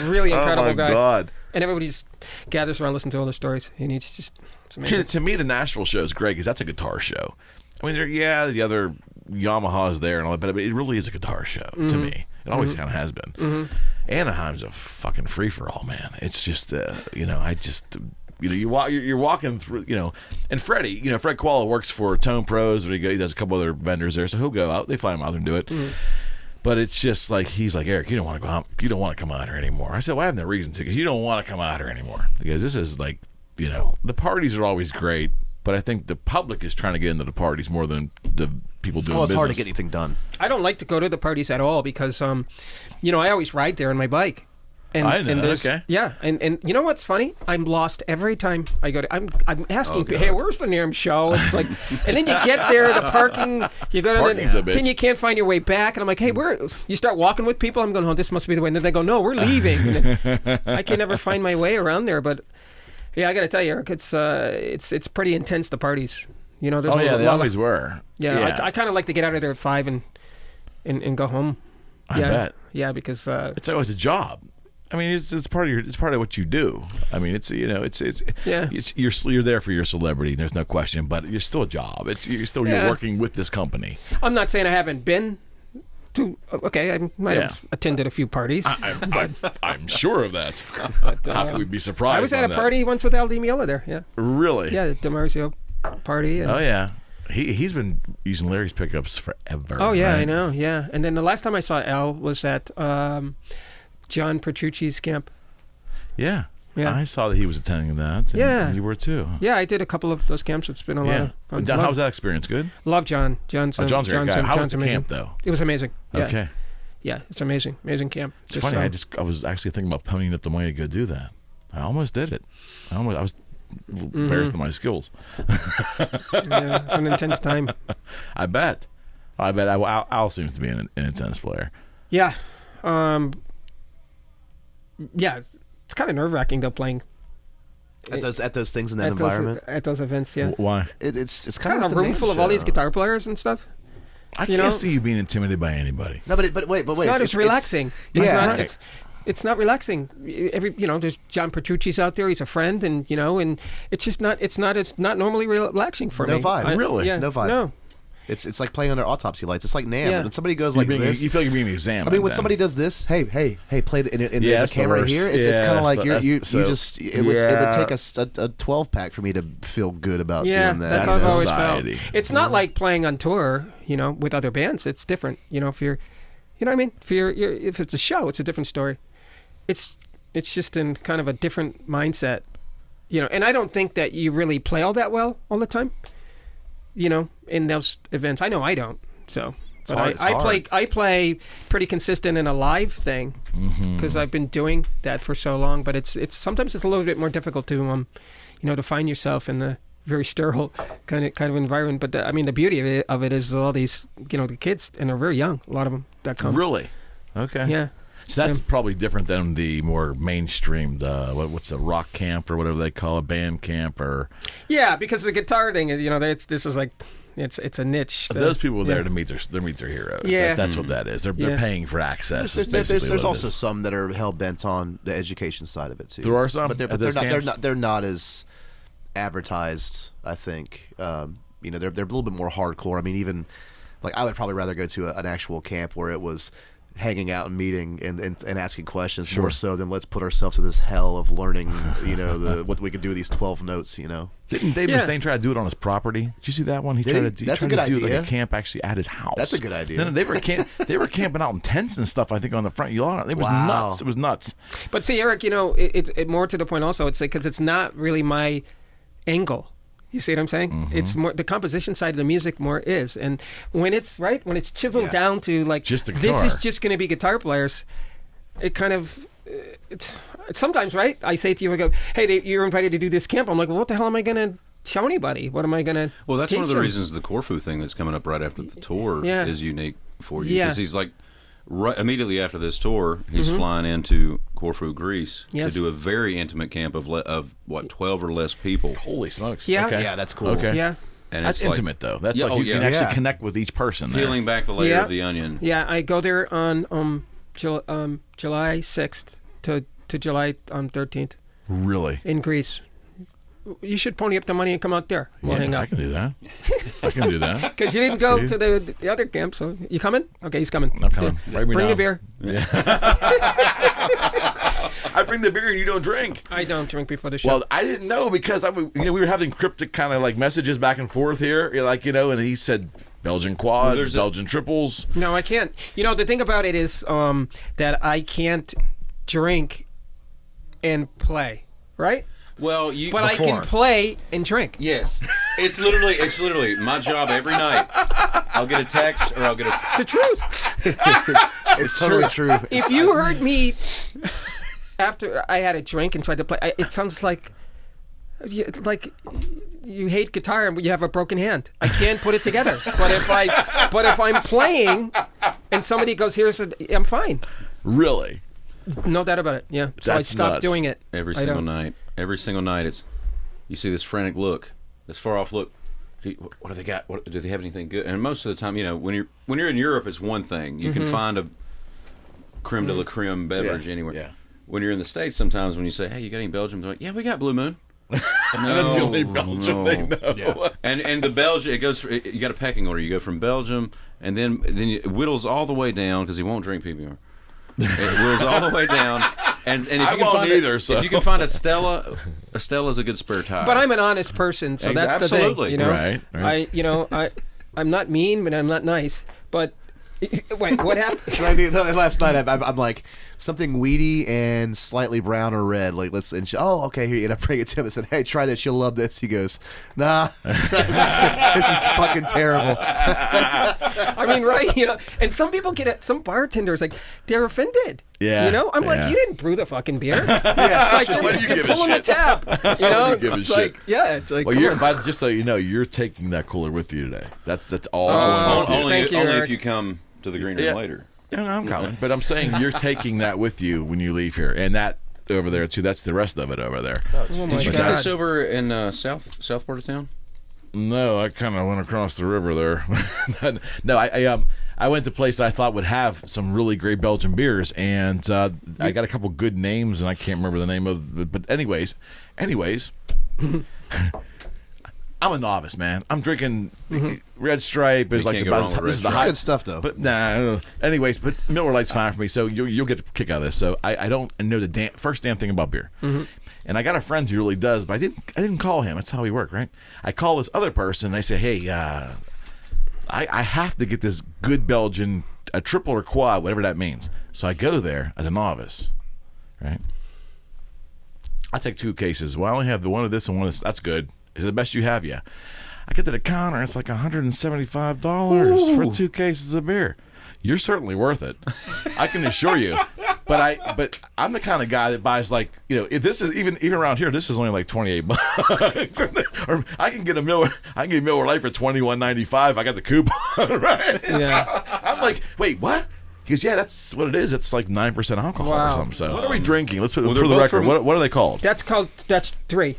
Speaker 3: Really incredible
Speaker 1: Oh my
Speaker 3: guy.
Speaker 1: God.
Speaker 3: And everybody just gathers around, listen to all the stories, and it's just it's amazing.
Speaker 1: To me, the Nashville show is great because that's a guitar show. I mean, the other Yamaha's there and all that, but it really is a guitar show to me. It always kind of has been. Anaheim's a fucking free for all, man. It's just, you're walking through, and Freddie, Fred Koala works for Tone Pros, or he does a couple other vendors there, so he'll go out. They fly him out there and do it. But it's just like, he's like, "Eric, you don't want to go out. You don't want to come out here anymore." I said, "Well, I have no reason to, because you don't want to come out here anymore." Because this is like, the parties are always great, but I think the public is trying to get into the parties more than the people doing
Speaker 6: Well, it's
Speaker 1: business.
Speaker 6: hard to get anything done.
Speaker 3: I don't like to go to the parties at all because, I always ride there on my bike. And,
Speaker 1: I know,
Speaker 3: and there's-
Speaker 1: okay.
Speaker 3: Yeah, and you know what's funny? I'm lost every time I go to. I'm asking,
Speaker 1: God.
Speaker 3: "Hey, where's the NAMM show?" It's like, and then you get there, the parking. You go to
Speaker 1: Parking's a bitch.
Speaker 3: then you can't find your way back, and I'm like, "Hey, where?" You start walking with people. I'm going, "Oh, this must be the way." And then they go, "No, we're leaving." And then I can never find my way around there, but yeah, I got to tell you, Eric, it's pretty intense. The parties, there's
Speaker 1: Oh, yeah, they
Speaker 3: lot
Speaker 1: always
Speaker 3: of,
Speaker 1: were.
Speaker 3: Yeah, I kind of like to get out of there at 5 and go home.
Speaker 1: I bet.
Speaker 3: Yeah, because
Speaker 1: It's always a job. I mean, it's part of what you do. I mean, you're there for your celebrity. There's no question, but it's still a job. You're working with this company.
Speaker 3: I'm not saying I haven't been to. Okay, I might have attended a few parties.
Speaker 1: I'm sure of that. How could we be surprised?
Speaker 3: I was at
Speaker 1: on
Speaker 3: a
Speaker 1: that?
Speaker 3: party once with Al Di Meola there. Yeah,
Speaker 1: Really?
Speaker 3: yeah, the DiMarzio party. And,
Speaker 1: Oh yeah. He's been using Larry's pickups forever.
Speaker 3: Oh yeah,
Speaker 1: right?
Speaker 3: I know. Yeah, and then the last time I saw Al was at John Petrucci's camp.
Speaker 1: Yeah.
Speaker 3: Yeah.
Speaker 1: I saw that he was attending that. And
Speaker 3: Yeah.
Speaker 1: You were too.
Speaker 3: Yeah, I did a couple of those camps. It's been a lot
Speaker 1: Yeah.
Speaker 3: of fun.
Speaker 1: How was that experience? Good?
Speaker 3: Love John. John's
Speaker 1: John's a great guy. How was the
Speaker 3: amazing.
Speaker 1: camp, though?
Speaker 3: It was amazing. Yeah.
Speaker 1: Okay.
Speaker 3: Yeah, it's amazing. Amazing camp.
Speaker 1: It's funny. I was actually thinking about ponying up the money to go do that. I almost did it. I was embarrassed of my skills.
Speaker 3: Yeah, it's an intense time.
Speaker 1: I bet. Al seems to be an intense player.
Speaker 3: Yeah. Yeah, it's kind of nerve-wracking though playing
Speaker 6: At those things in that
Speaker 3: at
Speaker 6: environment.
Speaker 3: at those events. Yeah,
Speaker 1: Why?
Speaker 6: It's
Speaker 3: kind
Speaker 6: kind
Speaker 3: of
Speaker 6: of
Speaker 3: a room full of all these guitar players and stuff.
Speaker 1: I
Speaker 3: You
Speaker 1: can't
Speaker 3: know?
Speaker 1: see you being intimidated by anybody.
Speaker 6: No, but wait.
Speaker 3: It's not as relaxing.
Speaker 6: yeah,
Speaker 3: It's not,
Speaker 1: right.
Speaker 3: it's not relaxing. There's John Petrucci's out there. He's a friend, and it's just not. It's not normally relaxing for
Speaker 6: No
Speaker 3: me.
Speaker 6: vibe.
Speaker 1: Really?
Speaker 3: Yeah,
Speaker 6: No vibe.
Speaker 3: No.
Speaker 6: It's like playing under autopsy lights. It's like NAMM.
Speaker 3: Yeah.
Speaker 6: When somebody goes
Speaker 1: You
Speaker 6: like this,
Speaker 1: feel like you're being examined.
Speaker 6: I mean, when
Speaker 1: then.
Speaker 6: somebody does this, hey, play the, and
Speaker 1: Yeah,
Speaker 6: there's
Speaker 1: that's
Speaker 6: a
Speaker 1: the
Speaker 6: camera
Speaker 1: worst.
Speaker 6: here. It's kind of like
Speaker 1: that's
Speaker 6: you
Speaker 1: so-
Speaker 6: just it would take a 12-pack for me to feel good about
Speaker 3: Yeah,
Speaker 6: doing that.
Speaker 3: that's how
Speaker 1: That's
Speaker 3: I've always
Speaker 1: society.
Speaker 3: felt. It's not like playing on tour, with other bands. It's different. If you're, you know what I mean? If it's a show, it's a different story. It's just in kind of a different mindset, And I don't think that you really play all that well all the time, in those events. I know I don't. So, but
Speaker 6: hard, it's
Speaker 3: I
Speaker 6: hard.
Speaker 3: play pretty consistent in a live thing because I've been doing that for so long. But it's sometimes it's a little bit more difficult to to find yourself in the very sterile kind of environment. But the beauty of it is all these the kids, and they're very young. A lot of them that come.
Speaker 1: Really? Okay.
Speaker 3: Yeah.
Speaker 1: So that's probably different than the more mainstream, what's a rock camp or whatever they call it, band camp or.
Speaker 3: Yeah, because the guitar thing is, this is like, it's a niche.
Speaker 1: Those people are there to meet their heroes.
Speaker 3: Yeah.
Speaker 1: That's what that is. They're paying for access.
Speaker 6: There's also some that are hell bent on the education side of it too.
Speaker 1: There are some,
Speaker 6: but they're
Speaker 1: at those camps?
Speaker 6: they're not as advertised. I think they're a little bit more hardcore. I mean, even like I would probably rather go to an actual camp where it was, hanging out and meeting and asking questions more so than let's put ourselves to this hell of learning, what we could do with these 12 notes,
Speaker 1: Didn't Dave Mustaine try to do it on his property? Did you see that one? He
Speaker 6: Did
Speaker 1: tried
Speaker 6: he?
Speaker 1: to do,
Speaker 6: That's
Speaker 1: he
Speaker 6: a
Speaker 1: tried
Speaker 6: good
Speaker 1: to do like
Speaker 6: idea.
Speaker 1: a camp actually at his house.
Speaker 6: That's a good idea.
Speaker 1: No, they were camping out in tents and stuff. I think on the front yard. It was
Speaker 6: Wow.
Speaker 1: nuts. It was nuts.
Speaker 3: But see, Eric, it more to the point also. It's like because it's not really my angle. You see what I'm saying?
Speaker 1: Mm-hmm.
Speaker 3: It's more the composition side of the music more is, and when it's chiseled down to like
Speaker 1: Just a
Speaker 3: this
Speaker 1: guitar.
Speaker 3: is just going to be guitar players. It kind of it's sometimes right. I say to you, I go, hey, you're invited to do this camp. I'm like, well, what the hell am I going to show anybody? What am I going to?
Speaker 4: Well, that's one of the
Speaker 3: teach them?
Speaker 4: reasons the Corfu thing that's coming up right after the tour
Speaker 3: Yeah.
Speaker 4: is unique for you.
Speaker 3: Yeah.
Speaker 4: Because he's like, right immediately after this tour, he's flying into Corfu, Greece
Speaker 3: Yes.
Speaker 4: to do a very intimate camp of 12 or less people.
Speaker 1: Holy smokes.
Speaker 3: Yeah.
Speaker 1: Okay.
Speaker 6: Yeah, that's cool.
Speaker 1: Okay.
Speaker 3: Yeah.
Speaker 4: And
Speaker 1: That's
Speaker 4: it's like
Speaker 1: intimate, though. That's
Speaker 4: Yeah,
Speaker 1: like
Speaker 4: oh,
Speaker 1: you can
Speaker 4: yeah.
Speaker 1: actually
Speaker 6: Yeah.
Speaker 1: connect with each person there.
Speaker 4: peeling back the layer
Speaker 3: Yeah.
Speaker 4: of the onion.
Speaker 3: Yeah, I go there on July 6th to July 13th
Speaker 1: Really?
Speaker 3: in Greece. You should pony up the money and come out there. We'll hang
Speaker 1: I
Speaker 3: out.
Speaker 1: can do that. I can do that.
Speaker 3: Because you didn't go
Speaker 1: Dude.
Speaker 3: to the other camp, so you coming? Okay, he's coming.
Speaker 1: I'm coming. Write me
Speaker 3: Bring
Speaker 1: down.
Speaker 3: the beer.
Speaker 1: I bring the beer and you don't drink.
Speaker 3: I don't drink before the show.
Speaker 1: Well, I didn't know because we were having cryptic kind of like messages back and forth here, and he said Belgian quads,
Speaker 4: there's
Speaker 1: Belgian triples.
Speaker 3: no, I can't. The thing about it is that I can't drink and play, right?
Speaker 4: Well,
Speaker 3: But I can play and drink.
Speaker 4: Yes, it's literally my job every night. I'll get a text or I'll get
Speaker 3: It's the truth.
Speaker 6: It's totally true.
Speaker 3: If you heard me after I had a drink and tried to play, it sounds like you hate guitar and you have a broken hand. I can't put it together. But if I'm playing and somebody goes, I'm fine.
Speaker 1: Really?
Speaker 3: No doubt about it. Yeah. So I
Speaker 1: That's
Speaker 3: stopped
Speaker 1: nuts.
Speaker 3: doing it.
Speaker 4: every
Speaker 3: I
Speaker 4: single
Speaker 3: don't-
Speaker 4: night. Every single night, you see this frantic look, this far off look. What do they got? Do they have anything good? And most of the time, when you're in Europe, it's one thing. You can find a creme de la creme beverage anywhere.
Speaker 1: Yeah.
Speaker 4: When you're in the States, sometimes when you say, "Hey, you got any Belgium?" They're like, "Yeah, we got Blue Moon."
Speaker 1: That's the only Belgian thing. No.
Speaker 6: Yeah.
Speaker 4: And the Belgium, it goes. You got a pecking order. You go from Belgium, and then it whittles all the way down because he won't drink PBR. It whittles all the way down, and if you
Speaker 1: I
Speaker 4: can
Speaker 1: won't
Speaker 4: find
Speaker 1: either, so.
Speaker 4: if you can find a Stella's a good spare tire.
Speaker 3: But I'm an honest person, so that's the thing.
Speaker 4: Absolutely.
Speaker 1: Right.
Speaker 3: I'm not mean, but I'm not nice. But wait, what happened?
Speaker 6: Last night, I'm like something weedy and slightly brown or red. Like okay, here. And I bring it to him and said, "Hey, try this. You'll love this." He goes, "Nah, this is fucking terrible."
Speaker 3: I mean, right? And some people get it. Some bartenders they're offended.
Speaker 1: Yeah,
Speaker 3: I'm
Speaker 1: yeah.
Speaker 3: like, you didn't brew the fucking beer.
Speaker 6: Yeah,
Speaker 3: It's like
Speaker 1: Why do you
Speaker 3: you're
Speaker 1: give a
Speaker 3: pulling the
Speaker 1: shit?
Speaker 3: tab.
Speaker 1: do you give a
Speaker 3: It's
Speaker 1: shit?
Speaker 3: like, yeah, it's like.
Speaker 1: Well,
Speaker 3: come
Speaker 1: you're
Speaker 3: on.
Speaker 1: but just so you know, you're taking that cooler with you today. That's all. I want
Speaker 3: Oh,
Speaker 1: to
Speaker 3: thank you,
Speaker 4: only
Speaker 3: Eric.
Speaker 4: if you come to the green room
Speaker 1: Yeah.
Speaker 4: later.
Speaker 1: Yeah, no, I'm coming. But I'm saying you're taking that with you when you leave here, and that over there too. That's the rest of it over there.
Speaker 3: Oh my
Speaker 4: Did you
Speaker 3: God.
Speaker 4: get this over in south part of town?
Speaker 1: No, I kind of went across the river there. No, I went to a place that I thought would have some really great Belgian beers, and I got a couple good names, and I can't remember the name of it. But anyways, I'm a novice, man. I'm drinking Red Stripe is
Speaker 4: You
Speaker 1: like
Speaker 4: can't
Speaker 1: the
Speaker 4: go wrong with Red
Speaker 1: this is the
Speaker 6: It's
Speaker 1: high
Speaker 6: good stuff, though.
Speaker 1: But nah. Anyways, but Miller Lite's fine for me, so you'll get a kick out of this. So I don't know the first damn thing about beer. And I got a friend who really does, but I didn't call him. That's how we work, right? I call this other person, and I say, hey, I have to get this good Belgian, a triple or quad, whatever that means. So I go there as a novice, right? I take 2 cases. Well, I only have the one of this and one of this. That's good. Is it the best you have? Yeah. I get to the counter. It's like $175 for 2 cases of beer. You're certainly worth it. I can assure you. But I'm the kind of guy that buys if this is even around here, this is only like $28. Or I can get Miller Lite for $21.95. I got the coupon, right?
Speaker 3: Yeah.
Speaker 1: I'm like, wait, what? He goes, yeah, that's what it is. It's like 9% alcohol or
Speaker 3: Wow.
Speaker 1: something. So what are we drinking? Let's put
Speaker 4: Well,
Speaker 1: for
Speaker 4: they're
Speaker 1: the
Speaker 4: both
Speaker 1: record.
Speaker 4: from-
Speaker 1: What are they called?
Speaker 3: That's 3.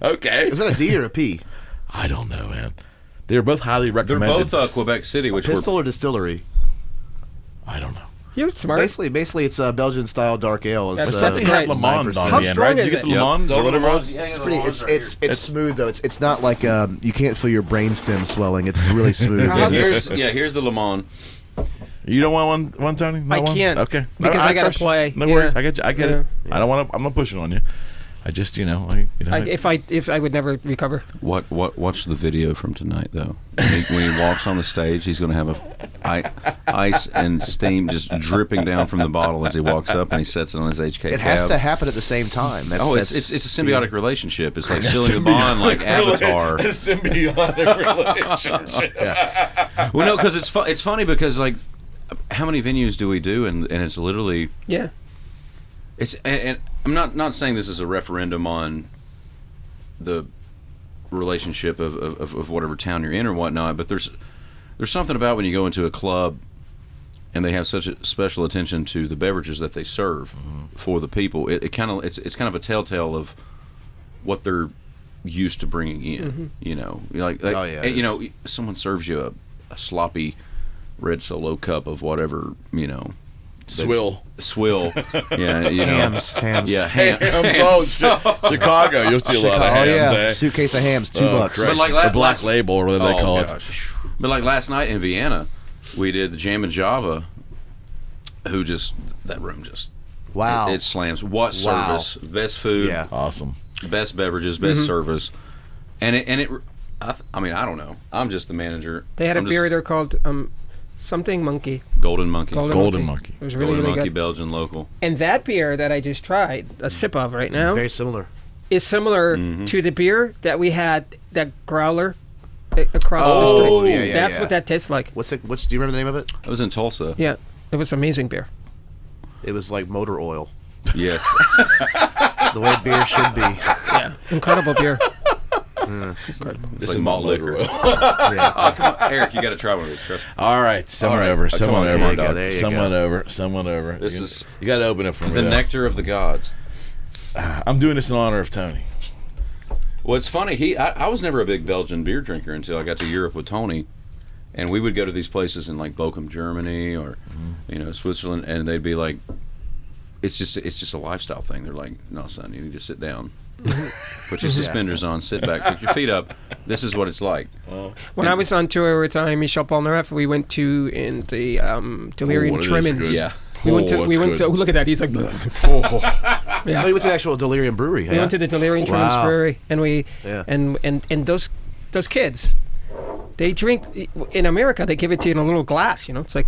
Speaker 1: Okay.
Speaker 6: Is that a D or a P?
Speaker 1: I don't know, man. They're both highly
Speaker 4: They're
Speaker 1: recommended.
Speaker 4: both Quebec City, which
Speaker 6: Pistol or distillery?
Speaker 1: I don't know.
Speaker 3: You're smart.
Speaker 6: Basically, it's a Belgian style dark ale. It's,
Speaker 3: That's
Speaker 1: got
Speaker 3: right.
Speaker 1: Le Mans
Speaker 6: 9%.
Speaker 1: on the end, right? Did you get the Le Mans or whatever it was?
Speaker 4: Yeah,
Speaker 6: It's pretty. It's smooth though. It's not like you can't feel your brainstem swelling. It's really smooth.
Speaker 4: Here's the Le Mans.
Speaker 1: You don't want one, Tony? Not
Speaker 3: I
Speaker 1: one?
Speaker 3: can't.
Speaker 1: Okay.
Speaker 3: Because I gotta
Speaker 1: trust you.
Speaker 3: play.
Speaker 1: No
Speaker 3: Yeah.
Speaker 1: worries. I get you. I get it.
Speaker 3: Yeah.
Speaker 1: I don't want to. I'm not pushing on you. I just,
Speaker 3: If I would never recover.
Speaker 4: Watch the video from tonight though. When he walks on the stage, he's going to have ice and steam just dripping down from the bottle as he walks up, and he sets it on his HK.
Speaker 6: It has to happen at the same time.
Speaker 4: It's a symbiotic relationship. It's like sealing the bond, like Avatar.
Speaker 1: A symbiotic relationship.
Speaker 4: Well, no, because it's funny because like, how many venues do we do, and it's literally
Speaker 3: Yeah.
Speaker 4: it's and I'm not saying this is a referendum on the relationship of whatever town you're in or whatnot, but there's something about when you go into a club and they have such a special attention to the beverages that they serve for the people. It's kind of a telltale of what they're used to bringing in. You know, someone serves you a sloppy red Solo cup of whatever,
Speaker 1: Swill.
Speaker 4: Yeah,
Speaker 6: hams.
Speaker 4: Yeah,
Speaker 1: Hams. Chicago. You'll see a lot of hams.
Speaker 6: Oh yeah,
Speaker 1: Eh?
Speaker 6: suitcase of hams, $2.
Speaker 1: Christ.
Speaker 4: But like
Speaker 1: or Black Label, or whatever they call it.
Speaker 4: But like last night in Vienna, we did the Jam and Java. That room just
Speaker 6: Wow.
Speaker 4: it slams. What
Speaker 6: Wow.
Speaker 4: service? Best food.
Speaker 6: Yeah.
Speaker 1: Awesome.
Speaker 4: Best beverages. Best service. And it. I mean, I don't know. I'm just the manager.
Speaker 3: They had a
Speaker 4: I'm
Speaker 3: beer
Speaker 4: just-
Speaker 3: there called something Monkey.
Speaker 4: Golden Monkey.
Speaker 1: Golden Monkey.
Speaker 3: It was really,
Speaker 4: Golden
Speaker 3: really
Speaker 4: Monkey,
Speaker 3: good.
Speaker 4: Belgian local.
Speaker 3: And that beer that I just tried, a sip of right now,
Speaker 6: Very similar.
Speaker 3: is similar to the beer that we had, that growler across
Speaker 6: Oh,
Speaker 3: the street.
Speaker 6: yeah,
Speaker 3: That's
Speaker 6: yeah.
Speaker 3: what that tastes like.
Speaker 6: What's it? Do you remember the name of it?
Speaker 4: I was in Tulsa.
Speaker 3: Yeah, it was amazing beer.
Speaker 6: It was like motor oil.
Speaker 4: Yes.
Speaker 6: The way beer should be.
Speaker 3: Yeah, incredible beer.
Speaker 4: It's
Speaker 1: This
Speaker 4: like
Speaker 1: is
Speaker 4: malt
Speaker 1: not
Speaker 4: liquor.
Speaker 1: liquor.
Speaker 6: Yeah.
Speaker 4: Oh, come on, Eric, you got to try one of these. Trust me.
Speaker 1: All right, someone
Speaker 4: All right.
Speaker 1: over,
Speaker 4: Come
Speaker 1: someone
Speaker 4: on,
Speaker 1: over,
Speaker 4: there you
Speaker 6: go, there you
Speaker 1: someone
Speaker 6: go.
Speaker 1: over, someone over.
Speaker 4: This
Speaker 1: you got to open it for me.
Speaker 4: The
Speaker 1: though.
Speaker 4: nectar of the gods.
Speaker 1: I'm doing this in honor of Tony.
Speaker 4: Well, it's funny. I was never a big Belgian beer drinker until I got to Europe with Tony, and we would go to these places in like Bochum, Germany, or Switzerland, and they'd be like, "It's just a lifestyle thing." They're like, "No, son, you need to sit down, put your suspenders on, sit back, pick your feet up. This is what it's like."
Speaker 3: When I was on tour with Michel Polnareff, we went to in the Delirium
Speaker 1: what it is
Speaker 3: Tremens.
Speaker 1: good.
Speaker 4: Yeah.
Speaker 3: We went to.
Speaker 1: Oh,
Speaker 3: We went
Speaker 1: that's
Speaker 3: to.
Speaker 1: good.
Speaker 3: Look at that. He's like.
Speaker 6: Oh,
Speaker 3: Yeah.
Speaker 6: you went to the actual Delirium Brewery.
Speaker 3: We went to the Delirium Tremens
Speaker 6: Wow.
Speaker 3: Brewery, and we
Speaker 6: Yeah.
Speaker 3: and those kids, they drink in America. They give it to you in a little glass. It's like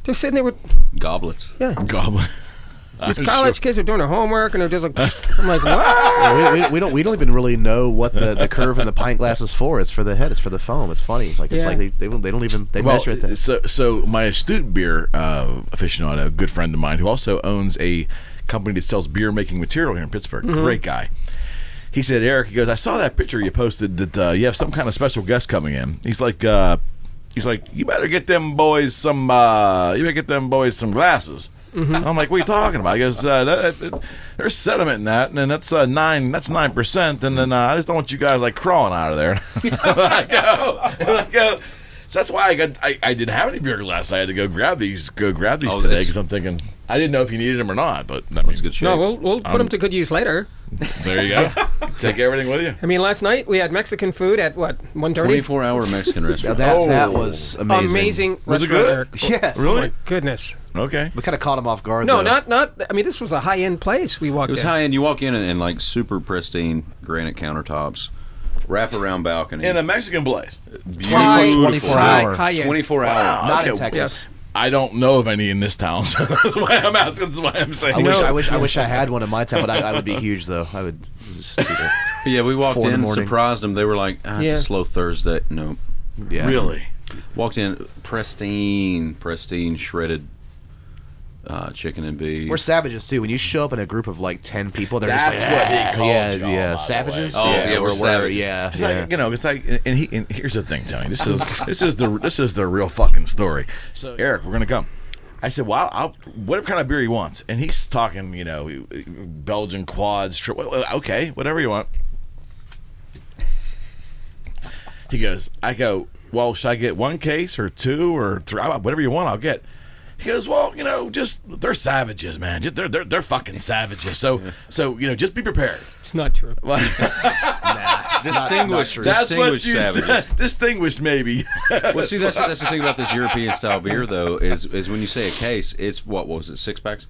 Speaker 3: they're sitting there with
Speaker 4: Goblets.
Speaker 1: Goblin.
Speaker 3: these college kids are doing their homework, and they're just like, I'm like, what?
Speaker 6: we don't even really know what the curve in the pint glass is for. It's for the head. It's for the foam. It's funny. Like it's
Speaker 3: Yeah.
Speaker 6: like they don't even
Speaker 1: Well,
Speaker 6: measure it. That.
Speaker 1: so my astute beer aficionado, a good friend of mine, who also owns a company that sells beer making material here in Pittsburgh, great guy. He said, Eric, he goes, I saw that picture you posted that you have some kind of special guest coming in. He's like, you better get them boys some glasses. I'm like, what are you talking about? He goes, there's sediment in that, and then that's 9%, and then I just don't want you guys like crawling out of there. I go. So that's why I didn't have any beer glasses. I had to go grab these today because I'm thinking I didn't know if you needed them or not. But I mean,
Speaker 4: That's good shit.
Speaker 3: No, we'll put them to good use later.
Speaker 1: there you go. Take everything with you.
Speaker 3: I mean, last night we had Mexican food at what 1:30.
Speaker 4: 24-hour Mexican restaurant.
Speaker 6: That was amazing.
Speaker 3: Amazing.
Speaker 1: Was it
Speaker 3: restaurant,
Speaker 1: good?
Speaker 3: Eric.
Speaker 6: Yes.
Speaker 1: Really?
Speaker 3: Oh my goodness.
Speaker 1: Okay.
Speaker 6: We kind of caught him off guard.
Speaker 3: No,
Speaker 6: though.
Speaker 3: not. I mean, this was a high-end place we walked
Speaker 4: It was
Speaker 3: in.
Speaker 4: high end. You walk in and like super pristine granite countertops, wrap-around balcony.
Speaker 1: In a Mexican place.
Speaker 3: High-
Speaker 6: 24
Speaker 3: high-
Speaker 6: hour.
Speaker 3: high-end.
Speaker 4: 24 hour.
Speaker 1: Wow.
Speaker 6: Not
Speaker 1: Okay,
Speaker 6: in Texas.
Speaker 1: I don't know of any in this town, so that's why I'm asking. That's why I'm saying.
Speaker 6: I wish I had one in my town, but I would be huge though. I would just be there.
Speaker 4: Yeah, we walked
Speaker 6: 4 in the
Speaker 4: in,
Speaker 6: morning.
Speaker 4: surprised them. They were like, it's
Speaker 3: Yeah.
Speaker 4: a slow Thursday. No.
Speaker 6: Yeah.
Speaker 1: Really?
Speaker 4: Walked in, pristine, shredded chicken and beef.
Speaker 6: We're savages too. When you show up in a group of like 10 people, they're
Speaker 1: That's
Speaker 6: just like,
Speaker 1: what he called
Speaker 6: yeah,
Speaker 1: y'all, by
Speaker 6: yeah,
Speaker 1: the
Speaker 6: savages.
Speaker 1: way.
Speaker 4: Oh, yeah, we're
Speaker 6: we're
Speaker 4: savages.
Speaker 6: Yeah,
Speaker 1: It's
Speaker 6: yeah.
Speaker 1: like, it's like, and here's the thing, Tony. This is the real fucking story. So Eric, we're gonna come. I said, well, I'll whatever kind of beer he wants, and he's talking, Belgian quads. Okay, whatever you want. I go, well, should I get 1 case or 2 or 3? Whatever you want, I'll get. He goes, well, just they're savages, man. Just, they're fucking savages. So just be prepared.
Speaker 3: It's not true.
Speaker 4: Distinguished savages.
Speaker 1: Distinguished, maybe.
Speaker 4: Well, see, that's the thing about this European style beer, though, is when you say a case, it's what was it, 6-packs?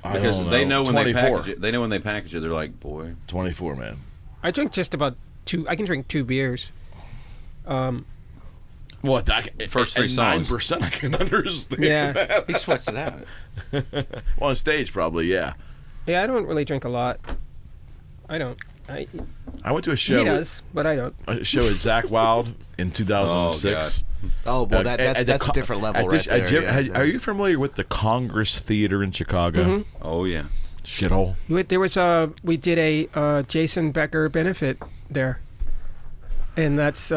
Speaker 4: Because they know when
Speaker 1: 24.
Speaker 4: they package it. They know when they package it. They're like, boy,
Speaker 1: 24, man.
Speaker 3: I drink just about 2. I can drink 2 beers.
Speaker 1: What?
Speaker 4: First 3 songs.
Speaker 1: 9% I can understand.
Speaker 3: Yeah.
Speaker 4: he sweats it out.
Speaker 1: Well, on stage, probably, yeah.
Speaker 3: Yeah, I don't really drink a lot. I don't.
Speaker 1: I went to a show.
Speaker 3: He does, but I don't.
Speaker 1: A show at Zach Wild in 2006.
Speaker 6: Oh, well, that's a different level right there.
Speaker 1: Are you familiar with the Congress Theater in Chicago?
Speaker 3: Mm-hmm.
Speaker 4: Oh, yeah.
Speaker 1: Shithole.
Speaker 3: There was we did a Jason Becker benefit there, and that's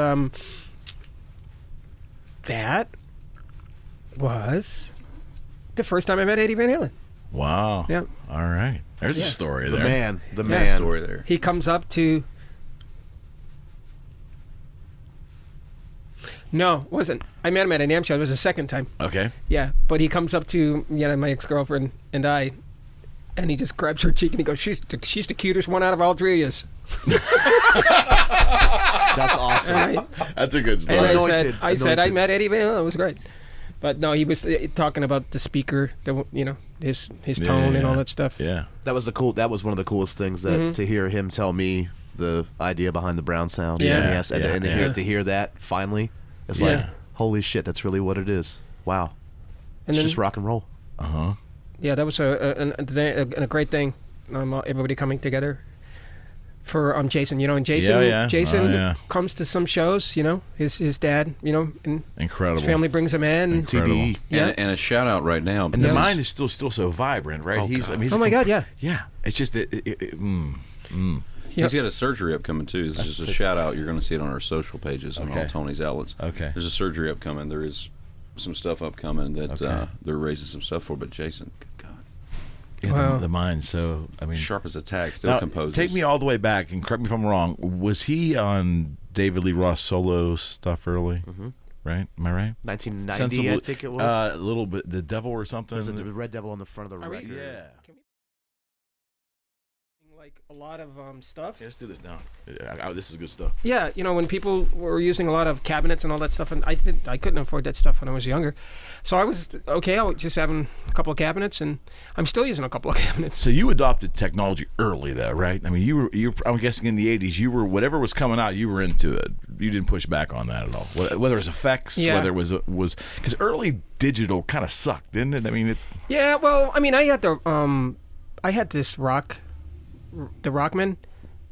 Speaker 3: that was the first time I met Eddie Van Halen.
Speaker 1: Wow.
Speaker 3: Yeah.
Speaker 1: All right. There's a story
Speaker 6: The
Speaker 1: there.
Speaker 6: man.
Speaker 4: Story there.
Speaker 3: He comes up to. No, wasn't. I met him at a NAMM show. It was the second time.
Speaker 1: Okay.
Speaker 3: Yeah, but he comes up to my ex-girlfriend and I, and he just grabs her cheek and he goes, "She's the cutest one out of all 3 of us."
Speaker 6: That's awesome.
Speaker 3: And
Speaker 1: That's a good story.
Speaker 3: I said I met Eddie Van Halen. It was great. But no, he was talking about the speaker, his tone and all that stuff.
Speaker 1: Yeah.
Speaker 6: That was one of the coolest things that to hear him tell me the idea behind the Brown sound.
Speaker 1: Yeah.
Speaker 6: To hear that finally, it's like, holy shit, that's really what it is. Wow. It's just rock and roll.
Speaker 1: Uh-huh.
Speaker 3: Yeah, that was a great thing. Everybody coming together for Jason. And Jason comes to some shows. His dad. And
Speaker 1: Incredible.
Speaker 3: his family brings him in.
Speaker 1: Incredible.
Speaker 6: TBE.
Speaker 3: Yeah.
Speaker 4: And a shout out right now.
Speaker 1: And the mind is still so vibrant, right?
Speaker 6: Oh,
Speaker 1: he's
Speaker 6: God.
Speaker 3: My God, yeah.
Speaker 1: Yeah. It's just
Speaker 4: He's got a surgery upcoming too. This is just a shout out. You're going to see it on our social pages on all Tony's outlets.
Speaker 1: Okay.
Speaker 4: There's a surgery upcoming. There is some stuff upcoming that they're raising some stuff for. But Jason, good God.
Speaker 1: Yeah,
Speaker 3: Wow.
Speaker 1: the mind. So
Speaker 4: Sharp as a tack, still
Speaker 1: now,
Speaker 4: composes.
Speaker 1: Take me all the way back, and correct me if I'm wrong. Was he on David Lee Roth solo stuff early? Mm-hmm. Right? Am I right?
Speaker 6: 1990, I think it was.
Speaker 1: A little bit, The Devil or something.
Speaker 6: There's a Red Devil on the front of the record.
Speaker 1: Yeah.
Speaker 3: Like a lot of stuff.
Speaker 1: Yeah, let's do this now. This is good stuff.
Speaker 3: Yeah, when people were using a lot of cabinets and all that stuff, and I couldn't afford that stuff when I was younger, so I was okay. I was just having a couple of cabinets, and I'm still using a couple of cabinets.
Speaker 1: So you adopted technology early, though, right? I mean, you were. I'm guessing in the '80s, you were whatever was coming out, you were into it. You didn't push back on that at all. Whether it was effects, whether it was because early digital kind of sucked, didn't it? I mean,
Speaker 3: Yeah, well, I mean, I had this the Rockman,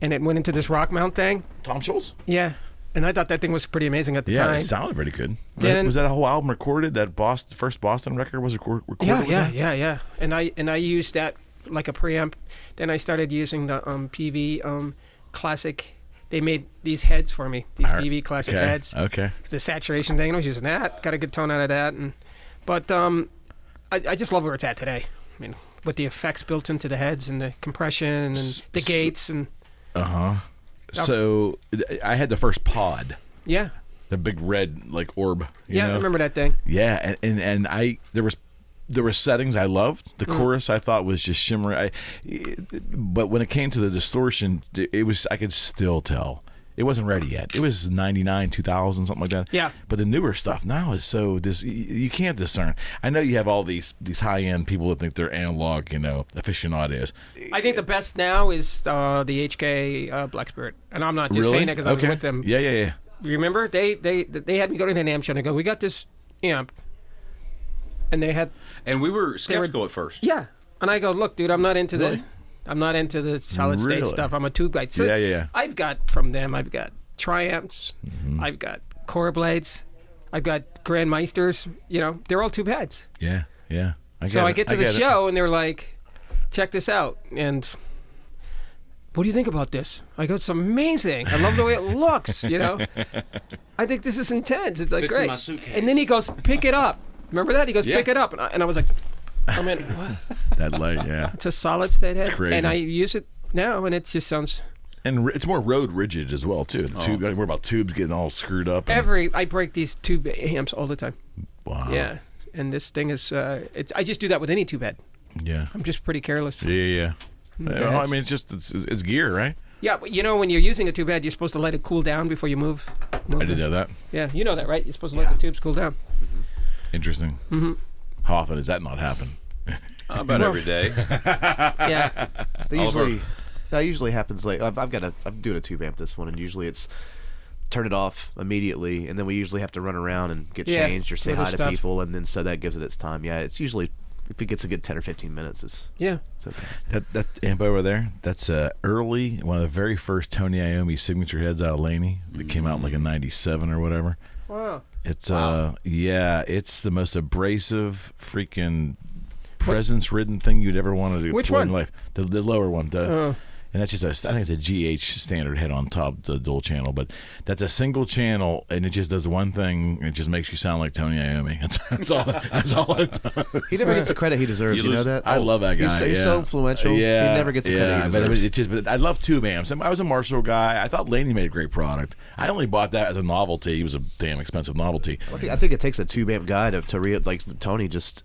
Speaker 3: and it went into this rock mount thing.
Speaker 1: Tom Schultz.
Speaker 3: Yeah, and I thought that thing was pretty amazing at the time.
Speaker 1: Yeah, it sounded pretty good.
Speaker 3: Then-
Speaker 1: was that a whole album recorded? That first Boston record was recorded. with that?
Speaker 3: Yeah. And I used that like a preamp. Then I started using the PV Classic. They made these heads for me. These PV Classic heads.
Speaker 1: Okay.
Speaker 3: The saturation thing. I was using that. Got a good tone out of that. But I just love where it's at today. I mean, with the effects built into the heads and the compression and the gates and.
Speaker 1: So I had the first pod.
Speaker 3: Yeah.
Speaker 1: The big red orb. You
Speaker 3: Yeah,
Speaker 1: know?
Speaker 3: I remember that thing.
Speaker 1: Yeah, and there were settings I loved. The chorus I thought was just shimmering. But when it came to the distortion, I could still tell. It wasn't ready yet. It was 99, 2000, something like that.
Speaker 3: Yeah.
Speaker 1: But the newer stuff now is so you can't discern. I know you have all these high end people that think they're analog, aficionados.
Speaker 3: I think the best now is the HK Black Spirit, and I'm not just saying that because I was with them.
Speaker 1: Yeah.
Speaker 3: Remember, they had me go to the NAMM show and they go, "We got this amp," and they had.
Speaker 4: And we were skeptical at first.
Speaker 3: Yeah, and I go, "Look, dude, I'm not into the solid state
Speaker 1: Really?
Speaker 3: stuff. I'm a tube guy." So
Speaker 1: Yeah.
Speaker 3: I've got from them. I've got Triumphs. I've got Core Blades. I've got Grandmeisters. They're all tube heads.
Speaker 1: Yeah.
Speaker 3: I get to the show and they're like, "Check this out." And what do you think about this? I go, "It's amazing. I love the way it looks. I think this is intense. It's like
Speaker 4: Fits
Speaker 3: great."
Speaker 4: in my suitcase.
Speaker 3: And then he goes, "Pick it up." Remember that? He goes, "Pick it up," and I was like, "I mean, what?"
Speaker 1: That light, yeah.
Speaker 3: It's a solid state head,
Speaker 1: crazy.
Speaker 3: and I use it now, and it just sounds.
Speaker 1: And it's more road rigid as well too. The tube, we're about tubes getting all screwed up.
Speaker 3: I break these tube amps all the time.
Speaker 1: Wow.
Speaker 3: Yeah, and this thing is. I just do that with any tube head.
Speaker 1: Yeah.
Speaker 3: I'm just pretty careless.
Speaker 1: Yeah.
Speaker 3: Okay.
Speaker 1: Well, I mean, it's gear, right?
Speaker 3: Yeah, but when you're using a tube head, you're supposed to let it cool down before you move.
Speaker 1: I didn't know that.
Speaker 3: Yeah, you know that, right? You're supposed to let the tubes cool down.
Speaker 1: Interesting.
Speaker 3: Mm-hmm.
Speaker 1: How often does that not happen?
Speaker 4: About every day.
Speaker 3: Yeah.
Speaker 6: That usually happens. Like I'm doing a tube amp this one, and usually it's turn it off immediately, and then we usually have to run around and get changed or say
Speaker 3: other
Speaker 6: hi to
Speaker 3: stuff.
Speaker 6: people, and then so that gives it its time. Yeah, it's usually if it gets a good 10 or 15 minutes, it's okay.
Speaker 1: That amp over there, that's early, one of the very first Tony Iommi signature heads out of Laney that came out in like a 97 or whatever.
Speaker 3: Wow.
Speaker 1: It's it's the most abrasive freaking presence-ridden thing you'd ever want to do
Speaker 3: Which
Speaker 1: in
Speaker 3: one?
Speaker 1: life. The lower one. And that's just I think it's a GH standard head on top, the dual channel, but that's a single channel, and it just does one thing. It just makes you sound like Tony Iommi. That's all it does.
Speaker 6: He never gets the credit he deserves. You know that?
Speaker 1: I love that guy.
Speaker 6: He's so influential.
Speaker 1: Yeah,
Speaker 6: he never gets the credit he deserves.
Speaker 1: But I love tube amps. I was a Marshall guy. I thought Laney made a great product. I only bought that as a novelty. It was a damn expensive novelty.
Speaker 6: I think it takes a tube amp guy to like Tony just.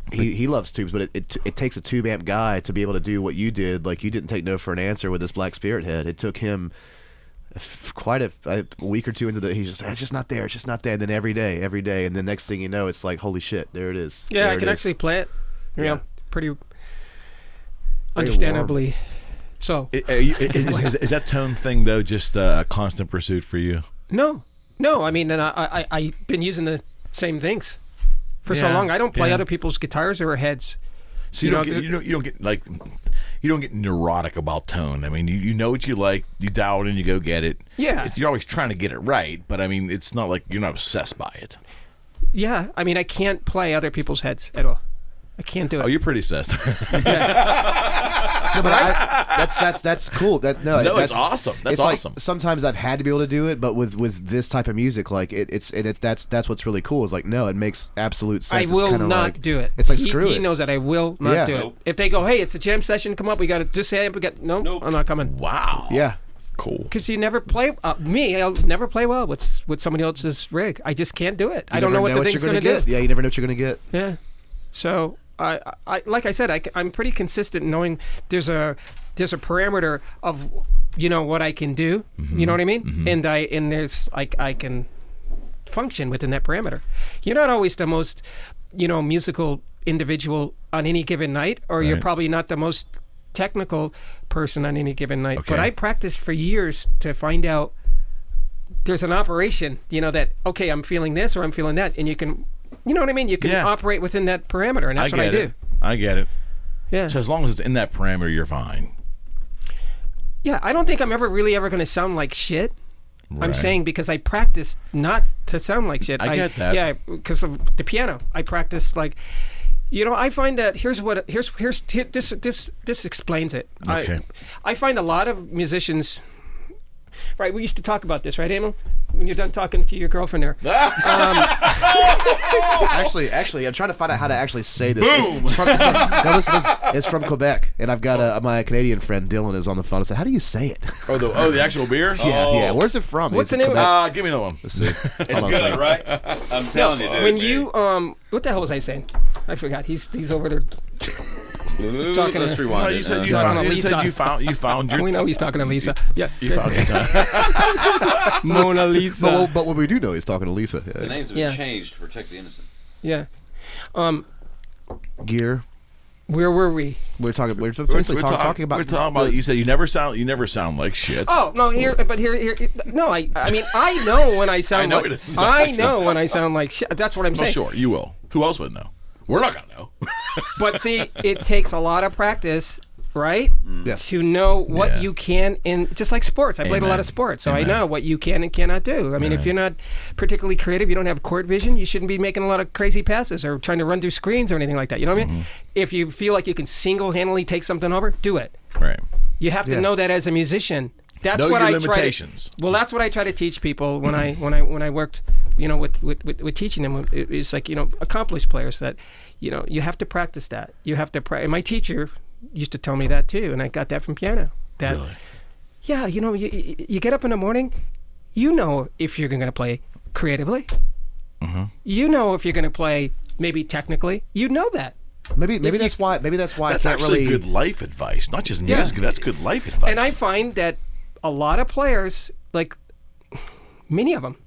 Speaker 6: He loves tubes, but it takes a tube amp guy to be able to do what you did. Like, you didn't take no for an answer with this Black Spirit head. It took him quite a week or two into it's just not there. It's just not there. And then every day, and then next thing you know, it's like, holy shit, there it is.
Speaker 3: Yeah,
Speaker 6: there
Speaker 3: I can actually play it.
Speaker 6: Yeah.
Speaker 3: Pretty understandably. So
Speaker 1: Is that tone thing though just a constant pursuit for you?
Speaker 3: No. I mean, and I've been using the same things for so long. I don't play other people's guitars or heads.
Speaker 1: So you don't get neurotic about tone. I mean, you know what you like, you dial it in, you go get it.
Speaker 3: Yeah.
Speaker 1: You're always trying to get it right, but I mean, it's not like you're not obsessed by it.
Speaker 3: Yeah, I mean, I can't play other people's heads at all. I can't do it.
Speaker 1: Oh, you're pretty obsessed.
Speaker 6: No, but that's cool.
Speaker 1: It's awesome. That's awesome.
Speaker 6: Like, sometimes I've had to be able to do it, but with this type of music, like that's what's really cool. Is like, no, it makes absolute sense.
Speaker 3: I will not do it.
Speaker 6: It's like screw it.
Speaker 3: He knows that I will not do it. If they go, hey, it's a jam session, come up, we got to just say, nope, I'm not coming.
Speaker 1: Wow.
Speaker 6: Yeah.
Speaker 1: Cool.
Speaker 3: Because you never play I'll never play well with somebody else's rig. I just can't do it. I don't know what the thing's going to do.
Speaker 6: Yeah, you never know what you're going to get.
Speaker 3: Yeah. So I like I said, I'm pretty consistent in knowing there's a parameter of what I can do. Mm-hmm. You know what I mean? Mm-hmm. And there's I can function within that parameter. You're not always the most musical individual on any given night, or you're probably not the most technical person on any given night.
Speaker 1: Okay.
Speaker 3: But I practiced for years to find out there's an operation. That okay, I'm feeling this or I'm feeling that, and you can. You know what I mean? You can operate within that parameter, and that's what I do.
Speaker 1: I get it.
Speaker 3: Yeah.
Speaker 1: So as long as it's in that parameter, you're fine.
Speaker 3: Yeah, I don't think I'm ever going to sound like shit.
Speaker 1: Right.
Speaker 3: I'm saying because I practiced not to sound like shit.
Speaker 1: I get that.
Speaker 3: Yeah, because of the piano. I practiced like, I find that this explains it.
Speaker 1: Okay.
Speaker 3: I find a lot of musicians. Right, we used to talk about this, right, Emil? When you're done talking to your girlfriend there.
Speaker 6: Actually, I'm trying to find out how to actually say this. Listen, it's from Quebec, and I've got my Canadian friend Dylan is on the phone. I said, "How do you say it?"
Speaker 1: The actual beer?
Speaker 6: Yeah. Where's it from?
Speaker 3: What's the name
Speaker 6: Quebec?
Speaker 1: Give me another one.
Speaker 6: Let's see.
Speaker 4: It's good, right? I'm telling you, dude.
Speaker 3: When you what the hell was I saying? I forgot. He's over there.
Speaker 4: Let's rewind.
Speaker 1: No,
Speaker 4: it.
Speaker 1: you said you found your.
Speaker 3: We know he's talking to Lisa. Yeah.
Speaker 1: You found your time.
Speaker 3: Mona Lisa.
Speaker 6: But what we do know, he's talking to Lisa. Yeah.
Speaker 4: The names have been changed to protect the innocent.
Speaker 3: Yeah.
Speaker 6: Gear.
Speaker 3: Where were we?
Speaker 6: We're talking about.
Speaker 1: We're talking about. You said you never sound like shit.
Speaker 3: Oh no! Here. No, I mean, I know when I sound. I know when I sound like shit. That's what I'm saying.
Speaker 1: Sure, you will. Who else would know? We're not gonna know.
Speaker 3: But see, it takes a lot of practice, right?
Speaker 6: Yes.
Speaker 3: To know what you can in just like sports. I played a lot of sports, so I know what you can and cannot do. I mean, if you're not particularly creative, you don't have court vision, you shouldn't be making a lot of crazy passes or trying to run through screens or anything like that. You know what I mean? If you feel like you can single-handedly take something over, do it.
Speaker 1: Right.
Speaker 3: You have to know that as a musician. That's
Speaker 1: know
Speaker 3: what
Speaker 1: your
Speaker 3: I
Speaker 1: limitations.
Speaker 3: That's what I try to teach people when I worked, with teaching them. It's like accomplished players that, you have to practice that. You have to and my teacher used to tell me that too, and I got that from piano. That,
Speaker 1: really?
Speaker 3: Yeah, you get up in the morning, if you're going to play creatively. You know if you're going to play maybe technically, you know that.
Speaker 6: Maybe that's why. Maybe that's why
Speaker 1: That's
Speaker 6: I can't
Speaker 1: actually
Speaker 6: really.
Speaker 1: good life advice, not just
Speaker 3: Yeah.
Speaker 1: music. That's good life advice.
Speaker 3: And I find that a lot of players, like many of them,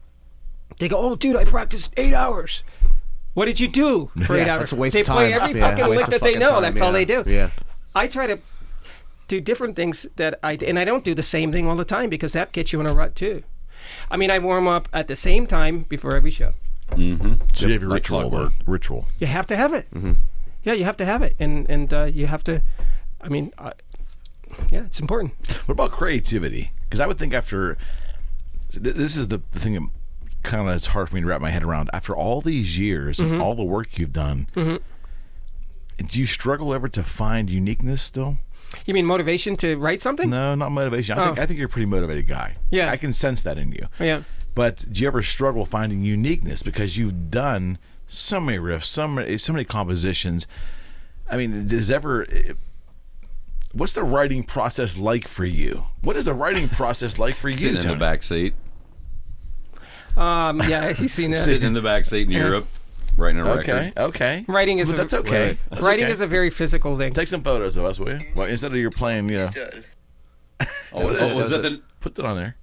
Speaker 3: they go, "Oh, dude, I practiced 8 hours. What did you do for 8 hours?"
Speaker 6: That's a waste
Speaker 3: they
Speaker 6: of time.
Speaker 3: play every
Speaker 6: Yeah,
Speaker 3: fucking
Speaker 6: waste
Speaker 3: lick
Speaker 6: of
Speaker 3: that they
Speaker 6: fucking
Speaker 3: know.
Speaker 6: time,
Speaker 3: That's all
Speaker 6: yeah.
Speaker 3: they do.
Speaker 6: Yeah.
Speaker 3: I try to do different things and I don't do the same thing all the time because that gets you in a rut too. I mean, I warm up at the same time before every show.
Speaker 1: So you have your
Speaker 4: Like
Speaker 1: ritual.
Speaker 4: clockwork.
Speaker 1: Ritual.
Speaker 3: You have to have it. Yeah, you have to have it, and you have to. I mean, yeah, it's important.
Speaker 1: What about creativity? Because I would think after this is the thing that kind of it's hard for me to wrap my head around. After all these years and all the work you've done, do you struggle ever to find uniqueness still?
Speaker 3: You mean motivation to write something?
Speaker 1: No, not motivation. I think you're a pretty motivated guy.
Speaker 3: Yeah.
Speaker 1: I can sense that in you.
Speaker 3: Yeah.
Speaker 1: But do you ever struggle finding uniqueness because you've done so many riffs, so many compositions? I mean, what's the writing process like for you? What is the writing process like for you,
Speaker 4: Sitting in
Speaker 1: Tony?
Speaker 4: the back seat.
Speaker 3: Yeah, he's seen that.
Speaker 4: Sitting in the back seat in Europe, writing a record.
Speaker 1: Okay.
Speaker 3: Writing is
Speaker 1: But that's okay. That's
Speaker 3: writing
Speaker 1: okay.
Speaker 3: is a very physical thing.
Speaker 1: Take some photos of us, will you? Well, instead of you're playing, you know,
Speaker 4: Was that the...
Speaker 1: put that on there.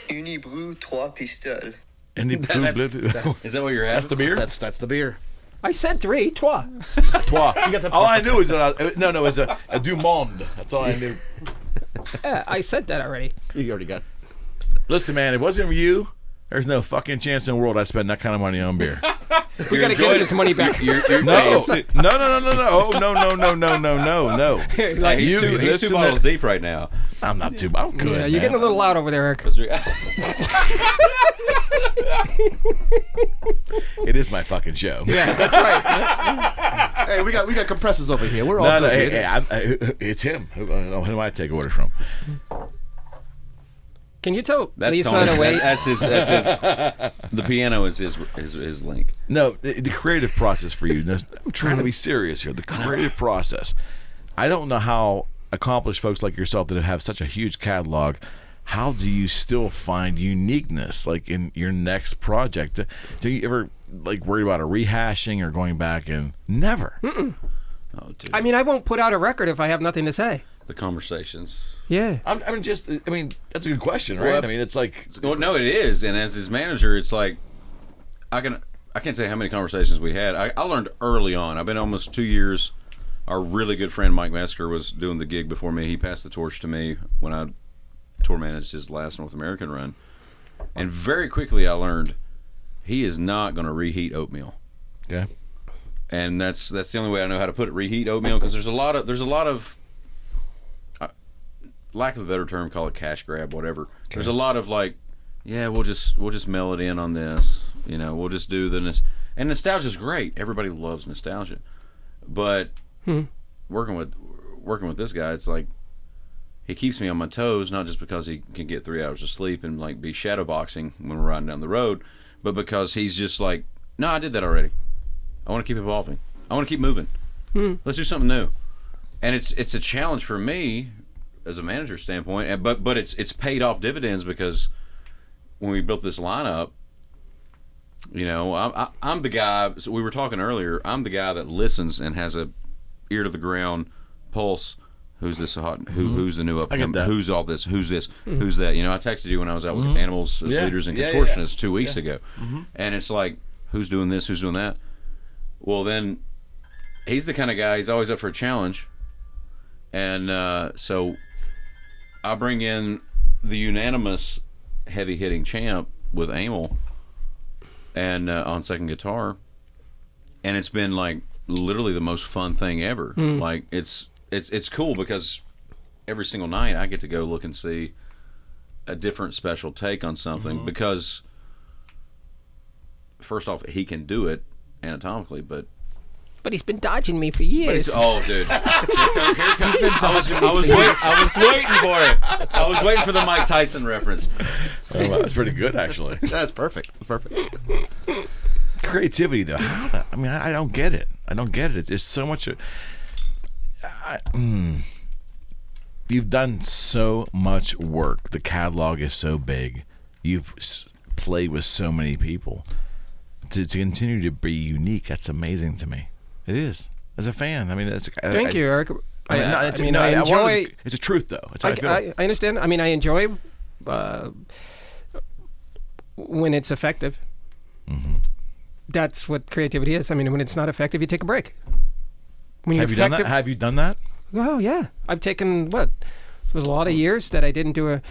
Speaker 7: Unibrew 3 pistoles.
Speaker 1: And
Speaker 4: Is that what you're having?
Speaker 1: that's the beer.
Speaker 6: That's the beer.
Speaker 3: I said 3, trois.
Speaker 1: Trois. All I knew was that it was a du monde. That's all I knew.
Speaker 3: Yeah, I said that already.
Speaker 6: You already got.
Speaker 1: Listen, man, if it wasn't for you, there's no fucking chance in the world I'd spend that kind of money on beer.
Speaker 3: We got to give his money back.
Speaker 1: No. Oh, no.
Speaker 3: Like,
Speaker 4: He's two
Speaker 1: listen
Speaker 4: bottles
Speaker 1: to-
Speaker 4: deep right now.
Speaker 1: I'm not too. I'm good.
Speaker 3: yeah, you're getting a little loud over there, Eric.
Speaker 1: It is my fucking show.
Speaker 3: Yeah, that's right.
Speaker 6: Hey, we got compressors over here. We're all good.
Speaker 1: Hey, it's him. Who do I take orders from?
Speaker 3: Can you tell
Speaker 4: That's
Speaker 3: Lisa
Speaker 4: Tony.
Speaker 3: in a way?
Speaker 4: That's his. The piano is his link.
Speaker 1: No, the creative process for you. I'm trying to be serious here. The creative process. I don't know how accomplished folks like yourself that have such a huge catalog, how do you still find uniqueness like in your next project? Do you ever like worry about a rehashing or going back and never?
Speaker 4: Oh, dude.
Speaker 3: I mean, I won't put out a record if I have nothing to say.
Speaker 4: The conversations.
Speaker 3: Yeah.
Speaker 1: I mean, that's a good question, right?
Speaker 4: Well,
Speaker 1: I mean, it's like,
Speaker 4: Well, no, it is. And as his manager, it's like I can't tell you how many conversations we had. I learned early on. I've been almost 2 years. Our really good friend Mike Mesker was doing the gig before me. He passed the torch to me when I tour managed his last North American run. And very quickly I learned he is not going to reheat oatmeal.
Speaker 1: okay.
Speaker 4: And that's the only way I know how to put it. Reheat oatmeal, because there's a lot of lack of a better term, call it cash grab, whatever. Okay. There's a lot of like, yeah, we'll just mail it in on this, you know, we'll just do the and nostalgia's great. Everybody loves nostalgia, but working with this guy, it's like he keeps me on my toes, not just because he can get 3 hours of sleep and like be shadow boxing when we're riding down the road, but because he's just like, no, I did that already. I want to keep evolving. I want to keep moving. Let's do something new. And it's a challenge for me as a manager standpoint, but it's paid off dividends, because when we built this lineup, you know, I'm the guy. So we were talking earlier. I'm the guy that listens and has a ear to the ground pulse. Who's this hot? Who's the new upcoming? Who's all this? Who's this? Who's that? You know, I texted you when I was out with Animals as Leaders and Contortionists 2 weeks ago, and it's like, who's doing this? Who's doing that? Well, then he's the kind of guy. He's always up for a challenge, and so I bring in the unanimous heavy-hitting champ with Emil, and on second guitar, and it's been like literally the most fun thing ever. Like it's cool, because every single night I get to go look and see a different special take on something, because first off, he can do it anatomically, but
Speaker 3: he's been dodging me for years.
Speaker 4: oh, dude! He's been dodging me. I was waiting for it. I was waiting for the Mike Tyson reference.
Speaker 1: Oh, well, that's pretty good, actually.
Speaker 6: That's perfect. Perfect.
Speaker 1: Creativity, though. I mean, I don't get it. It's so much. You've done so much work. The catalog is so big. You've played with so many people. to continue to be unique, that's amazing to me. It is. As a fan, I mean, it's.
Speaker 3: Thank you, Eric.
Speaker 1: I enjoy. It's a truth, though. It's how I feel.
Speaker 3: I understand. I mean, I enjoy when it's effective.
Speaker 1: Mm-hmm.
Speaker 3: That's what creativity is. I mean, when it's not effective, you take a break. When
Speaker 1: Have you done that? Have you done that?
Speaker 3: Oh yeah, I've taken It was a lot of years that I didn't do a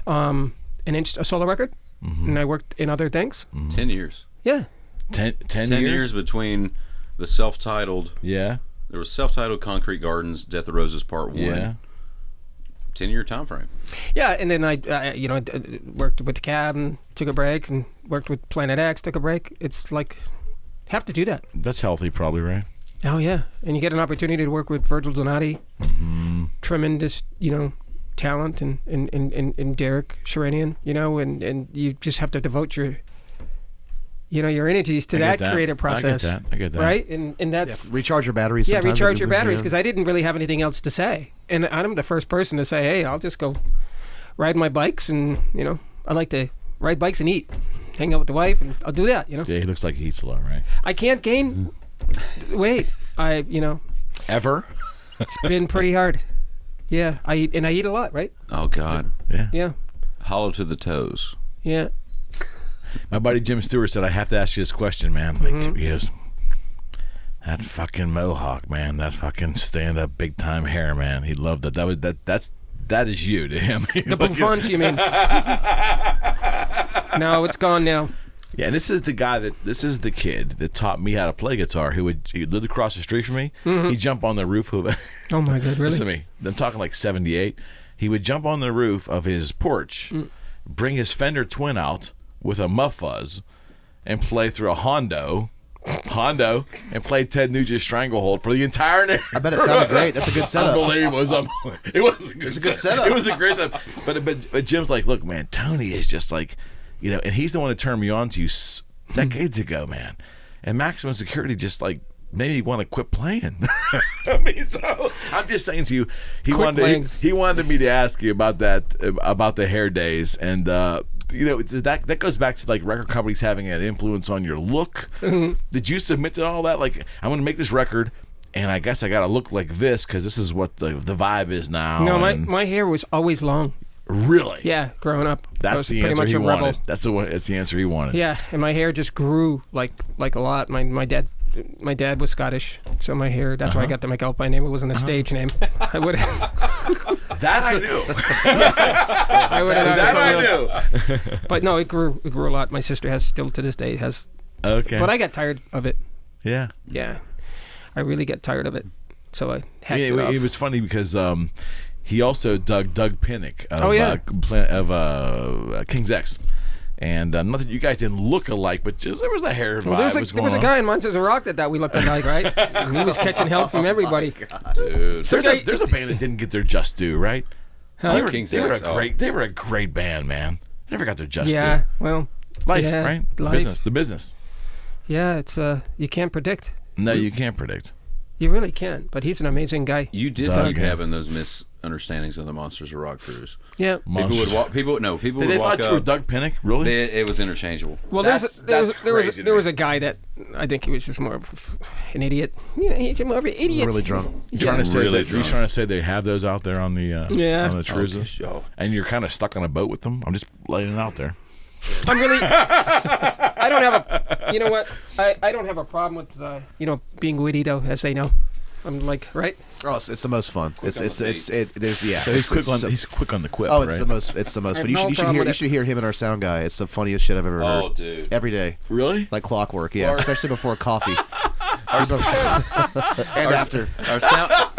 Speaker 3: solo record, and I worked in other things.
Speaker 4: 10 years.
Speaker 3: Yeah.
Speaker 1: 10
Speaker 4: years between the self-titled.
Speaker 1: Yeah.
Speaker 4: There was self-titled Concrete Gardens, Death of Roses Part 1.
Speaker 1: Yeah.
Speaker 4: 10-year time frame.
Speaker 3: Yeah, and then I worked with the Cab and took a break, and worked with Planet X, took a break. It's like, have to do that.
Speaker 1: That's healthy, probably, right?
Speaker 3: Oh yeah, and you get an opportunity to work with Virgil Donati, tremendous, talent, and Derek Sheranian, and you just have to devote your energies to that creative process.
Speaker 1: I get that.
Speaker 3: Right? And that's...
Speaker 6: recharge your batteries.
Speaker 3: Yeah, recharge your batteries, because I didn't really have anything else to say. And I'm the first person to say, hey, I'll just go ride my bikes, and, I like to ride bikes and eat. Hang out with the wife, and I'll do that,
Speaker 1: Yeah, he looks like he eats a lot, right?
Speaker 3: I can't gain weight.
Speaker 1: Ever?
Speaker 3: It's been pretty hard. Yeah, I eat a lot, right?
Speaker 4: Oh, God.
Speaker 1: Yeah.
Speaker 3: Yeah.
Speaker 4: Hollow to the toes.
Speaker 3: Yeah.
Speaker 1: My buddy Jim Stewart said, I have to ask you this question, man. Like, he goes, that fucking mohawk, man. That fucking stand-up big-time hair, man. He loved it. That is you to him.
Speaker 3: The bouffant, you mean? No, it's gone now.
Speaker 1: Yeah, and this is the kid that taught me how to play guitar. He lived across the street from me. He'd jump on the roof of
Speaker 3: Oh my God, really?
Speaker 1: Listen to me. I'm talking like 78. He would jump on the roof of his porch, bring his Fender Twin out with a muff fuzz, and play through a Hondo, and play Ted Nugent's Stranglehold for the entire night.
Speaker 6: I bet it sounded great. That's a good setup.
Speaker 1: Unbelievable. It was a good
Speaker 6: setup.
Speaker 1: It was a great setup. But Jim's like, look, man, Tony is just like, and he's the one that turned me on to you decades ago, man. And Maximum Security just like made me want to quit playing. I mean, so I'm just saying to you, he wanted me to ask you about the hair days, and that goes back to like record companies having an influence on your look. Did you submit to all that? Like, I'm going to make this record, and I guess I got to look like this because this is what the vibe is now.
Speaker 3: No, my hair was always long.
Speaker 1: Really?
Speaker 3: Yeah, growing up.
Speaker 1: That's the answer he wanted. That's the answer he wanted.
Speaker 3: Yeah, and my hair just grew like a lot. My dad was Scottish, so my hair. That's why I got the MacAlpine name. It wasn't a stage name. I would.
Speaker 1: That I knew.
Speaker 3: I would have.
Speaker 1: That I knew.
Speaker 3: But no, it grew a lot. My sister has still to this day has.
Speaker 1: Okay.
Speaker 3: But I got tired of it.
Speaker 1: Yeah.
Speaker 3: Yeah, I really get tired of it. So I hacked it off.
Speaker 1: It was funny because he also dug Doug Pinnick of King's X. And not that you guys didn't look alike, but just there was a hair vibe.
Speaker 3: There was a guy in Monsters of Rock that we looked alike, right? And he was catching hell from everybody.
Speaker 4: Dude.
Speaker 1: There's a band that didn't get their just due, right?
Speaker 3: Huh?
Speaker 1: They were a great band, man. They never got their just due.
Speaker 3: Yeah, well,
Speaker 1: Life,
Speaker 3: yeah,
Speaker 1: right?
Speaker 3: Life.
Speaker 1: The business.
Speaker 3: Yeah, it's you can't predict.
Speaker 1: No, you can't predict.
Speaker 3: You really can't. But he's an amazing guy.
Speaker 4: You did keep having those misunderstandings of the Monsters of Rock cruise.
Speaker 3: Yeah.
Speaker 4: People would walk. People would walk
Speaker 1: thought you were Doug Pinnick, really?
Speaker 4: It was interchangeable.
Speaker 3: Well, there was a guy that I think he was just more of an idiot. Yeah, he's more of an idiot.
Speaker 6: Really drunk.
Speaker 1: You're trying to say they have those out there on the on the cruises, and you're kind of stuck on a boat with them. I'm just laying it out there.
Speaker 3: I'm really. I don't have a. You know what? I don't have a problem with being witty though, as they know. I'm like, right?
Speaker 6: Oh, it's the most fun. There's yeah.
Speaker 1: So he's quick on the quip.
Speaker 6: Oh,
Speaker 1: right?
Speaker 6: It's the most fun. You should hear him and our sound guy. It's the funniest shit I've ever heard.
Speaker 4: Oh, dude.
Speaker 6: Every day.
Speaker 1: Really?
Speaker 6: Like clockwork. Yeah, especially before coffee. And after.
Speaker 4: Our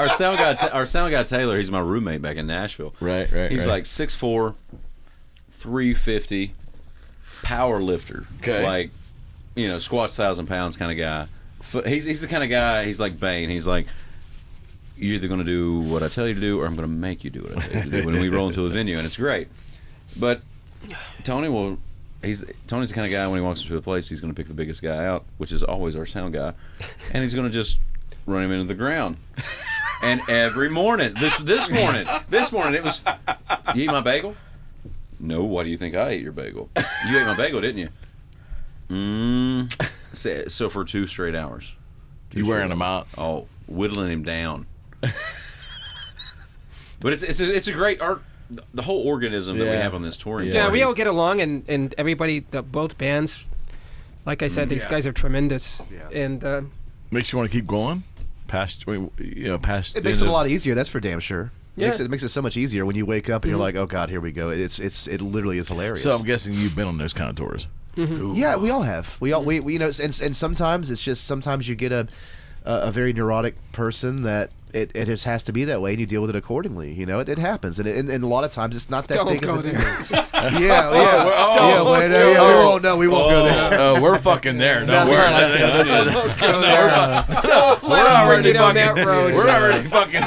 Speaker 4: sound guy Taylor. He's my roommate back in Nashville.
Speaker 1: Right.
Speaker 4: He's like 6'4", 350. Power lifter, like squats 1,000 pounds kind of guy. He's the kind of guy. He's like Bane. He's like, you're either going to do what I tell you to do, or I'm going to make you do what I tell you to do when we roll into a venue, and it's great. But Tony's the kind of guy when he walks into a place, he's going to pick the biggest guy out, which is always our sound guy, and he's going to just run him into the ground. And every morning, this morning, it was, you eat my bagel? No, why do you think I ate your bagel? You ate my bagel, didn't you? So for 2 straight hours.
Speaker 1: You wearing them out?
Speaker 4: Oh, whittling him down. But it's a great art. The whole organism that we have on this touring.
Speaker 3: Yeah,
Speaker 4: party.
Speaker 3: we all get along, and everybody, both bands. Like I said, these guys are tremendous, and
Speaker 1: Makes you want to keep going? Past.
Speaker 6: It makes it a lot easier. That's for damn sure.
Speaker 3: Yeah.
Speaker 6: It makes it so much easier when you wake up and you're like, oh God, here we go. It literally is hilarious.
Speaker 1: So I'm guessing you've been on those kind of tours.
Speaker 6: Yeah, we all have. We you know, and sometimes it's just you get a very neurotic person that it just has to be that way, and you deal with it accordingly. You know, it happens, and a lot of times it's not that
Speaker 3: Don't
Speaker 6: big
Speaker 3: go
Speaker 6: of a deal.
Speaker 3: there.
Speaker 6: We won't go there.
Speaker 1: Oh, we're fucking there. No, we're
Speaker 3: Let
Speaker 1: already
Speaker 3: it on
Speaker 1: fucking.
Speaker 3: that road.
Speaker 1: We're already fucking.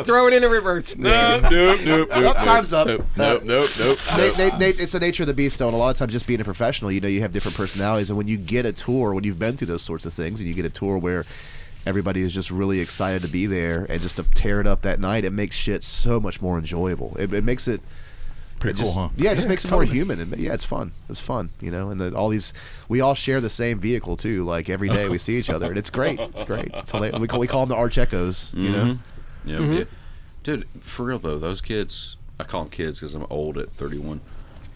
Speaker 3: Throw it in reverse.
Speaker 1: Nope.
Speaker 6: Time's up.
Speaker 1: Nope.
Speaker 6: Nate, it's the nature of the beast, though, and a lot of times just being a professional, you know, you have different personalities, and when you get a tour, when you've been through those sorts of things, and you get a tour where everybody is just really excited to be there and just to tear it up that night, it makes shit so much more enjoyable. It makes it
Speaker 1: Pretty
Speaker 6: just,
Speaker 1: cool, huh?
Speaker 6: Yeah, it just makes it more human. And it's fun. It's fun, you know. And we all share the same vehicle too. Like every day we see each other, and it's great. It's great. It's hilarious. We call them the arch echoes, you know.
Speaker 4: Yeah, dude. For real though, those kids. I call them kids because I'm old at 31.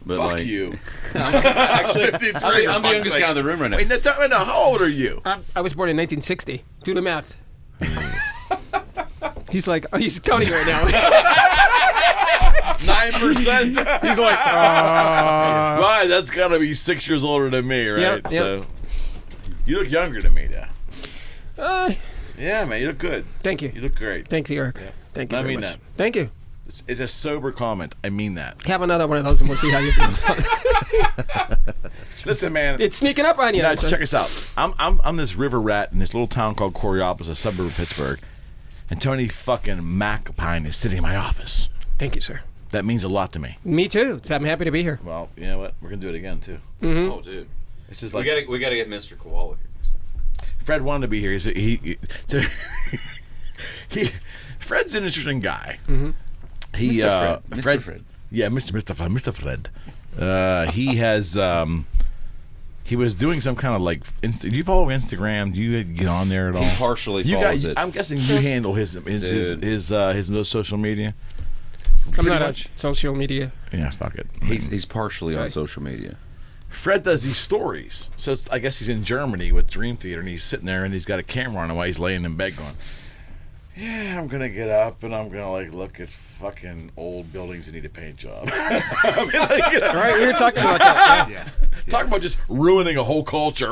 Speaker 4: But
Speaker 1: Fuck
Speaker 4: like,
Speaker 1: you.
Speaker 4: Actually, I'm the youngest guy in the room right now.
Speaker 1: Wait, no, how old are you?
Speaker 3: I was born in 1960. Do the math. He's like, he's counting right now.
Speaker 1: 9%. He's like, right, that's got to be 6 years older than me, right?
Speaker 3: Yep.
Speaker 1: So, you look younger than me, though. Yeah, man, you look good.
Speaker 3: Thank you.
Speaker 1: You look great.
Speaker 3: Thank you, Eric. Thank you
Speaker 1: I
Speaker 3: very
Speaker 1: mean
Speaker 3: much.
Speaker 1: that.
Speaker 3: Thank you.
Speaker 1: It's a sober comment. I mean that.
Speaker 3: Have another one of those and we'll see how you feel.
Speaker 1: Listen, man.
Speaker 3: It's sneaking up on you.
Speaker 1: Guys, check us out. I'm this river rat in this little town called Coriopolis, a suburb of Pittsburgh, and Tony fucking MacAlpine is sitting in my office.
Speaker 3: Thank you, sir.
Speaker 1: That means a lot to me.
Speaker 3: Me too. So I'm happy to be here.
Speaker 1: Well, you know what? We're gonna do it again too.
Speaker 4: Oh, dude.
Speaker 1: It's just like
Speaker 4: We gotta get Mr. Koala here next time.
Speaker 1: Fred wanted to be here. Fred's an interesting guy.
Speaker 3: Mm-hmm.
Speaker 4: Mr. Fred.
Speaker 1: Yeah, Mr. Fred. He has. He was doing some kind of like. Do you follow Instagram? Do you get on there at all?
Speaker 4: He partially
Speaker 1: You
Speaker 4: follows
Speaker 1: guys,
Speaker 4: it.
Speaker 1: I'm guessing you handle his social media.
Speaker 3: I'm not on
Speaker 1: much.
Speaker 3: social media.
Speaker 1: Yeah, fuck it.
Speaker 4: He's partially on social media.
Speaker 1: Fred does these stories. So I guess he's in Germany with Dream Theater, and he's sitting there, and he's got a camera on him while he's laying in bed going, yeah, I'm going to get up, and I'm going to, like, look at fucking old buildings that need a paint job. I mean, like, you know,
Speaker 3: Right, we were talking about that.
Speaker 6: Yeah.
Speaker 1: talking about just ruining a whole culture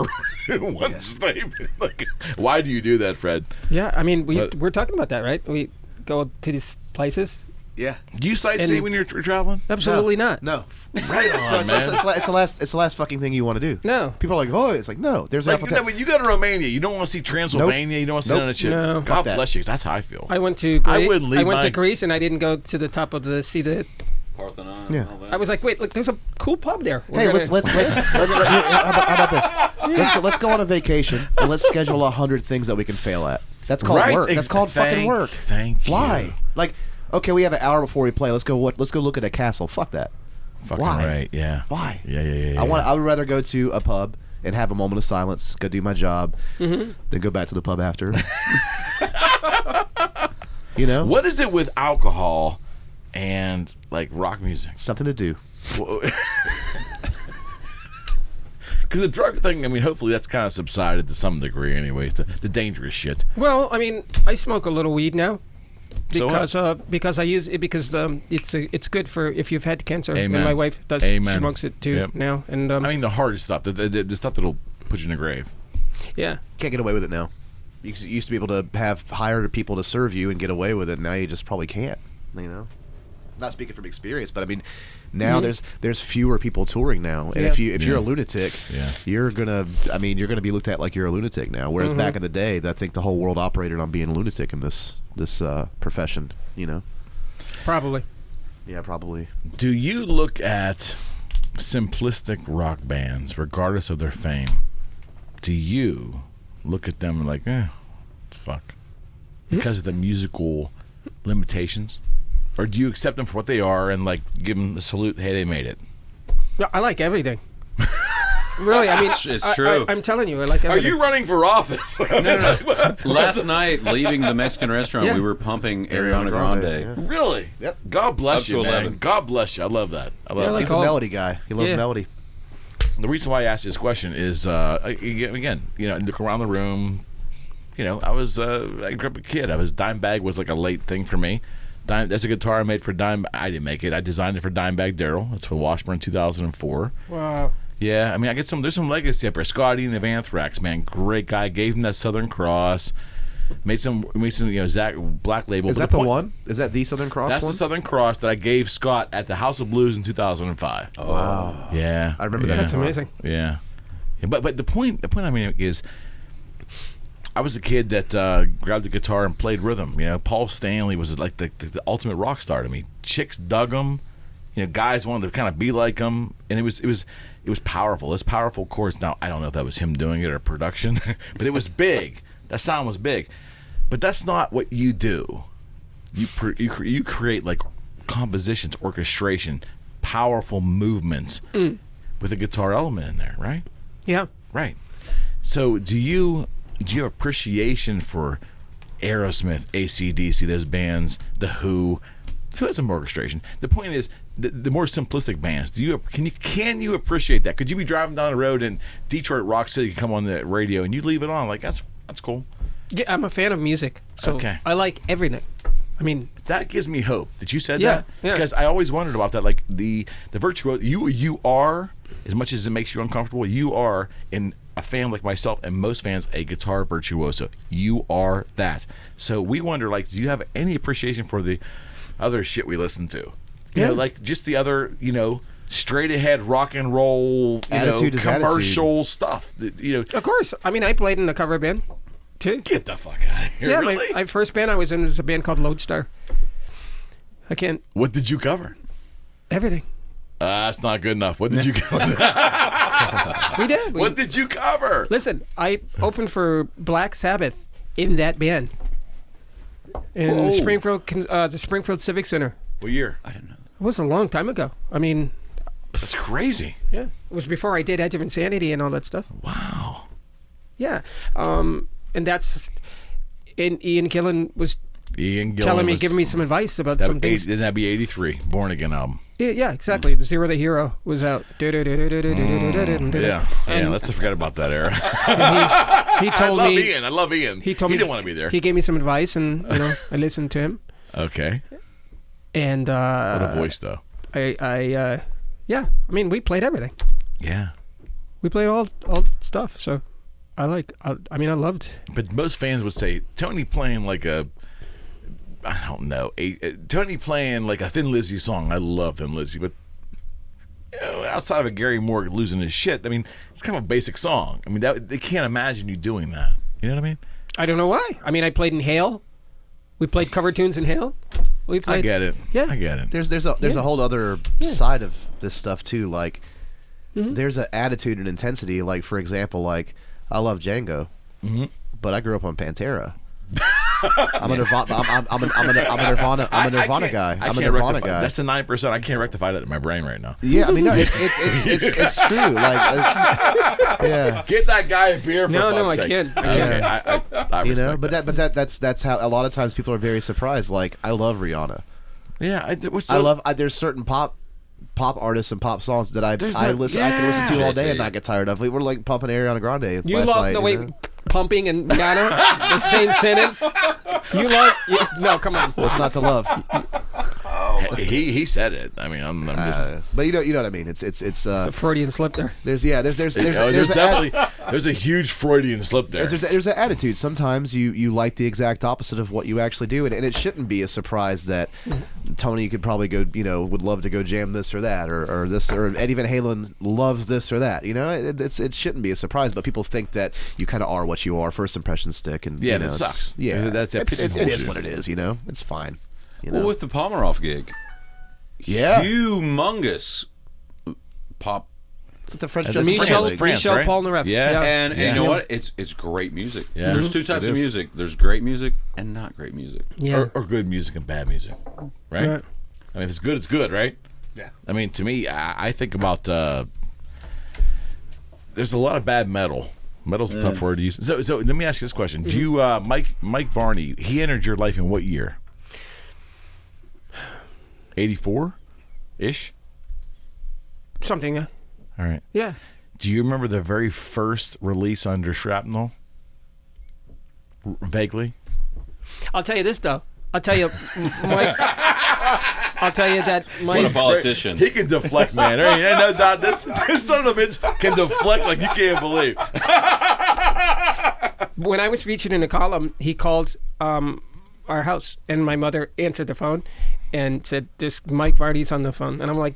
Speaker 1: in one statement. Like, why do you do that, Fred?
Speaker 3: Yeah, I mean, we're talking about that, right? We go to these places.
Speaker 6: Yeah.
Speaker 1: Do you sightsee
Speaker 3: And-
Speaker 1: when you're traveling?
Speaker 3: Absolutely not.
Speaker 6: No.
Speaker 1: Right on,
Speaker 6: No, it's the last fucking thing you want to do.
Speaker 3: No.
Speaker 6: People are like, oh, it's like, no. There's
Speaker 1: Like,
Speaker 6: Eiffel Tower.
Speaker 1: when you go to Romania, you don't want to see Transylvania. You don't want to see none of that shit.
Speaker 3: No.
Speaker 1: God
Speaker 6: Fuck that.
Speaker 1: bless you, 'cause that's how I feel.
Speaker 3: I went to Greece.
Speaker 1: I wouldn't leave
Speaker 3: I went
Speaker 1: my-
Speaker 3: to Greece and I didn't go to the top of see the.
Speaker 4: Parthenon.
Speaker 6: Yeah.
Speaker 4: And all that.
Speaker 3: I was like, wait, look, there's a cool pub there. We're
Speaker 6: Hey,
Speaker 3: gonna-
Speaker 6: let's how about this? Let's go on a vacation and let's schedule 100 things that we can fail at. That's called
Speaker 1: Right.
Speaker 6: work. That's called fucking work.
Speaker 1: Thank you.
Speaker 6: Why? Like, okay, we have an hour before we play. Let's go look at a castle. Fuck that.
Speaker 1: Fucking
Speaker 6: Why?
Speaker 1: right, yeah.
Speaker 6: Why?
Speaker 1: Yeah.
Speaker 6: I would rather go to a pub and have a moment of silence, go do my job,
Speaker 3: Mm-hmm.
Speaker 6: then go back to the pub after. You know?
Speaker 1: What is it with alcohol and like rock music?
Speaker 6: Something to do.
Speaker 1: Because the drug thing, I mean, hopefully that's kind of subsided to some degree, anyways. The dangerous shit.
Speaker 3: Well, I mean, I smoke a little weed now.
Speaker 1: So what?
Speaker 3: Because I use it because it's good for if you've had cancer.
Speaker 1: Amen.
Speaker 3: And my wife does.
Speaker 1: Amen.
Speaker 3: She smokes it too
Speaker 1: Yep.
Speaker 3: now. And
Speaker 1: I mean, the hardest stuff, the stuff that'll put you in the grave.
Speaker 3: yeah.
Speaker 6: Can't get away with it now. You used to be able to hire people to serve you and get away with it. Now you just probably can't. You know, not speaking from experience, but I mean, now there's fewer people touring now, and
Speaker 3: Yeah.
Speaker 6: if you're a lunatic,
Speaker 1: Yeah.
Speaker 6: you're gonna be looked at like you're a lunatic now. Whereas back in the day, I think the whole world operated on being a lunatic in this profession. You know.
Speaker 3: Probably.
Speaker 6: Yeah, probably.
Speaker 1: Do you look at simplistic rock bands, regardless of their fame? Do you look at them like, fuck, because of the musical limitations? Or do you accept them for what they are and like give them a salute? Hey, they made it.
Speaker 3: No, I like everything. Really, I mean,
Speaker 8: It's true.
Speaker 3: I'm telling you, I like
Speaker 1: Are
Speaker 3: everything.
Speaker 1: you running for office?
Speaker 8: No. Last night, leaving the Mexican restaurant,
Speaker 3: Yeah.
Speaker 8: we were pumping Ariana Grande.
Speaker 1: Really?
Speaker 6: Yep.
Speaker 1: God bless
Speaker 8: Up
Speaker 1: you,
Speaker 8: to
Speaker 1: man.
Speaker 8: 11.
Speaker 1: God bless you. I love that. I love
Speaker 3: Yeah,
Speaker 1: that.
Speaker 3: like
Speaker 6: He's a
Speaker 3: all-
Speaker 6: melody guy. He loves
Speaker 3: Yeah.
Speaker 6: melody.
Speaker 1: The reason why I asked this question is, again, look around the room. I grew up a kid. Dimebag was like a late thing for me. That's a guitar I made for Dime. I didn't make it. I designed it for Dimebag Darrell. It's for Washburn 2004.
Speaker 3: Wow.
Speaker 1: Yeah, I mean, there's some legacy up there. Scott Ian of Anthrax, man, great guy. Gave him that Southern Cross. Made some, Zach Black Label.
Speaker 6: Is
Speaker 1: But
Speaker 6: that the
Speaker 1: point-
Speaker 6: one? Is that the Southern Cross
Speaker 1: That's
Speaker 6: one?
Speaker 1: the Southern Cross that I gave Scott at the House of Blues in 2005.
Speaker 6: Oh, wow.
Speaker 1: Yeah,
Speaker 6: I remember that.
Speaker 3: That's amazing.
Speaker 1: Yeah, but the point I mean is, I was a kid that grabbed the guitar and played rhythm. Paul Stanley was like the ultimate rock star to me. Chicks dug him. Guys wanted to kind of be like him, and it was powerful. It's powerful chords. Now I don't know if that was him doing it or production, but it was big. That sound was big. But that's not what you do. You create like compositions, orchestration, powerful movements with a guitar element in there, right?
Speaker 3: Yeah.
Speaker 1: Right. So do you have appreciation for Aerosmith, AC/DC, those bands, The Who has some orchestration? The point is, the more simplistic bands, can you appreciate that? Could you be driving down the road and Detroit Rock City could come on the radio and you leave it on like that's cool?
Speaker 3: Yeah, I'm a fan of music, so
Speaker 1: Okay.
Speaker 3: I like everything. I mean,
Speaker 1: That gives me hope that you said
Speaker 3: Yeah,
Speaker 1: that,
Speaker 3: yeah.
Speaker 1: because I always wondered about that. Like the Virtuoso, you are, as much as it makes you uncomfortable, you are, in a fan like myself and most fans, a guitar virtuoso. You are that. So we wonder, like, do you have any appreciation for the other shit we listen to?
Speaker 3: Yeah.
Speaker 1: Like just the other, straight ahead rock and roll,
Speaker 6: Attitude is
Speaker 1: commercial stuff.
Speaker 3: of course. I mean, I played in a cover band too.
Speaker 1: Get the fuck out of here.
Speaker 3: Yeah,
Speaker 1: Really?
Speaker 3: my first band I was in was a band called Lodestar. I can't.
Speaker 1: What did you cover?
Speaker 3: Everything.
Speaker 1: That's not good enough. What did you cover?
Speaker 3: We did.
Speaker 1: What did you cover?
Speaker 3: Listen, I opened for Black Sabbath in that band in
Speaker 1: Whoa.
Speaker 3: the Springfield Civic Center.
Speaker 1: What year?
Speaker 8: I don't know.
Speaker 3: It was a long time ago. I mean,
Speaker 1: That's crazy.
Speaker 3: yeah, it was before I did Edge of Insanity and all that stuff.
Speaker 1: Wow.
Speaker 3: Yeah, and that's. And Ian Gillan was
Speaker 1: Ian Gillan
Speaker 3: telling me,
Speaker 1: was-
Speaker 3: giving me some advice about
Speaker 1: that
Speaker 3: some things.
Speaker 1: Didn't that be 83? Born Again album.
Speaker 3: Yeah, exactly. The Zero the Hero was out.
Speaker 1: Yeah, let's not forget about that era.
Speaker 3: He told me.
Speaker 1: I love Ian.
Speaker 3: He told me
Speaker 1: didn't want to be there.
Speaker 3: He gave me some advice, and I listened to him.
Speaker 1: Okay.
Speaker 3: And
Speaker 1: What a voice, though.
Speaker 3: I mean, we played everything.
Speaker 1: Yeah.
Speaker 3: We played all stuff. So I loved.
Speaker 1: But most fans would say Tony playing like a, I don't know, Tony playing like a Thin Lizzy song. I love Thin Lizzy, but outside of a Gary Moore losing his shit, I mean, it's kind of a basic song. I mean, they can't imagine you doing that. You know what I mean?
Speaker 3: I don't know why. I mean, I played in Hale. We played cover tunes in Hale. We played.
Speaker 1: I get it.
Speaker 3: Yeah.
Speaker 1: I get it.
Speaker 6: There's a whole other side of this stuff too. Like, there's an attitude and intensity. Like, for example, like I love Django, but I grew up on Pantera. I'm a Nirvana guy. I'm a Nirvana guy.
Speaker 1: That's the 9%. I can't rectify that in my brain right now.
Speaker 6: Yeah, I mean, no, it's true. Like, yeah,
Speaker 1: Get that guy a beer. For
Speaker 3: No,
Speaker 1: fuck's
Speaker 3: I
Speaker 1: sake.
Speaker 3: can't.
Speaker 1: Okay, I
Speaker 6: you know,
Speaker 1: respect
Speaker 6: but
Speaker 1: that.
Speaker 6: that's how a lot of times people are very surprised. Like, I love Rihanna.
Speaker 1: Yeah,
Speaker 6: There's certain pop artists and pop songs that I can listen to all day and not get tired of. We were like pumping Ariana Grande
Speaker 3: You
Speaker 6: last
Speaker 3: love
Speaker 6: night.
Speaker 3: the way pumping and Madonna, the same sentence. No, come on.
Speaker 6: What's not to love?
Speaker 1: He said it. I mean, I'm just.
Speaker 6: But you know what I mean. It's
Speaker 3: A Freudian slip there.
Speaker 6: there's
Speaker 1: There's a huge Freudian slip there.
Speaker 6: there's an attitude. Sometimes you like the exact opposite of what you actually do, and it shouldn't be a surprise that Tony could probably go, would love to go jam this or that, or this, or Eddie Van Halen loves this or that. It shouldn't be a surprise, but people think that you kind of are what you are. First impressions stick, and
Speaker 1: Yeah,
Speaker 6: you know,
Speaker 1: that
Speaker 6: it's-
Speaker 1: sucks.
Speaker 6: Yeah,
Speaker 1: That
Speaker 6: it
Speaker 1: pigeonholes
Speaker 6: is
Speaker 1: you.
Speaker 6: what it is. It's fine.
Speaker 8: Well, with the Pomeroff gig,
Speaker 6: Yeah,
Speaker 8: humongous pop,
Speaker 6: it's the French
Speaker 1: That's
Speaker 6: Justin
Speaker 3: Michel,
Speaker 6: Timberlake.
Speaker 1: France,
Speaker 3: Michel
Speaker 1: right?
Speaker 3: Polnareff.
Speaker 1: Yeah.
Speaker 8: and
Speaker 1: Yeah.
Speaker 8: you know what? It's great music.
Speaker 1: Yeah.
Speaker 8: There's two types
Speaker 6: It
Speaker 8: of
Speaker 6: is.
Speaker 8: music. There's great music and not great music.
Speaker 3: Yeah.
Speaker 1: Or good music and bad music, right?
Speaker 3: Right.
Speaker 1: I mean, if it's good, it's good, right?
Speaker 6: Yeah.
Speaker 1: I mean, to me, I think about there's a lot of bad metal. Metal's a tough word to use. So let me ask you this question: Do you, Mike Varney? He entered your life in what year? 84 ish.
Speaker 3: Something.
Speaker 1: All right.
Speaker 3: Yeah.
Speaker 1: Do you remember the very first release under Shrapnel? Vaguely.
Speaker 3: I'll tell you this though. I'll tell you, Mike. I'll tell you that Mike.
Speaker 8: What a politician.
Speaker 1: He can deflect, man. There ain't no doubt. This son of a bitch can deflect like you can't believe.
Speaker 3: When I was featured in a column, he called our house, and my mother answered the phone and said, "This Mike Varney's on the phone," and I'm like,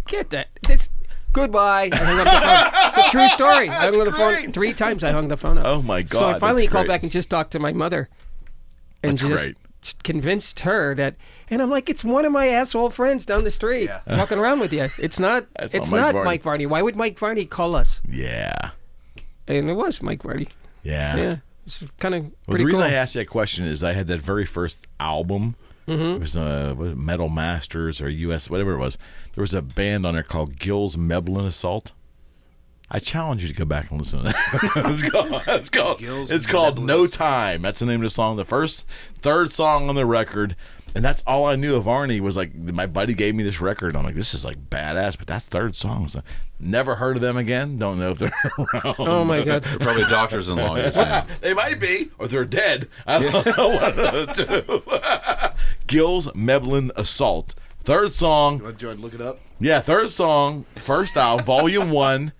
Speaker 3: "Get that? This." Goodbye. I hung up the phone. It's a true story. I hung up the phone 3 times. I hung the phone up.
Speaker 1: Oh my God!
Speaker 3: So I finally called
Speaker 1: great.
Speaker 3: back and just talked to my mother, and
Speaker 1: That's
Speaker 3: just
Speaker 1: great.
Speaker 3: convinced her that. And I'm like, it's one of my asshole friends down the street walking around with you. It's not. It's not Mike Varney. Why would Mike Varney call us?
Speaker 1: Yeah.
Speaker 3: And it was Mike Varney.
Speaker 1: Yeah.
Speaker 3: Yeah. It's kind of
Speaker 1: Well,
Speaker 3: pretty
Speaker 1: the reason
Speaker 3: cool.
Speaker 1: I asked you that question is I had that very first album. It was Metal Masters or US, whatever it was. There was a band on there called Gill's Meblin Assault. I challenge you to go back and listen to that. It's called No Time. That's the name of the song. The third song on the record. And that's all I knew of Arnie was like, my buddy gave me this record. I'm like, this is like badass. But that third song was never heard of them again. Don't know if they're around.
Speaker 3: Oh my God.
Speaker 8: They're probably doctors-in-law. You're saying.
Speaker 1: They might be, or they're dead. I don't know one of the two. Gill's Meblin Assault. Third song.
Speaker 6: You want to look it up?
Speaker 1: Yeah, third song, first album, Volume 1,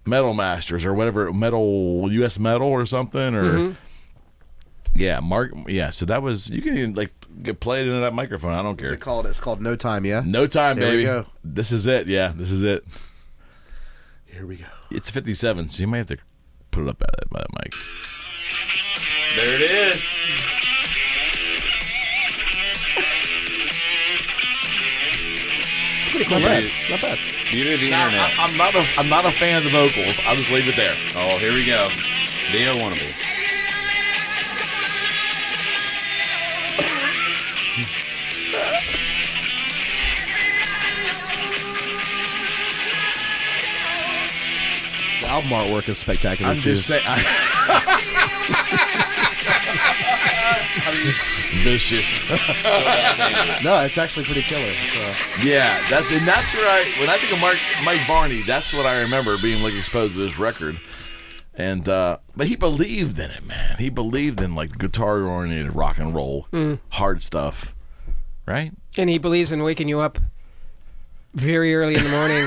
Speaker 1: Metal Masters, or whatever, Metal, US Metal or something, or... Yeah, so that was... You can even, play it into that microphone. I don't care.
Speaker 6: It's called No Time, yeah?
Speaker 1: No Time,
Speaker 6: There we
Speaker 1: baby.
Speaker 6: go.
Speaker 1: This is it. Yeah, this is it.
Speaker 6: Here we go.
Speaker 1: It's 57, so you might have to put it up by that mic.
Speaker 8: There it is.
Speaker 3: Pretty cool.
Speaker 8: Not
Speaker 3: Not bad.
Speaker 8: Beauty of the internet.
Speaker 1: I'm not a fan of the vocals. I'll just leave it there.
Speaker 8: Oh, here we go. The Wannabe.
Speaker 6: The album artwork is spectacular,
Speaker 1: I'm
Speaker 6: too.
Speaker 1: just saying. Vicious.
Speaker 6: No, it's actually pretty killer.
Speaker 1: Yeah, that's where when I think of Mike Varney, that's what I remember being exposed to this record. And but he believed in it, man. He believed in guitar oriented rock and roll, hard stuff, right?
Speaker 3: And he believes in waking you up very early in the morning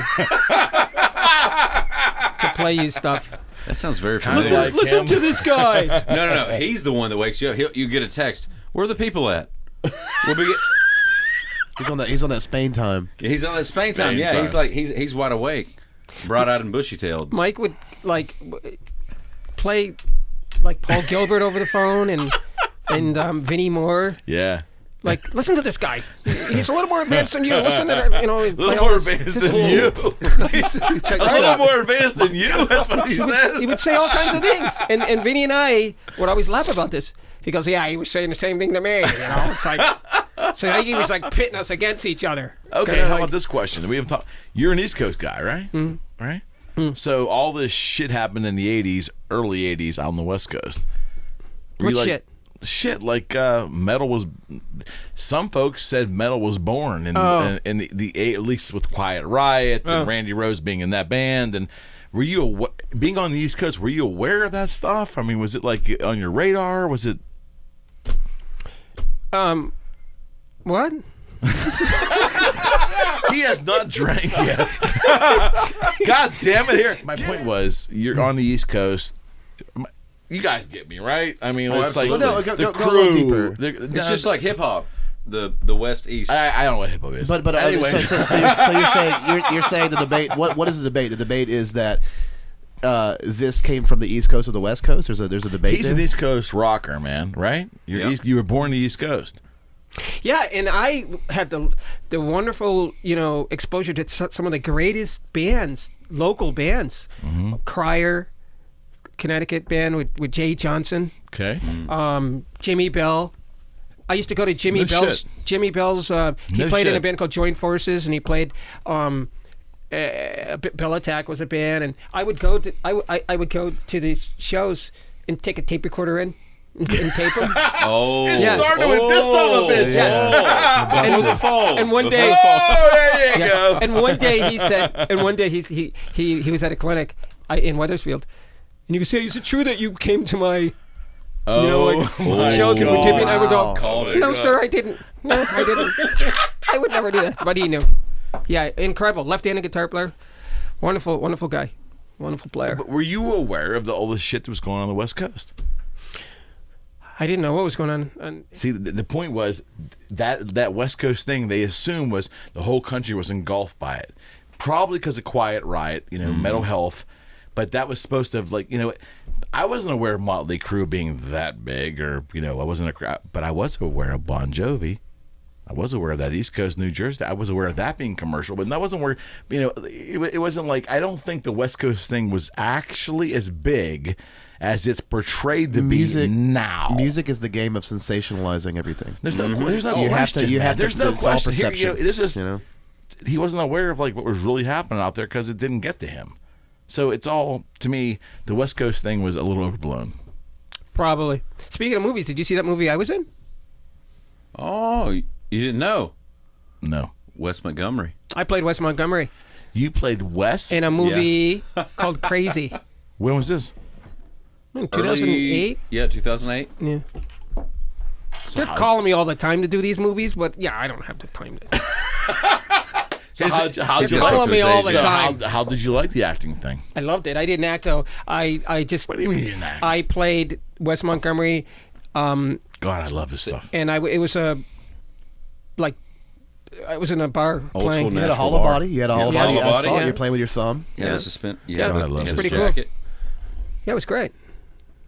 Speaker 3: to play you stuff.
Speaker 8: That sounds very familiar.
Speaker 3: Listen to this guy.
Speaker 8: No. He's the one that wakes you up. You get a text. Where are the people at?
Speaker 6: He's on that Spain time.
Speaker 8: Yeah, he's on that Spain time. Yeah, he's wide awake, bright-eyed and bushy-tailed.
Speaker 3: Mike would play Paul Gilbert over the phone and Vinnie Moore.
Speaker 1: Yeah.
Speaker 3: Listen to this guy. He's a little more advanced than you. Listen to
Speaker 1: A little more advanced than you.
Speaker 6: Check
Speaker 1: A
Speaker 6: this
Speaker 1: little
Speaker 6: out.
Speaker 1: more advanced than you. That's what he said.
Speaker 3: He would say all kinds of things. And Vinny and I would always laugh about this. He goes, yeah, he was saying the same thing to me. It's so I think he was pitting us against each other.
Speaker 1: Okay, how about this question? We have talked. You're an East Coast guy, right? Right? So all this shit happened in the 80s, early 80s out on the West Coast.
Speaker 3: What shit?
Speaker 1: Shit, metal was... Some folks said metal was born in the at least with Quiet Riot and Randy Rose being in that band. And were you, being on the East Coast, were you aware of that stuff? I mean, was it on your radar? Was it...
Speaker 3: What?
Speaker 1: He has not drank yet. God damn it! Here, my point was, you're on the East Coast. You guys get me, right? I mean, it's
Speaker 6: absolutely. Well, no, go
Speaker 1: the
Speaker 6: a little
Speaker 1: crew.
Speaker 6: deeper.
Speaker 8: It's just like hip-hop, the West East.
Speaker 1: I don't know what hip hop is.
Speaker 6: But
Speaker 1: anyway.
Speaker 6: so you're saying the debate. What is the debate? The debate is that this came from the East Coast or the West Coast. There's a debate.
Speaker 1: He's
Speaker 6: there?
Speaker 1: an East Coast rocker, man. Right? You were born on the East Coast.
Speaker 3: Yeah, and I had the wonderful, exposure to some of the greatest bands, local bands. Crier, Connecticut band with Jay Johnson.
Speaker 1: Okay.
Speaker 3: Jimmy Bell. I used to go to Jimmy
Speaker 1: No
Speaker 3: Bell's.
Speaker 1: shit.
Speaker 3: Jimmy Bell's. He
Speaker 1: No
Speaker 3: played in a
Speaker 1: shit.
Speaker 3: band called Joint Forces, and he played Bill Attack was a band, and I would go to I would go to these shows and take a tape recorder in and tape them.
Speaker 8: It
Speaker 1: started with this son of a bitch.
Speaker 3: And one day,
Speaker 1: there you go.
Speaker 3: And one day he said, he was at a clinic in Wethersfield, and he would say, "Is it true that you came to my shows and would tip me?" And I would go, "No, sir, I didn't. No, I didn't. I would never do that." But he knew. Yeah, incredible. Left-handed guitar player. Wonderful, wonderful guy. Wonderful player.
Speaker 1: But were you aware of all the shit that was going on the West Coast?
Speaker 3: I didn't know what was going on.
Speaker 1: See, the point was that West Coast thing they assumed was the whole country was engulfed by it. Probably because of Quiet Riot, mental health. But that was supposed to have, I wasn't aware of Motley Crue being that big or, I wasn't but I was aware of Bon Jovi. I was aware of that East Coast, New Jersey. I was aware of that being commercial, but I wasn't aware, it wasn't like, I don't think the West Coast thing was actually as big as it's portrayed to be now.
Speaker 6: Music is the game of sensationalizing everything.
Speaker 1: There's no question.
Speaker 6: There's no question. Here,
Speaker 1: he wasn't aware of what was really happening out there because it didn't get to him. So it's all, to me, the West Coast thing was a little overblown.
Speaker 3: Probably. Speaking of movies, did you see that movie I was in?
Speaker 8: Oh, you didn't know?
Speaker 1: No.
Speaker 8: Wes Montgomery.
Speaker 3: I played Wes Montgomery.
Speaker 1: You played Wes?
Speaker 3: In a movie called Crazy.
Speaker 1: When was this?
Speaker 3: 2008?
Speaker 8: Yeah, 2008.
Speaker 3: Yeah. They're calling me all the time to do these movies, but I don't have the time to.
Speaker 1: How did you
Speaker 3: calling me all the time.
Speaker 1: How did you like the acting thing?
Speaker 3: I loved it. I didn't act though. I just.
Speaker 1: What do you mean you didn't act?
Speaker 3: I played Wes Montgomery.
Speaker 1: God, I love his stuff.
Speaker 3: And I was in a bar playing.
Speaker 6: You had a hollow body. You had a hollow body. I saw you're playing with your thumb.
Speaker 8: Yeah, the suspend.
Speaker 1: Yeah, I love it.
Speaker 3: Pretty cool.
Speaker 8: Jacket.
Speaker 3: Yeah, it was great.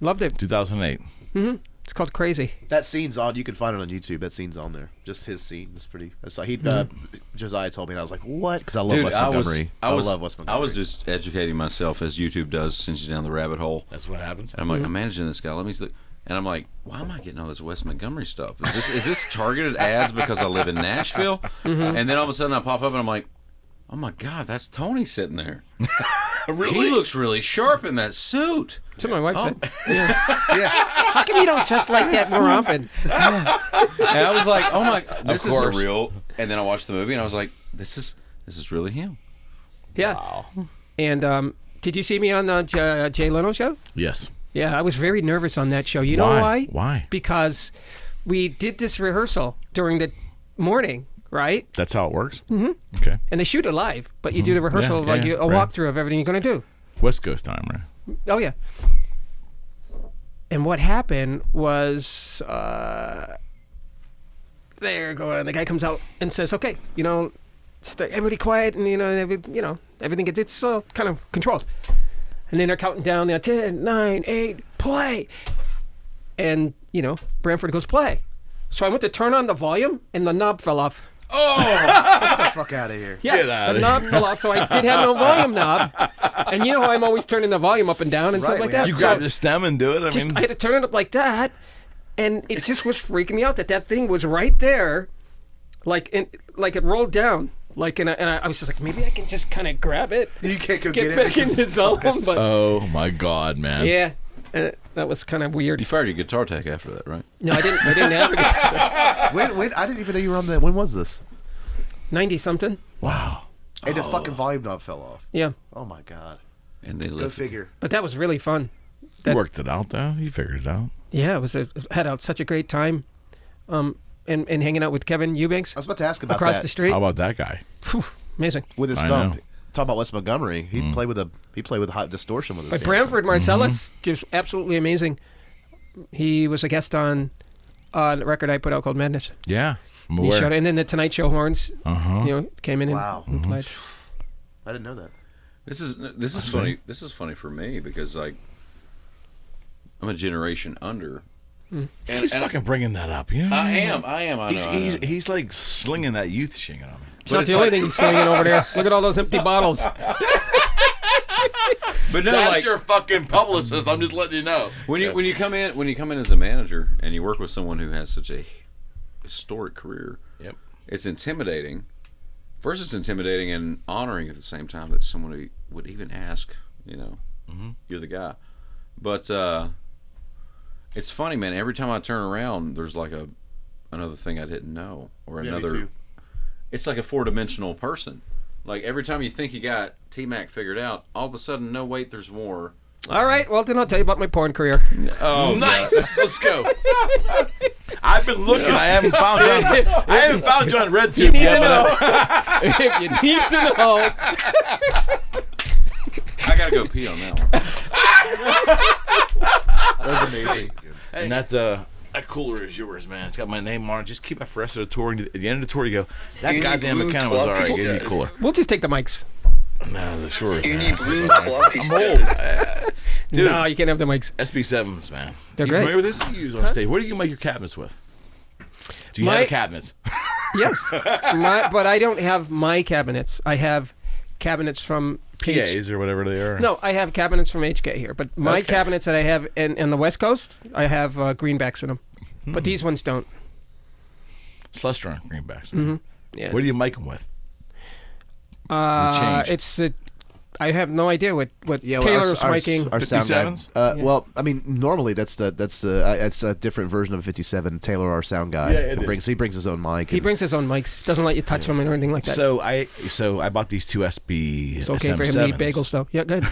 Speaker 3: Loved it.
Speaker 1: 2008.
Speaker 3: Mm-hmm. It's called Crazy.
Speaker 6: That scene's on. You can find it on YouTube. That scene's on there. Just his scene is pretty. So Josiah told me, and I was like, "What?" Because I love Wes Montgomery. I love Wes Montgomery.
Speaker 8: I was just educating myself as YouTube does, sends you down the rabbit hole.
Speaker 1: That's what happens.
Speaker 8: And I'm like, I'm managing this guy. Let me look. And I'm like, why am I getting all this Wes Montgomery stuff? Is this targeted ads because I live in Nashville? Mm-hmm. And then all of a sudden I pop up and I'm like, oh my God, that's Tony sitting there. Really? He looks really sharp in that suit.
Speaker 3: That's what my wife said. Yeah. How come you don't dress like that more often?
Speaker 8: And I was like, oh my, this isn't real. And then I watched the movie and I was like, this is really him.
Speaker 3: Yeah.
Speaker 1: Wow.
Speaker 3: And did you see me on the Jay Leno show?
Speaker 1: Yes.
Speaker 3: Yeah, I was very nervous on that show. You know why?
Speaker 1: Why?
Speaker 3: Because we did this rehearsal during the morning, right?
Speaker 1: That's how it works?
Speaker 3: Mm-hmm.
Speaker 1: Okay.
Speaker 3: And they shoot it live, but you do the rehearsal, walkthrough of everything you're going to do.
Speaker 1: West Coast time, right?
Speaker 3: Oh, yeah. And what happened was the guy comes out and says, okay, everybody quiet, and, everything it's all kind of controlled. And then they're counting down, 10, 9, 8, play. And, Branford goes, play. So I went to turn on the volume, and the knob fell off.
Speaker 6: Oh! Get the fuck out of here.
Speaker 3: Yeah, the knob fell off, so I did have no volume knob. And I'm always turning the volume up and down and stuff like that.
Speaker 1: You grab the stem and do it?
Speaker 3: I had to turn it up like that. And it just was freaking me out that thing was right there, like it rolled down. And I was just like, maybe I can just kind of grab it.
Speaker 6: You can't go
Speaker 3: get back in the zone. But
Speaker 1: oh my God, man!
Speaker 3: Yeah, that was kind of weird.
Speaker 8: You fired your guitar tech after that, right?
Speaker 3: No, I didn't. I didn't have a guitar.
Speaker 6: Wait! I didn't even know you were on that. When was this?
Speaker 3: 90 something.
Speaker 6: Wow! And the fucking volume knob fell off.
Speaker 3: Yeah.
Speaker 6: Oh my God!
Speaker 8: And they
Speaker 6: go figure.
Speaker 3: But that was really fun.
Speaker 1: You worked it out, though. You figured it out.
Speaker 3: Yeah, had out such a great time. And hanging out with Kevin Eubanks.
Speaker 6: I was about to ask about
Speaker 3: across
Speaker 6: that.
Speaker 3: the street.
Speaker 1: How about that guy?
Speaker 3: Whew, amazing.
Speaker 6: With his stump. Talk about Wes Montgomery. He played with hot distortion with his.
Speaker 3: But Branford Marcellus, just absolutely amazing. He was a guest on a record I put out called Madness.
Speaker 1: Yeah,
Speaker 3: he showed it, and then the Tonight Show horns. Came in and played.
Speaker 6: I didn't know that.
Speaker 8: This is funny. This is funny for me because I'm a generation under.
Speaker 1: He's fucking bringing that up. You know?
Speaker 8: I am. I know.
Speaker 1: He's like slinging that youth shit on me.
Speaker 3: It's not the only thing he's slinging over there. Look at all those empty bottles.
Speaker 8: But no,
Speaker 1: that's your fucking publicist. I'm just letting you know.
Speaker 8: When you come in as a manager and you work with someone who has such a historic career, it's intimidating First, it's intimidating and honoring at the same time that someone would even ask, you're the guy. But it's funny, man. Every time I turn around, there's like another thing I didn't know, or another.
Speaker 6: Me too.
Speaker 8: It's like a 4-dimensional person. Like every time you think you got T-Mac figured out, all of a sudden, no, wait, there's more.
Speaker 9: All right, well, then I'll tell you about my porn career.
Speaker 1: Oh, nice. Let's go. I've been looking. I haven't found John. I haven't found John RedTube yet.
Speaker 9: If you need to know.
Speaker 8: I gotta go pee on that one.
Speaker 6: That was amazing.
Speaker 1: And that cooler is yours, man. It's got my name on it. Just keep it for the rest of the tour. And at the end of the tour, you go, that goddamn McKenna was all right. Give me a cooler.
Speaker 9: We'll just take the mics.
Speaker 1: No, sure.
Speaker 7: Unibrue
Speaker 1: I'm
Speaker 7: 3
Speaker 1: old.
Speaker 7: pistol.
Speaker 1: Dude,
Speaker 9: No, you can't have the mics.
Speaker 1: SB7s, man.
Speaker 9: They're
Speaker 1: you
Speaker 9: great.
Speaker 1: familiar with this? You use on stage. What do you make your cabinets with? Do you have a cabinet?
Speaker 9: Yes. But I don't have my cabinets. I have cabinets from
Speaker 1: PAs or whatever they are.
Speaker 9: No, I have cabinets from HK here. But my cabinets that I have in the West Coast, I have greenbacks in them. But these ones don't.
Speaker 1: It's less strong greenbacks.
Speaker 9: Yeah.
Speaker 1: What do you make them with?
Speaker 9: It's I have no idea what Taylor's making.
Speaker 6: Our sound guy.
Speaker 1: 57s?
Speaker 6: Well, I mean, normally that's a different version of a 57. Taylor, our sound guy,
Speaker 1: Yeah, it is.
Speaker 6: he brings his own mic.
Speaker 9: He brings his own mics. Doesn't let you touch them or anything like that.
Speaker 1: So I bought these two SB.
Speaker 9: It's okay for him to eat bagels, though. Yeah, good.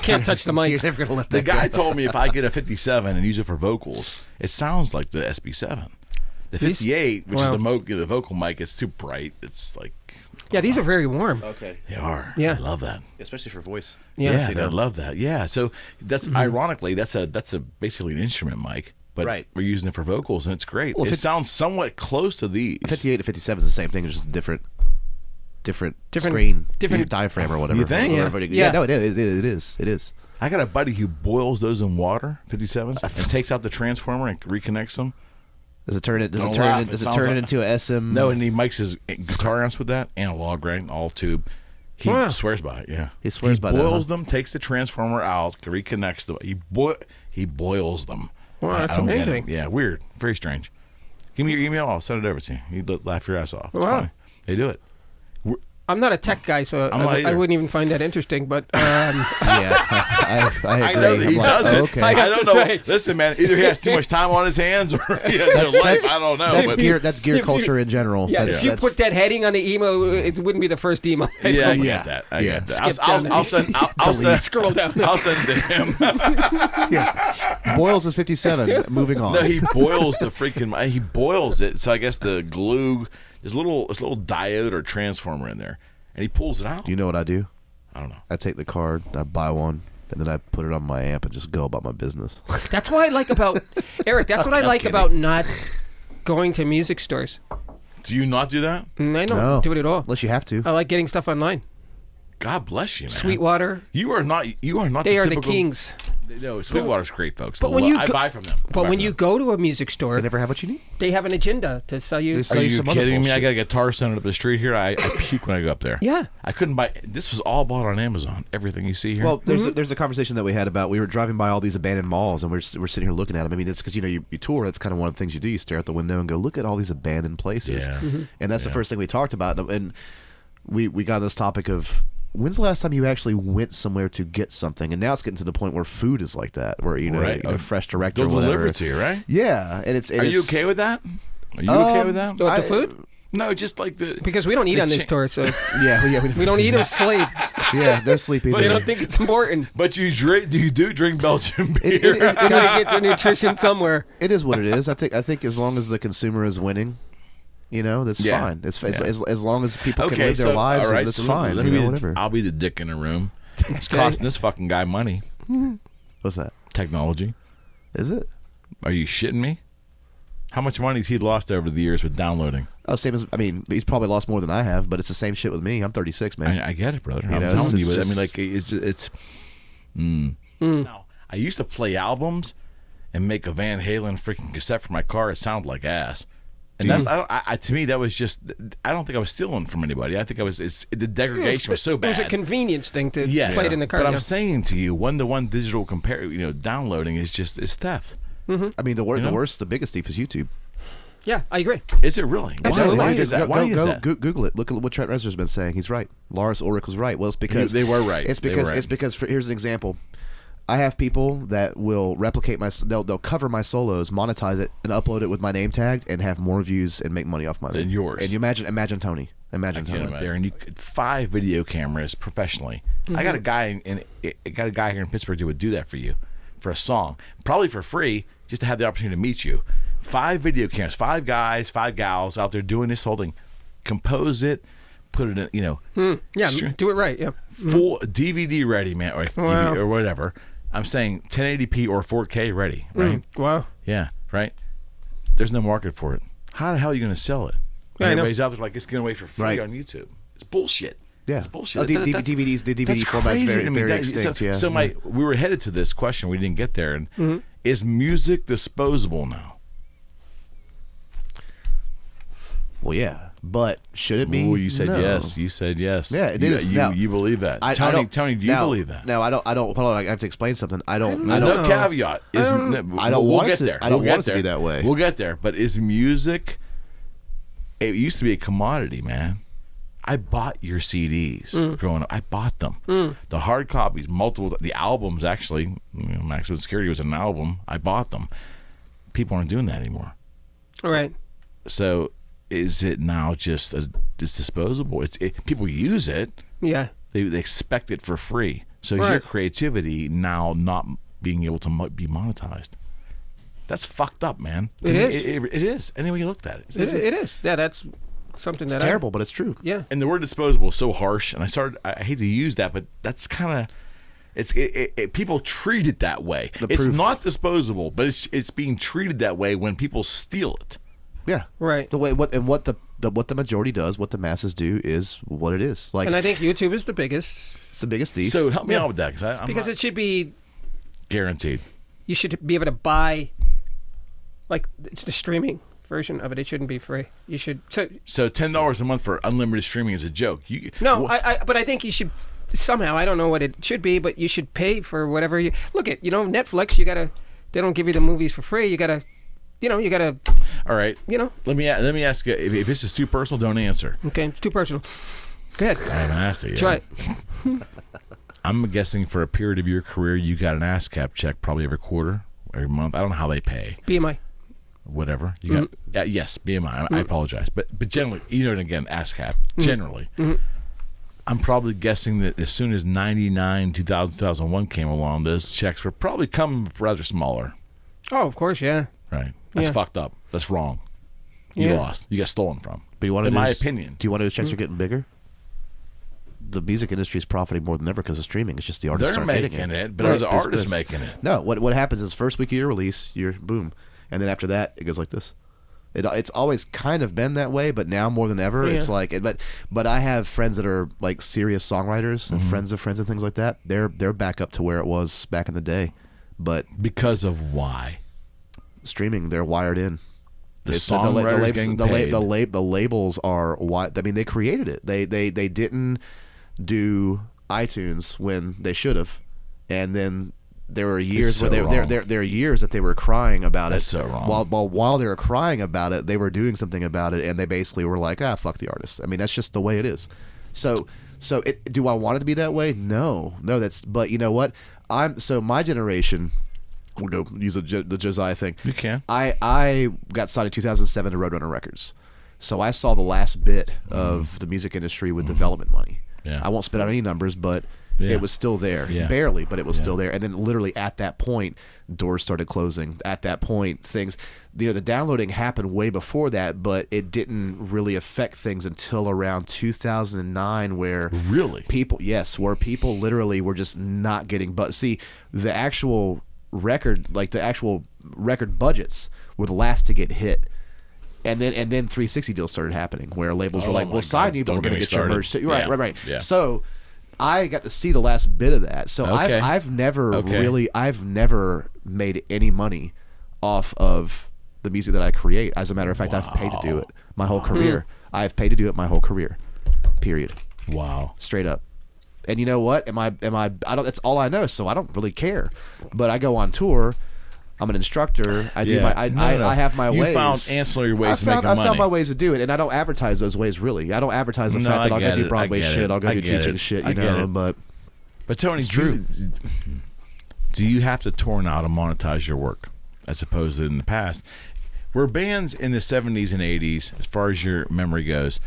Speaker 9: Can't touch the mics.
Speaker 6: You're never gonna let
Speaker 1: The
Speaker 6: that
Speaker 1: guy
Speaker 6: go.
Speaker 1: told me if I get a 57 and use it for vocals, it sounds like the SB7. The 58, which is the vocal mic, it's too bright. It's like
Speaker 9: Yeah, these are very warm.
Speaker 6: Okay.
Speaker 1: they are.
Speaker 9: Yeah.
Speaker 1: I love that.
Speaker 6: Especially for voice.
Speaker 9: Yeah.
Speaker 1: I love that. Yeah, so that's ironically that's a basically an instrument mic, but
Speaker 6: Right.
Speaker 1: we're using it for vocals and it's great.
Speaker 6: Well,
Speaker 1: it sounds somewhat close to these.
Speaker 6: 58 to 57 is the same thing, it's just different screen, different diaphragm or whatever.
Speaker 1: You think?
Speaker 9: Yeah.
Speaker 6: No, it is. It is.
Speaker 1: I got a buddy who boils those in water, 57s, and takes out the transformer and reconnects them.
Speaker 6: Does it turn it?
Speaker 1: Don't laugh. It sounds like-
Speaker 6: into a SM?
Speaker 1: No, and he makes his guitar amps with that analog, right? All tube. He
Speaker 9: Wow.
Speaker 1: swears by it. Yeah,
Speaker 6: He swears by that,
Speaker 1: boils
Speaker 6: huh?
Speaker 1: them, takes the transformer out, reconnects them. He boils them.
Speaker 9: Wow, that's
Speaker 1: I don't get it.
Speaker 9: amazing.
Speaker 1: Yeah, weird, very strange. Give me your email. I'll send it over to you. You'd laugh your ass off. It's
Speaker 9: Wow.
Speaker 1: funny. They do it.
Speaker 9: I'm not a tech guy, so
Speaker 1: I'm not
Speaker 9: I
Speaker 1: either.
Speaker 9: wouldn't even find that interesting. But
Speaker 6: Yeah, I
Speaker 1: I
Speaker 6: agree.
Speaker 1: know that he
Speaker 6: I'm like,
Speaker 1: does it.
Speaker 6: okay.
Speaker 9: I got
Speaker 1: don't
Speaker 9: to
Speaker 1: know.
Speaker 9: say-
Speaker 1: Listen, man. Either he has too much time on his hands, or he has no life. I don't know.
Speaker 6: That's
Speaker 1: but-
Speaker 6: gear. That's gear
Speaker 9: if you-
Speaker 6: culture in general.
Speaker 9: yeah,
Speaker 6: That's,
Speaker 9: if you
Speaker 6: that's-
Speaker 9: put that heading on the email, it wouldn't be the first email.
Speaker 1: Yeah, I
Speaker 6: Yeah.
Speaker 1: get that. I
Speaker 6: Yeah.
Speaker 1: get that.
Speaker 9: Skip down
Speaker 1: I'll send. I'll send.
Speaker 9: Scroll down.
Speaker 1: I'll send it to him.
Speaker 6: yeah. Boils is 57. Moving on.
Speaker 1: No, he boils the freaking. He boils it. So I guess the glue. There's a little diode or transformer in there, and he pulls it out.
Speaker 6: Do you know what I do?
Speaker 1: I don't know.
Speaker 6: I take the card, I buy one, and then I put it on my amp and just go about my business.
Speaker 9: That's what I like about Eric. That's what I
Speaker 6: I'm
Speaker 9: like
Speaker 6: kidding.
Speaker 9: about not going to music stores.
Speaker 1: Do you not do that?
Speaker 9: And I don't
Speaker 6: No.
Speaker 9: do it at all.
Speaker 6: Unless you have to.
Speaker 9: I like getting stuff online.
Speaker 1: God bless you, man.
Speaker 9: Sweetwater,
Speaker 1: You are not. You are not.
Speaker 9: they are the
Speaker 1: typical,
Speaker 9: kings.
Speaker 1: No, Sweetwater's great, folks.
Speaker 9: But when you
Speaker 1: I
Speaker 9: go-
Speaker 1: buy from them.
Speaker 9: But when you go to a music store,
Speaker 6: They never have what you need.
Speaker 9: they have an agenda to sell you.
Speaker 6: They
Speaker 1: Are
Speaker 6: sell you
Speaker 1: you
Speaker 6: some other
Speaker 1: kidding me? I
Speaker 6: bullshit.
Speaker 1: got a guitar center up the street here. I puke when I go up there.
Speaker 9: Yeah.
Speaker 1: I couldn't buy. This was all bought on Amazon. Everything you see here.
Speaker 6: Well, there's a conversation that we had about we were driving by all these abandoned malls and we're sitting here looking at them. I mean, it's because you tour. That's kind of one of the things you do. You stare out the window and go look at all these abandoned places.
Speaker 1: Yeah.
Speaker 6: And that's the first thing we talked about. And we got this topic of when's the last time you actually went somewhere to get something? And now it's getting to the point where food is like that, where
Speaker 1: Right.
Speaker 6: fresh direct
Speaker 1: they'll
Speaker 6: or whatever.
Speaker 1: deliver it to you, right?
Speaker 6: Yeah, and it's.
Speaker 1: Are you okay with that? Are you okay with that?
Speaker 9: What, the food?
Speaker 1: No, just like the.
Speaker 9: Because we don't eat
Speaker 1: the
Speaker 9: on this
Speaker 1: cha-
Speaker 9: tour, so
Speaker 6: Yeah,
Speaker 9: we don't eat or sleep.
Speaker 6: Yeah, they're sleepy.
Speaker 9: They don't think it's important.
Speaker 1: But you drink? Do you drink Belgian beer?
Speaker 9: Gotta get their nutrition somewhere.
Speaker 6: It is what it is. I think as long as the consumer is winning, that's
Speaker 1: Yeah.
Speaker 6: fine. It's
Speaker 1: Yeah.
Speaker 6: as long as people can
Speaker 1: Okay,
Speaker 6: live their
Speaker 1: so,
Speaker 6: lives,
Speaker 1: all right,
Speaker 6: that's
Speaker 1: so
Speaker 6: fine.
Speaker 1: Let me be
Speaker 6: whatever.
Speaker 1: I'll be the dick in the room. It's costing this fucking guy money.
Speaker 6: What's that?
Speaker 1: Technology.
Speaker 6: Is it?
Speaker 1: Are you shitting me? How much money has he lost over the years with downloading?
Speaker 6: Oh, same as he's probably lost more than I have, but it's the same shit with me. I'm 36, man.
Speaker 1: I get it, brother. I'm
Speaker 6: know,
Speaker 1: telling
Speaker 6: it's
Speaker 1: you.
Speaker 6: just-
Speaker 1: I mean, like it's. No, I used to play albums and make a Van Halen freaking cassette for my car. It sounded like ass. And that's to me that was just. I don't think I was stealing from anybody. I think I was. The degradation was so bad.
Speaker 9: It was a convenience thing to
Speaker 1: Yes,
Speaker 9: play it in the car.
Speaker 1: but I'm
Speaker 9: yeah.
Speaker 1: saying to you, one-to-one digital downloading is theft.
Speaker 6: I mean, the
Speaker 1: know?
Speaker 6: worst, the biggest thief is YouTube.
Speaker 9: Yeah, I agree.
Speaker 1: Is it really? Why is that? Why is that?
Speaker 6: Google it. Look at what Trent Reznor's been saying. He's right. Lars Ulrich was right. Well, it's because
Speaker 1: they were right.
Speaker 6: It's because here's an example. I have people that will replicate they'll cover my solos, monetize it, and upload it with my name tagged, and have more views and make money off my
Speaker 1: than yours.
Speaker 6: And you imagine Tony. Imagine Tony
Speaker 1: there, and you 5 video cameras professionally. I got a guy here in Pittsburgh who would do that for you, for a song, probably for free, just to have the opportunity to meet you. 5 video cameras, 5 guys, 5 gals out there doing this whole thing. Compose it, put it in,
Speaker 9: do it right. Yeah,
Speaker 1: full DVD ready, man, or DVD or whatever. I'm saying 1080p or 4K ready, right?
Speaker 9: Wow.
Speaker 1: Yeah, right. There's no market for it. How the hell are you going to sell it? Everybody's out there like it's going away for free on YouTube. It's bullshit.
Speaker 6: Yeah,
Speaker 1: it's bullshit.
Speaker 6: DVD format's very extinct.
Speaker 1: So we were headed to this question. We didn't get there. And is music disposable now?
Speaker 6: Well, yeah, but should it be?
Speaker 1: Oh, you said yes. You said yes.
Speaker 6: Yeah, it is.
Speaker 1: You believe that? Tony, do you believe that?
Speaker 6: No, I don't. Hold on, I have to explain something. I don't.
Speaker 1: No caveat.
Speaker 6: I don't want it to. I don't want it to be that way.
Speaker 1: We'll get there. But is music? It used to be a commodity, man. I bought your CDs growing up. I bought them. The hard copies, multiple. The albums, actually. Maximum Security was an album. I bought them. People aren't doing that anymore.
Speaker 9: All right.
Speaker 1: So is it now just it's disposable? People use it.
Speaker 9: Yeah.
Speaker 1: They expect it for free. So is your creativity now not being able to be monetized? That's fucked up, man.
Speaker 9: It is.
Speaker 1: It is. Anyway you looked at it.
Speaker 9: It is. Yeah, that's something
Speaker 6: it's terrible, but it's true.
Speaker 9: Yeah.
Speaker 1: And the word disposable is so harsh, and I hate to use that, but that's kind of people treat it that way. It's not disposable, but it's being treated that way when people steal it.
Speaker 6: Yeah.
Speaker 9: Right.
Speaker 6: What the majority does, what the masses do, is what it is. Like,
Speaker 9: and I think YouTube is the biggest.
Speaker 6: It's the biggest thief.
Speaker 1: So help me out with that,
Speaker 9: because it should be
Speaker 1: guaranteed.
Speaker 9: You should be able to buy, like, it's the streaming version of it. It shouldn't be free. You should.
Speaker 1: So $10 a month for unlimited streaming is a joke.
Speaker 9: But I think you should somehow. I don't know what it should be, but you should pay for whatever you look at. Netflix. They don't give you the movies for free. You gotta.
Speaker 1: All right. Let me ask you. If this is too personal, don't answer.
Speaker 9: Okay, it's too personal. Go ahead.
Speaker 1: I'm asking you.
Speaker 9: Try it.
Speaker 1: I'm guessing for a period of your career, you got an ASCAP check probably every quarter, every month. I don't know how they pay.
Speaker 9: BMI.
Speaker 1: Whatever. You got yes, BMI. I apologize, but generally, again, ASCAP. Generally, I'm probably guessing that as soon as 99, 2000, 2001 came along, those checks were probably coming rather smaller.
Speaker 9: Oh, of course, yeah.
Speaker 1: Right. That's fucked up. That's wrong. You lost. You got stolen from.
Speaker 6: But
Speaker 1: in my opinion.
Speaker 6: Do you want those checks are getting bigger? The music industry is profiting more than ever because of streaming. It's just the artists
Speaker 1: are
Speaker 6: making
Speaker 1: it, but as the artists making it.
Speaker 6: No, what happens is first week of your release, you're boom, and then after that, it goes like this. It's always kind of been that way, but now more than ever, it's like. But I have friends that are like serious songwriters and friends of friends and things like that. They're back up to where it was back in the day, but
Speaker 1: because of why?
Speaker 6: Streaming, they're wired in.
Speaker 1: The
Speaker 6: labels are why. I mean, they created it. They didn't do iTunes when they should have, and then there were years where there are years that they were crying about it.
Speaker 1: So wrong.
Speaker 6: While they were crying about it, they were doing something about it, and they basically were like, fuck the artist. I mean, that's just the way it is. So do I want it to be that way? No. But you know what? My generation. We'll go use the Josiah thing.
Speaker 1: You can.
Speaker 6: I got signed in 2007 to Roadrunner Records, so I saw the last bit of the music industry with development money.
Speaker 1: Yeah.
Speaker 6: I won't spit out any numbers, but it was still there, barely, but it was still there. And then literally at that point, doors started closing. At that point, things, the downloading happened way before that, but it didn't really affect things until around 2009, where people literally were just not getting. But see, the actual record budgets were the last to get hit, and then 360 deals started happening where labels were like, we'll sign you, but we're going to get your merch too. Right.
Speaker 1: Yeah.
Speaker 6: So I got to see the last bit of that. So I've never made any money off of the music that I create. As a matter of fact, I've paid to do it my whole career. I've paid to do it my whole career, period.
Speaker 1: Wow.
Speaker 6: Straight up. And you know what? I don't. That's all I know, so I don't really care. But I go on tour. I'm an instructor. I do
Speaker 1: Yeah.
Speaker 6: my I have my
Speaker 1: You
Speaker 6: ways.
Speaker 1: found ancillary ways to make
Speaker 6: I
Speaker 1: money.
Speaker 6: found my ways to do it, and I don't advertise those ways really. I don't advertise the
Speaker 1: No,
Speaker 6: fact that
Speaker 1: I
Speaker 6: I'll go
Speaker 1: get
Speaker 6: do
Speaker 1: it.
Speaker 6: Broadway
Speaker 1: I get
Speaker 6: shit.
Speaker 1: it.
Speaker 6: I'll go
Speaker 1: I
Speaker 6: do
Speaker 1: get
Speaker 6: teaching
Speaker 1: it.
Speaker 6: shit.
Speaker 1: I
Speaker 6: You
Speaker 1: get
Speaker 6: know,
Speaker 1: it.
Speaker 6: but
Speaker 1: Tony,
Speaker 6: it's true.
Speaker 1: Do you have to tour now to monetize your work, as opposed to in the past? Were bands in the 70s and 80s, as far as your memory goes,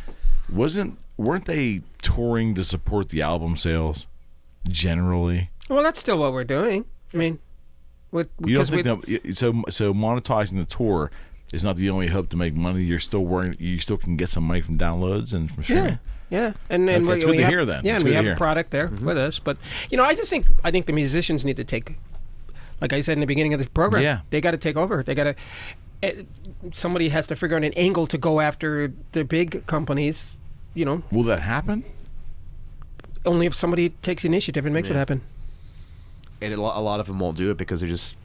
Speaker 1: weren't they touring to support the album sales generally?
Speaker 9: Well, that's still what we're doing. I mean,
Speaker 1: You don't think that, so monetizing the tour is not the only hope to make money? You're still worrying, you still can get some money from downloads and from streaming?
Speaker 9: Yeah, and
Speaker 1: Okay, it's good to
Speaker 9: have,
Speaker 1: hear then.
Speaker 9: Yeah,
Speaker 1: It's
Speaker 9: and we
Speaker 1: good to
Speaker 9: have
Speaker 1: hear.
Speaker 9: a product there with us. But I think the musicians need to take, like I said in the beginning of this program,
Speaker 1: Yeah.
Speaker 9: they got to take over. They got to. Somebody has to figure out an angle to go after the big companies.
Speaker 1: Will that happen?
Speaker 9: Only if somebody takes initiative and makes it happen.
Speaker 6: And a lot of them won't do it because they're just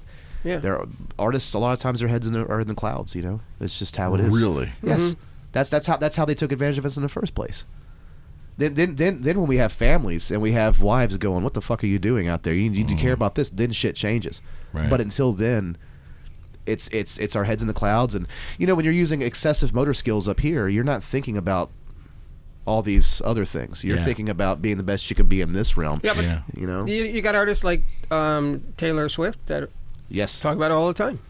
Speaker 9: Yeah.
Speaker 6: they're artists. A lot of times their heads are in the clouds. It's just how it is.
Speaker 1: Really?
Speaker 6: Yes. That's how they took advantage of us in the first place. Then when we have families and we have wives going, what the fuck are you doing out there? You need to care about this. Then shit changes.
Speaker 1: Right.
Speaker 6: But until then, it's our heads in the clouds. And when you're using excessive motor skills up here, you're not thinking about all these other things. You're thinking about being the best you can be in this realm.
Speaker 9: Yeah, but you got artists like Taylor Swift that
Speaker 6: Yes.
Speaker 9: talk about it all the time.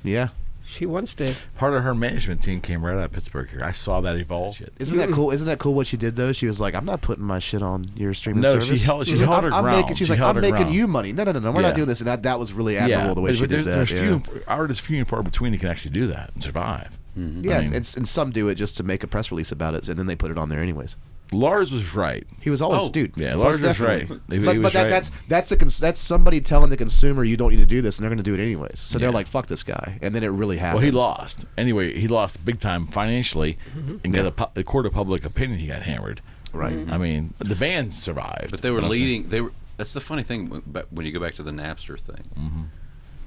Speaker 6: Yeah.
Speaker 9: She wants to.
Speaker 1: Part of her management team came right out of Pittsburgh here. I saw that evolve.
Speaker 6: Isn't that cool? Isn't that cool what she did though? She was like, "I'm not putting my shit on your streaming
Speaker 1: No,
Speaker 6: service."
Speaker 1: she held her
Speaker 6: I'm
Speaker 1: ground.
Speaker 6: making, she's
Speaker 1: She
Speaker 6: like,
Speaker 1: held
Speaker 6: "I'm
Speaker 1: her
Speaker 6: making
Speaker 1: ground.
Speaker 6: you money." No, we're
Speaker 1: Yeah.
Speaker 6: not doing this. And that was really admirable the way she did that.
Speaker 1: There's artists few and far between who can actually do that and survive.
Speaker 6: Yeah,
Speaker 1: I mean,
Speaker 6: and some do it just to make a press release about it, and then they put it on there anyways.
Speaker 1: Lars was right.
Speaker 6: He was always, dude.
Speaker 1: Yeah,
Speaker 6: most
Speaker 1: Lars was
Speaker 6: definitely.
Speaker 1: right. He was right.
Speaker 6: That's somebody telling the consumer you don't need to do this, and they're going to do it anyways. So they're like, "Fuck this guy," and then it really happens.
Speaker 1: Well, he lost. Anyway, he lost big time financially, and got a court of public opinion. He got hammered.
Speaker 6: Right.
Speaker 1: I mean, the band survived,
Speaker 8: But they were leading. That's the funny thing when you go back to the Napster thing.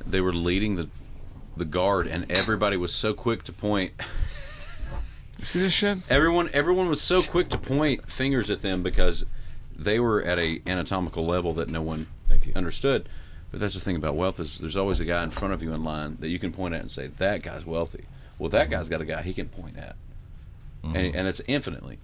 Speaker 8: They were leading the guard, and everybody was so quick to point.
Speaker 1: See this shit?
Speaker 8: Everyone was so quick to point fingers at them because they were at a anatomical level that no one understood. But that's the thing about wealth is there's always a guy in front of you in line that you can point at and say, that guy's wealthy. Well, that guy's got a guy he can point at. And it's infinitely.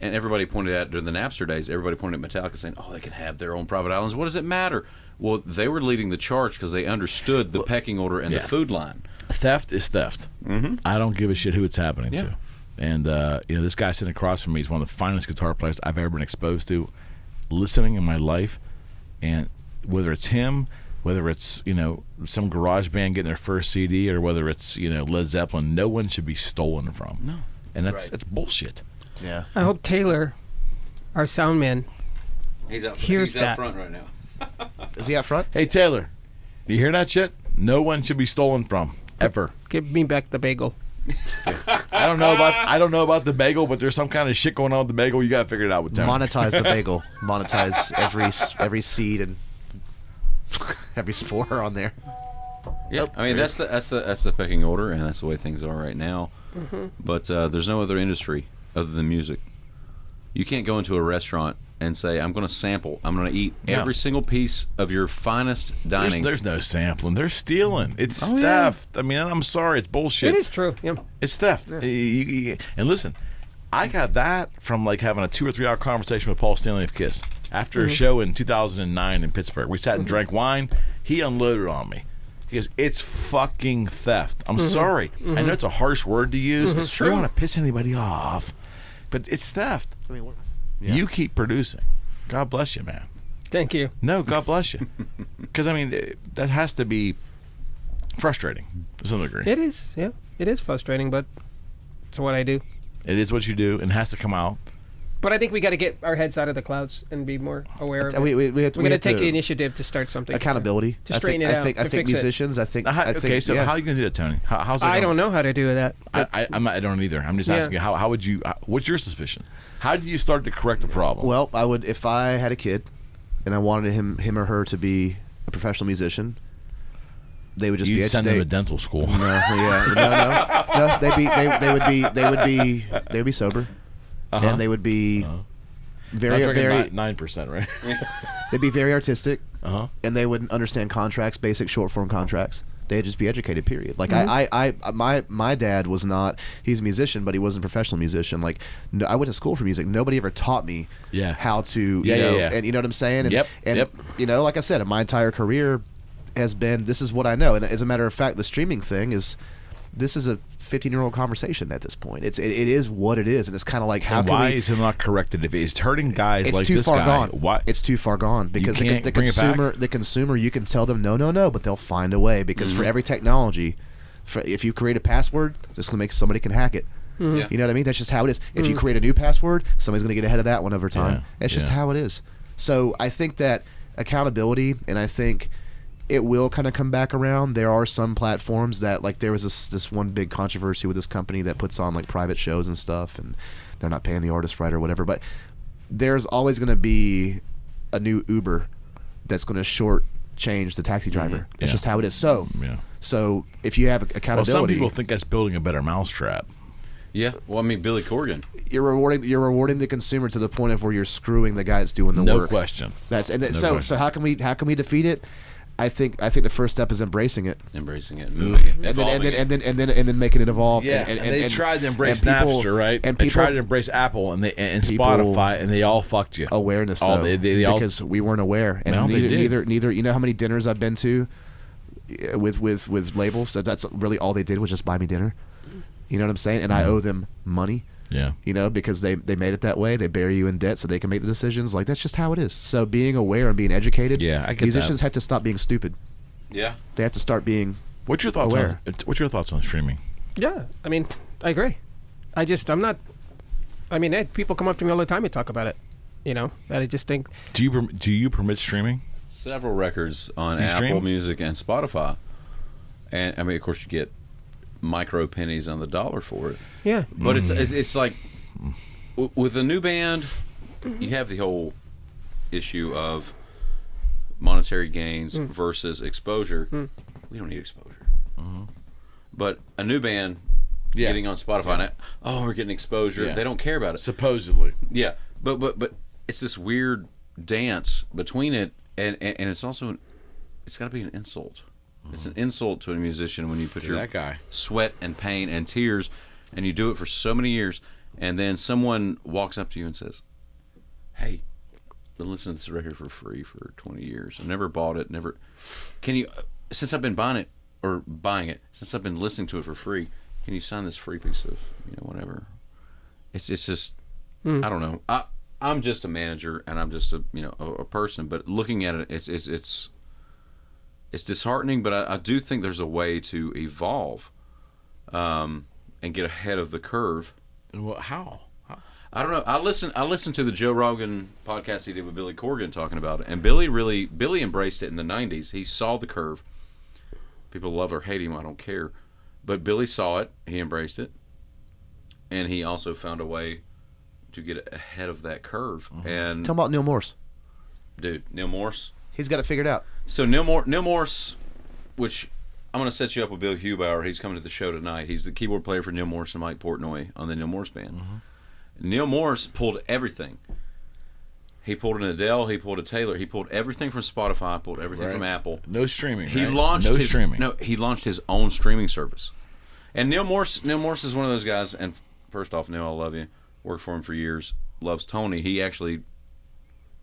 Speaker 8: And everybody pointed at, during the Napster days, everybody pointed at Metallica saying, they can have their own private islands. What does it matter? Well, they were leading the charge because they understood the pecking order and the food line.
Speaker 1: Theft is theft. I don't give a shit who it's happening to. And this guy sitting across from me is one of the finest guitar players I've ever been exposed to, listening in my life. And whether it's him, whether it's some garage band getting their first CD, or whether it's Led Zeppelin, no one should be stolen from. No, and that's bullshit.
Speaker 6: Yeah.
Speaker 9: I hope Taylor, our sound man,
Speaker 8: He's out
Speaker 9: that.
Speaker 8: front right now.
Speaker 6: Is he out front?
Speaker 1: Hey Taylor, you hear that shit? No one should be stolen from ever.
Speaker 9: give me back the bagel.
Speaker 1: I don't know about the bagel, but there's some kind of shit going on with the bagel. You got to figure it out with Tony.
Speaker 6: Monetize the bagel. Monetize every seed and every spore on there.
Speaker 8: Yeah, I mean that's the pecking order, and that's the way things are right now. But there's no other industry other than music. You can't go into a restaurant and say, "I'm going to sample. I'm going to eat every single piece of your finest dining."
Speaker 1: There's no sampling. They're stealing. It's
Speaker 9: Oh,
Speaker 1: theft. I mean, I'm sorry. It's bullshit.
Speaker 9: It is true. Yeah.
Speaker 1: It's theft. And listen, I got that from having a 2 or 3 hour conversation with Paul Stanley of Kiss after a show in 2009 in Pittsburgh. We sat and drank wine. He unloaded on me. He goes, "It's fucking theft." I'm sorry. I know it's a harsh word to use. It's true. I don't want to piss anybody off, but it's theft.
Speaker 6: I mean,
Speaker 1: You keep producing. God bless you, man.
Speaker 9: Thank you.
Speaker 1: No, God bless you. Because, that has to be frustrating to some degree.
Speaker 9: It is. Yeah. It is frustrating, but it's what I do.
Speaker 1: It is what you do, and it has to come out.
Speaker 9: But I think we got to get our heads out of the clouds and be more aware of it.
Speaker 6: we
Speaker 9: We're going to
Speaker 6: have
Speaker 9: take the initiative to start something.
Speaker 6: accountability.
Speaker 9: To straighten it out,
Speaker 6: I
Speaker 9: to
Speaker 6: think
Speaker 9: fix it.
Speaker 6: musicians. I think.
Speaker 1: Okay, so how are you going to do that, Tony? How's it
Speaker 9: I
Speaker 1: gonna-
Speaker 9: don't know how to do that.
Speaker 1: I don't either. I'm just asking you, how would you, what's your suspicion? How did you start to correct the problem?
Speaker 6: Well, I would if I had a kid, and I wanted him or her to be a professional musician. They would just
Speaker 1: You'd
Speaker 6: be
Speaker 1: send them to dental school.
Speaker 6: No. They would be sober, and they would be very
Speaker 1: 9%, right?
Speaker 6: They'd be very artistic,
Speaker 1: Uh-huh.
Speaker 6: and they would understand contracts, basic short form contracts. They'd just be educated, period. Like my dad was not, he's a musician, but he wasn't a professional musician. Like no, I went to school for music. Nobody ever taught me how to, you know, and you know what I'm saying? And, you know, like I said, my entire career has been, this is what I know. And as a matter of fact, the streaming thing this is a 15-year-old conversation at this point. It is what it is, and it's kind of like
Speaker 1: why is it not corrected if it's hurting guys
Speaker 6: it's
Speaker 1: like
Speaker 6: too
Speaker 1: this
Speaker 6: far
Speaker 1: guy?
Speaker 6: gone.
Speaker 1: Why?
Speaker 6: It's too far gone because the consumer, you can tell them no, but they'll find a way because for every technology, if you create a password, it's gonna make somebody can hack it.
Speaker 8: Yeah.
Speaker 6: You know what I mean? That's just how it is. If you create a new password, somebody's gonna get ahead of that one over time. That's just how it is. So I think that accountability, and I think it will kind of come back around. There are some platforms that, like, there was this one big controversy with this company that puts on like private shows and stuff, and they're not paying the artist right or whatever. But there's always going to be a new Uber that's going to short change the taxi driver. It's just how it is. So if you have accountability,
Speaker 1: some people think that's building a better mousetrap.
Speaker 8: Yeah, well, I mean, Billy Corgan.
Speaker 6: You're rewarding the consumer to the point of where you're screwing the guy that's doing the work.
Speaker 1: No question.
Speaker 6: So how can we defeat it? I think the first step is embracing it,
Speaker 8: moving it,
Speaker 6: and then making it evolve.
Speaker 1: Yeah, and they tried to embrace Napster, right? And they tried to embrace Apple and Spotify, and they all fucked you.
Speaker 6: Awareness, though, because we weren't aware, and neither. You know how many dinners I've been to with labels? So that's really all they did was just buy me dinner. You know what I'm saying? And I owe them money.
Speaker 1: Yeah.
Speaker 6: You know, because they made it that way. They bury you in debt so they can make the decisions. Like, that's just how it is. So being aware and being educated.
Speaker 1: Yeah, I get
Speaker 6: musicians
Speaker 1: that.
Speaker 6: have to stop being stupid.
Speaker 8: Yeah.
Speaker 6: They have to start being
Speaker 1: What's your thoughts
Speaker 6: aware.
Speaker 1: What's your thoughts on streaming?
Speaker 9: Yeah, I mean, I agree. I'm not. I mean, people come up to me all the time and talk about it. You know, that I just think.
Speaker 1: Do you permit streaming?
Speaker 8: Several records on Apple
Speaker 1: stream? Music
Speaker 8: and Spotify, and I mean, of course, you get micro pennies on the dollar for it.
Speaker 9: Yeah,
Speaker 8: but it's like with a new band, you have the whole issue of monetary gains versus exposure. We don't need exposure, but a new band getting on Spotify, and we're getting exposure. They don't care about it
Speaker 1: supposedly.
Speaker 8: Yeah, but it's this weird dance between it, and it's also it's got to be an insult. It's an insult to a musician when you put your sweat and pain and tears, and you do it for so many years, and then someone walks up to you and says, "Hey, been listening to this record for free for 20 years. I've never bought it. Never. Can you? Since I've been buying it, since I've been listening to it for free, can you sign this free piece of whatever?" It's just I don't know. I'm just a manager, and I'm just a person, but looking at it, it's disheartening, but I do think there's a way to evolve and get ahead of the curve.
Speaker 1: Well, how?
Speaker 8: I don't know. I listened to the Joe Rogan podcast he did with Billy Corgan talking about it, and Billy embraced it in the 90s. He saw the curve. People love or hate him, I don't care. But Billy saw it, he embraced it, and he also found a way to get ahead of that curve. And
Speaker 6: tell about Neil Morse.
Speaker 8: Dude, Neil Morse.
Speaker 6: He's got it figured out.
Speaker 8: So Neil Morse, which I'm going to set you up with Bill Hubauer. He's coming to the show tonight. He's the keyboard player for Neil Morse and Mike Portnoy on the Neil Morse band. Neil Morse pulled everything. He pulled an Adele. He pulled a Taylor. He pulled everything from Spotify. Pulled everything from Apple.
Speaker 1: No streaming.
Speaker 8: He
Speaker 1: right?
Speaker 8: launched
Speaker 1: no streaming.
Speaker 8: No, he launched his own streaming service. And Neil Morse is one of those guys. And first off, Neil, I love you. Worked for him for years. Loves Tony.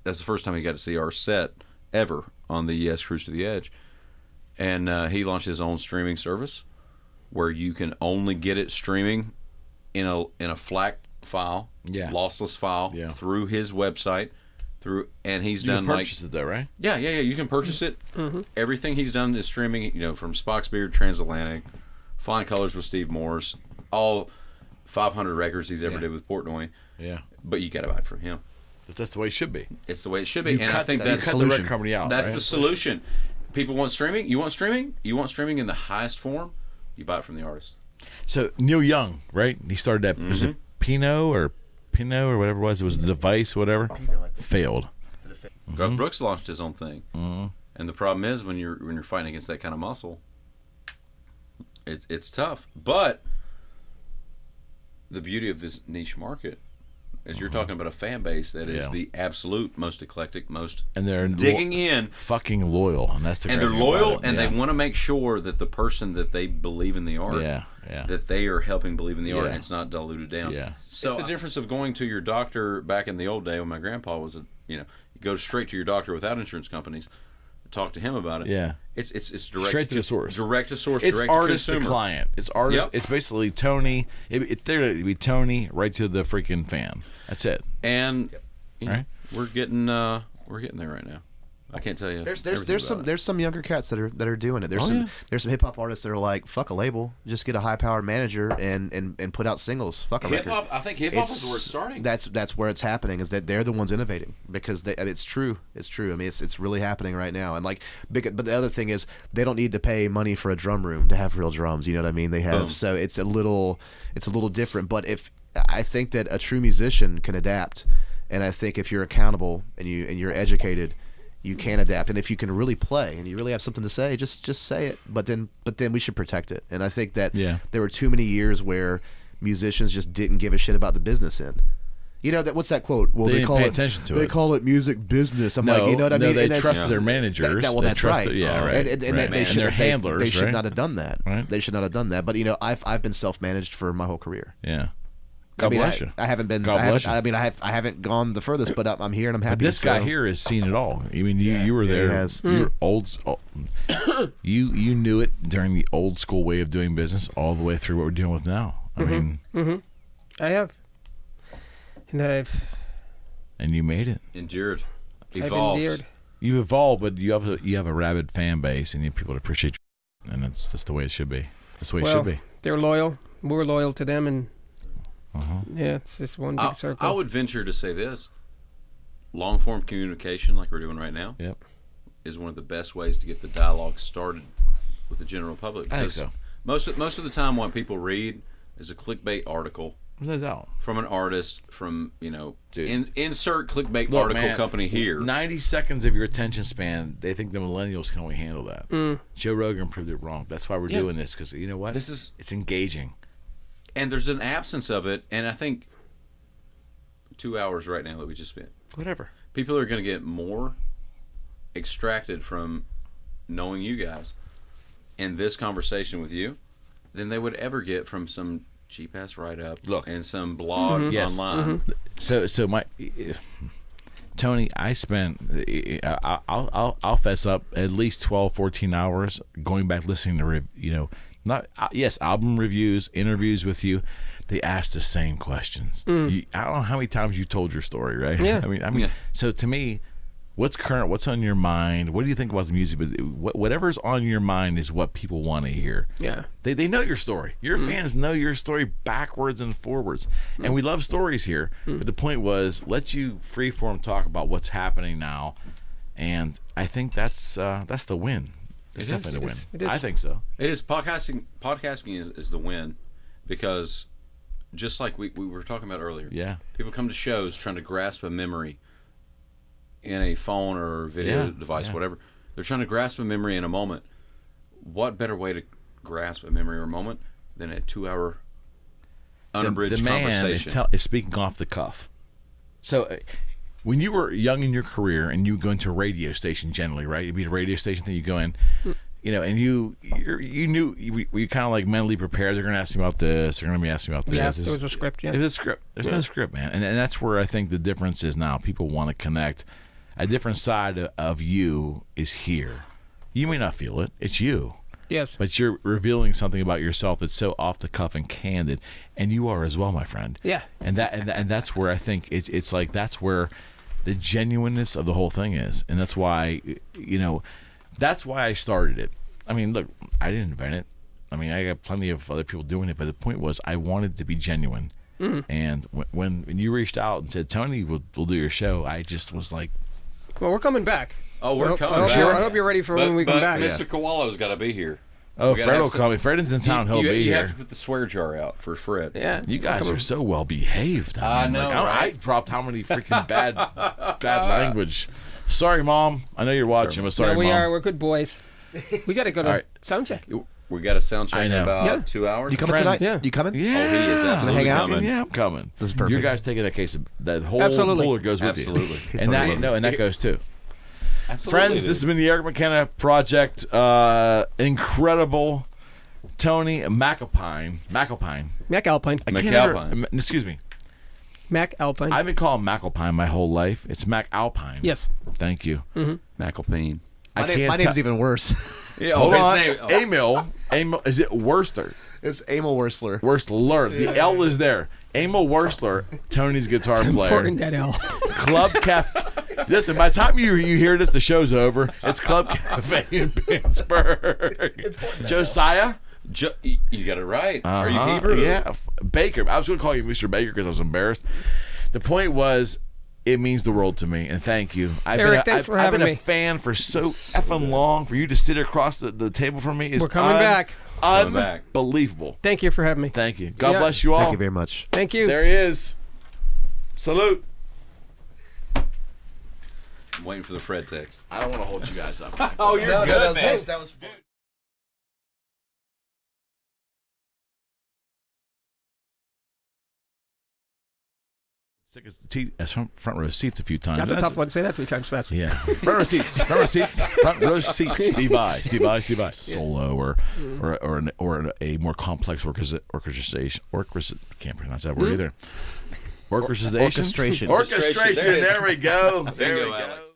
Speaker 8: That's the first time he got to see our set ever on the Yes Cruise to the Edge. And he launched his own streaming service where you can only get it streaming in a FLAC file, lossless file through his website. And he's done like
Speaker 1: purchase it though, right?
Speaker 8: Yeah. You can purchase it. Everything he's done is streaming. From Spock's Beard, Transatlantic, Flying Colors with Steve Morse, all 500 records he's ever did with Portnoy. Yeah. But you got to buy it from him.
Speaker 1: But that's the way it should be.
Speaker 8: It's the way it should be, I think that's
Speaker 1: the solution.
Speaker 8: That's the solution. People want streaming. You want streaming. You want streaming in the highest form. You buy it from the artist.
Speaker 1: So Neil Young, right? He started that. Was it Pinot or whatever it was? It was the Device, whatever. Failed.
Speaker 8: Garth Brooks launched his own thing, and the problem is when you're fighting against that kind of muscle, it's tough. But the beauty of this niche market is you're talking about a fan base that is
Speaker 1: Yeah.
Speaker 8: the absolute most eclectic, most
Speaker 1: And they're
Speaker 8: digging in,
Speaker 1: fucking loyal, and that's the
Speaker 8: and
Speaker 1: great
Speaker 8: they're
Speaker 1: thing about
Speaker 8: loyal,
Speaker 1: it.
Speaker 8: and
Speaker 1: Yeah.
Speaker 8: they want to make sure that the person that they believe in the art,
Speaker 1: Yeah, yeah.
Speaker 8: that they are helping believe in the art,
Speaker 1: Yeah.
Speaker 8: and it's not diluted down.
Speaker 1: Yeah.
Speaker 8: So it's the difference of going to your doctor back in the old day when my grandpa was you go straight to your doctor without insurance companies, talk to him about it.
Speaker 1: Yeah.
Speaker 8: It's direct
Speaker 1: Straight to the source.
Speaker 8: Direct to source.
Speaker 1: It's
Speaker 8: direct
Speaker 1: artist
Speaker 8: to
Speaker 1: to
Speaker 8: consumer.
Speaker 1: client. It's artist.
Speaker 8: Yep.
Speaker 1: It's basically Tony. It'd be Tony right to the freaking fan. That's it.
Speaker 8: And you know,
Speaker 1: Right.
Speaker 8: we're getting there right now. I can't tell you.
Speaker 6: There's some younger cats that are doing it. There's
Speaker 8: Oh,
Speaker 6: some hip hop artists that are like, fuck a label, just get a high powered manager and put out singles. Fuck a
Speaker 8: hip
Speaker 6: record.
Speaker 8: hop. I think hip hop is where it's starting.
Speaker 6: That's where it's happening. Is that they're the ones innovating because it's true. It's true. I mean, it's really happening right now. And but the other thing is they don't need to pay money for a drum room to have real drums. You know what I mean? They have so it's a little different. But I think that a true musician can adapt, and I think if you're accountable and you're educated, you can adapt. And if you can really play and you really have something to say, just say it. But then we should protect it. And I think that there were too many years where musicians just didn't give a shit about the business end. You know what's that quote? Well,
Speaker 1: They
Speaker 6: they
Speaker 1: didn't
Speaker 6: call
Speaker 1: pay
Speaker 6: it
Speaker 1: attention to
Speaker 6: they
Speaker 1: it.
Speaker 6: call it music business. I'm like, you know what I mean?
Speaker 1: They
Speaker 6: And that's-
Speaker 1: trust their managers.
Speaker 6: well,
Speaker 1: They
Speaker 6: that's
Speaker 1: trust
Speaker 6: right.
Speaker 1: the- yeah, right.
Speaker 6: And
Speaker 1: Right.
Speaker 6: they
Speaker 1: And
Speaker 6: should
Speaker 1: their handlers.
Speaker 6: They should
Speaker 1: right?
Speaker 6: not have done that.
Speaker 1: Right.
Speaker 6: They should not have done that. But I've been self-managed for my whole career.
Speaker 1: Yeah. God bless you.
Speaker 6: I haven't been.
Speaker 1: God bless you.
Speaker 6: I mean, I haven't gone the furthest, but I'm here and I'm happy.
Speaker 1: But this
Speaker 6: to
Speaker 1: guy
Speaker 6: go.
Speaker 1: here has seen it all. I mean, you were there.
Speaker 6: he has.
Speaker 1: You were you knew it during the old school way of doing business, all the way through what we're dealing with now. I mean,
Speaker 9: I have. And
Speaker 1: and you made it.
Speaker 8: Endured,
Speaker 9: I've
Speaker 8: evolved.
Speaker 9: endured.
Speaker 1: You've evolved, but you have a rabid fan base, and you have people to appreciate you, and that's the way it should be. That's the way it should be.
Speaker 9: They're loyal. We're loyal to them, and yeah, it's just one big circle.
Speaker 8: I would venture to say this: long form communication, like we're doing right now,
Speaker 1: Yep.
Speaker 8: is one of the best ways to get the dialogue started with the general public.
Speaker 1: I think
Speaker 8: Because
Speaker 1: so.
Speaker 8: most of the time, what people read is a clickbait article
Speaker 1: No doubt.
Speaker 8: from an artist from
Speaker 1: Dude.
Speaker 8: insert clickbait
Speaker 1: Look,
Speaker 8: article
Speaker 1: man,
Speaker 8: company here.
Speaker 1: 90 seconds of your attention span, they think the millennials can only handle that. Joe Rogan proved it wrong. That's why we're doing this, because you know what? It's engaging.
Speaker 8: And there's an absence of it, and I think 2 hours right now that we just spent.
Speaker 1: Whatever.
Speaker 8: People are going to get more extracted from knowing you guys in this conversation with you than they would ever get from some cheap ass write up and some blog
Speaker 1: Yes.
Speaker 8: online.
Speaker 1: So my Tony, I spent I'll fess up at least 12, 14 hours going back listening to album reviews, interviews with you. They ask the same questions. I don't know how many times you told your story, right?
Speaker 9: Yeah.
Speaker 1: I mean. So to me, what's current? What's on your mind? What do you think about the music? Whatever's on your mind is what people want to hear.
Speaker 9: Yeah.
Speaker 1: They know your story. Your fans know your story backwards and forwards. And we love stories here. But the point was, let you freeform talk about what's happening now. And I think that's the win. It's definitely the win.
Speaker 9: It is.
Speaker 1: I think so.
Speaker 8: It is podcasting is the win, because just like we were talking about earlier,
Speaker 1: Yeah.
Speaker 8: people come to shows trying to grasp a memory in a phone or video
Speaker 1: Yeah,
Speaker 8: device,
Speaker 1: yeah.
Speaker 8: whatever. They're trying to grasp a memory in a moment. What better way to grasp a memory or a moment than a 2-hour unabridged
Speaker 1: the man
Speaker 8: conversation?
Speaker 1: is speaking off the cuff. So when you were young in your career and you go into a radio station generally, right? You'd be at a radio station, then you go in, and you knew you kind of like mentally prepared. They're going to ask you about this. They're going to be asking about this.
Speaker 9: Yeah, there was a script, yeah.
Speaker 1: It was a script. There's no script, man. And that's where I think the difference is now. People want to connect. A different side of you is here. You may not feel it. It's you.
Speaker 9: Yes.
Speaker 1: But you're revealing something about yourself that's so off the cuff and candid, and you are as well, my friend.
Speaker 9: Yeah.
Speaker 1: And that's where I think it's like that's where the genuineness of the whole thing is, and that's why that's why I started it. I mean, look, I didn't invent it. I mean, I got plenty of other people doing it, but the point was I wanted to be genuine. And when you reached out and said, Tony, we'll do your show, I just was like,
Speaker 9: Well, we're coming back.
Speaker 8: Oh, we're coming
Speaker 9: I hope
Speaker 8: back.
Speaker 9: I hope you're ready for when we come back.
Speaker 8: Mr. Koala's got to be here.
Speaker 1: oh,
Speaker 8: We gotta
Speaker 1: Fred
Speaker 8: have
Speaker 1: will
Speaker 8: some-
Speaker 1: call me. Fred is in town. He'll be
Speaker 8: you
Speaker 1: here.
Speaker 8: have to put the swear jar out for Fred.
Speaker 9: Yeah.
Speaker 1: You guys are so well behaved.
Speaker 8: I
Speaker 1: mean,
Speaker 8: know,
Speaker 1: like, I
Speaker 8: right?
Speaker 1: dropped how many freaking bad language. Sorry, Mom. I know you're watching, but sorry,
Speaker 9: No, we
Speaker 1: Mom.
Speaker 9: are. We're good boys. We got to go to
Speaker 1: All right.
Speaker 9: sound check.
Speaker 8: We got a sound check
Speaker 1: I
Speaker 8: in
Speaker 1: know.
Speaker 8: about
Speaker 9: Yeah.
Speaker 8: 2 hours.
Speaker 6: You coming
Speaker 1: Friends.
Speaker 6: tonight?
Speaker 9: Yeah.
Speaker 6: You coming?
Speaker 1: Yeah.
Speaker 8: Oh, he is absolutely
Speaker 6: hang out?
Speaker 8: coming.
Speaker 1: Yeah, I'm coming.
Speaker 6: This is perfect.
Speaker 1: You guys taking that case, that whole
Speaker 9: Absolutely.
Speaker 1: cooler goes with
Speaker 8: Absolutely.
Speaker 1: you. And that, no, and that goes too.
Speaker 8: Absolutely,
Speaker 1: Friends,
Speaker 8: dude.
Speaker 1: this has been the Eric McKenna Project. Incredible Tony MacAlpine.
Speaker 9: MacAlpine.
Speaker 1: I can't
Speaker 8: MacAlpine.
Speaker 1: ever- excuse me.
Speaker 9: MacAlpine.
Speaker 1: I've been calling MacAlpine my whole life. It's MacAlpine.
Speaker 9: Yes.
Speaker 1: Thank you.
Speaker 8: McAlpine.
Speaker 1: I
Speaker 6: My
Speaker 1: can't
Speaker 6: name's
Speaker 1: tell-
Speaker 6: even worse.
Speaker 8: Yeah,
Speaker 1: Hold
Speaker 8: his
Speaker 1: on.
Speaker 8: name.
Speaker 1: Emil, is it Werstler?
Speaker 6: It's Emil Werstler.
Speaker 1: Werstler. The L is there. Emil Werstler, Tony's guitar player.
Speaker 9: Important that L.
Speaker 1: Club Cafe. Listen, by the time you hear this, the show's over. It's Club Cafe in Pittsburgh. Josiah?
Speaker 8: You got it right. Are you
Speaker 1: Uh-huh.
Speaker 8: Hebrew?
Speaker 1: Yeah. Baker. I was going to call you Mr. Baker because I was embarrassed. The point was, it means the world to me, and thank you.
Speaker 9: Eric, thanks for having
Speaker 1: I've
Speaker 9: me.
Speaker 1: been a fan for so effing long. For you to sit across the table from me is
Speaker 9: We're coming back.
Speaker 8: Coming back.
Speaker 1: Unbelievable.
Speaker 9: Thank you for having me.
Speaker 1: Thank you. God
Speaker 9: Yeah.
Speaker 1: bless you all.
Speaker 6: Thank you very much.
Speaker 9: Thank you.
Speaker 1: There he is. Salute.
Speaker 8: I'm waiting for the Fred text.
Speaker 1: I don't want to hold you guys up.
Speaker 8: Oh, you're good, man.
Speaker 5: That was fun.
Speaker 1: Sick as front row seats a few times.
Speaker 9: That's a tough one. Say that 3 times fast.
Speaker 1: Yeah, front row seats, front row seats. Steve Vai. Solo or a more complex orchestration. Can't pronounce that word either. Orchestration.
Speaker 6: Orchestration.
Speaker 1: Orchestration. There we go. There we
Speaker 8: Bingo,
Speaker 1: go.
Speaker 8: Alex.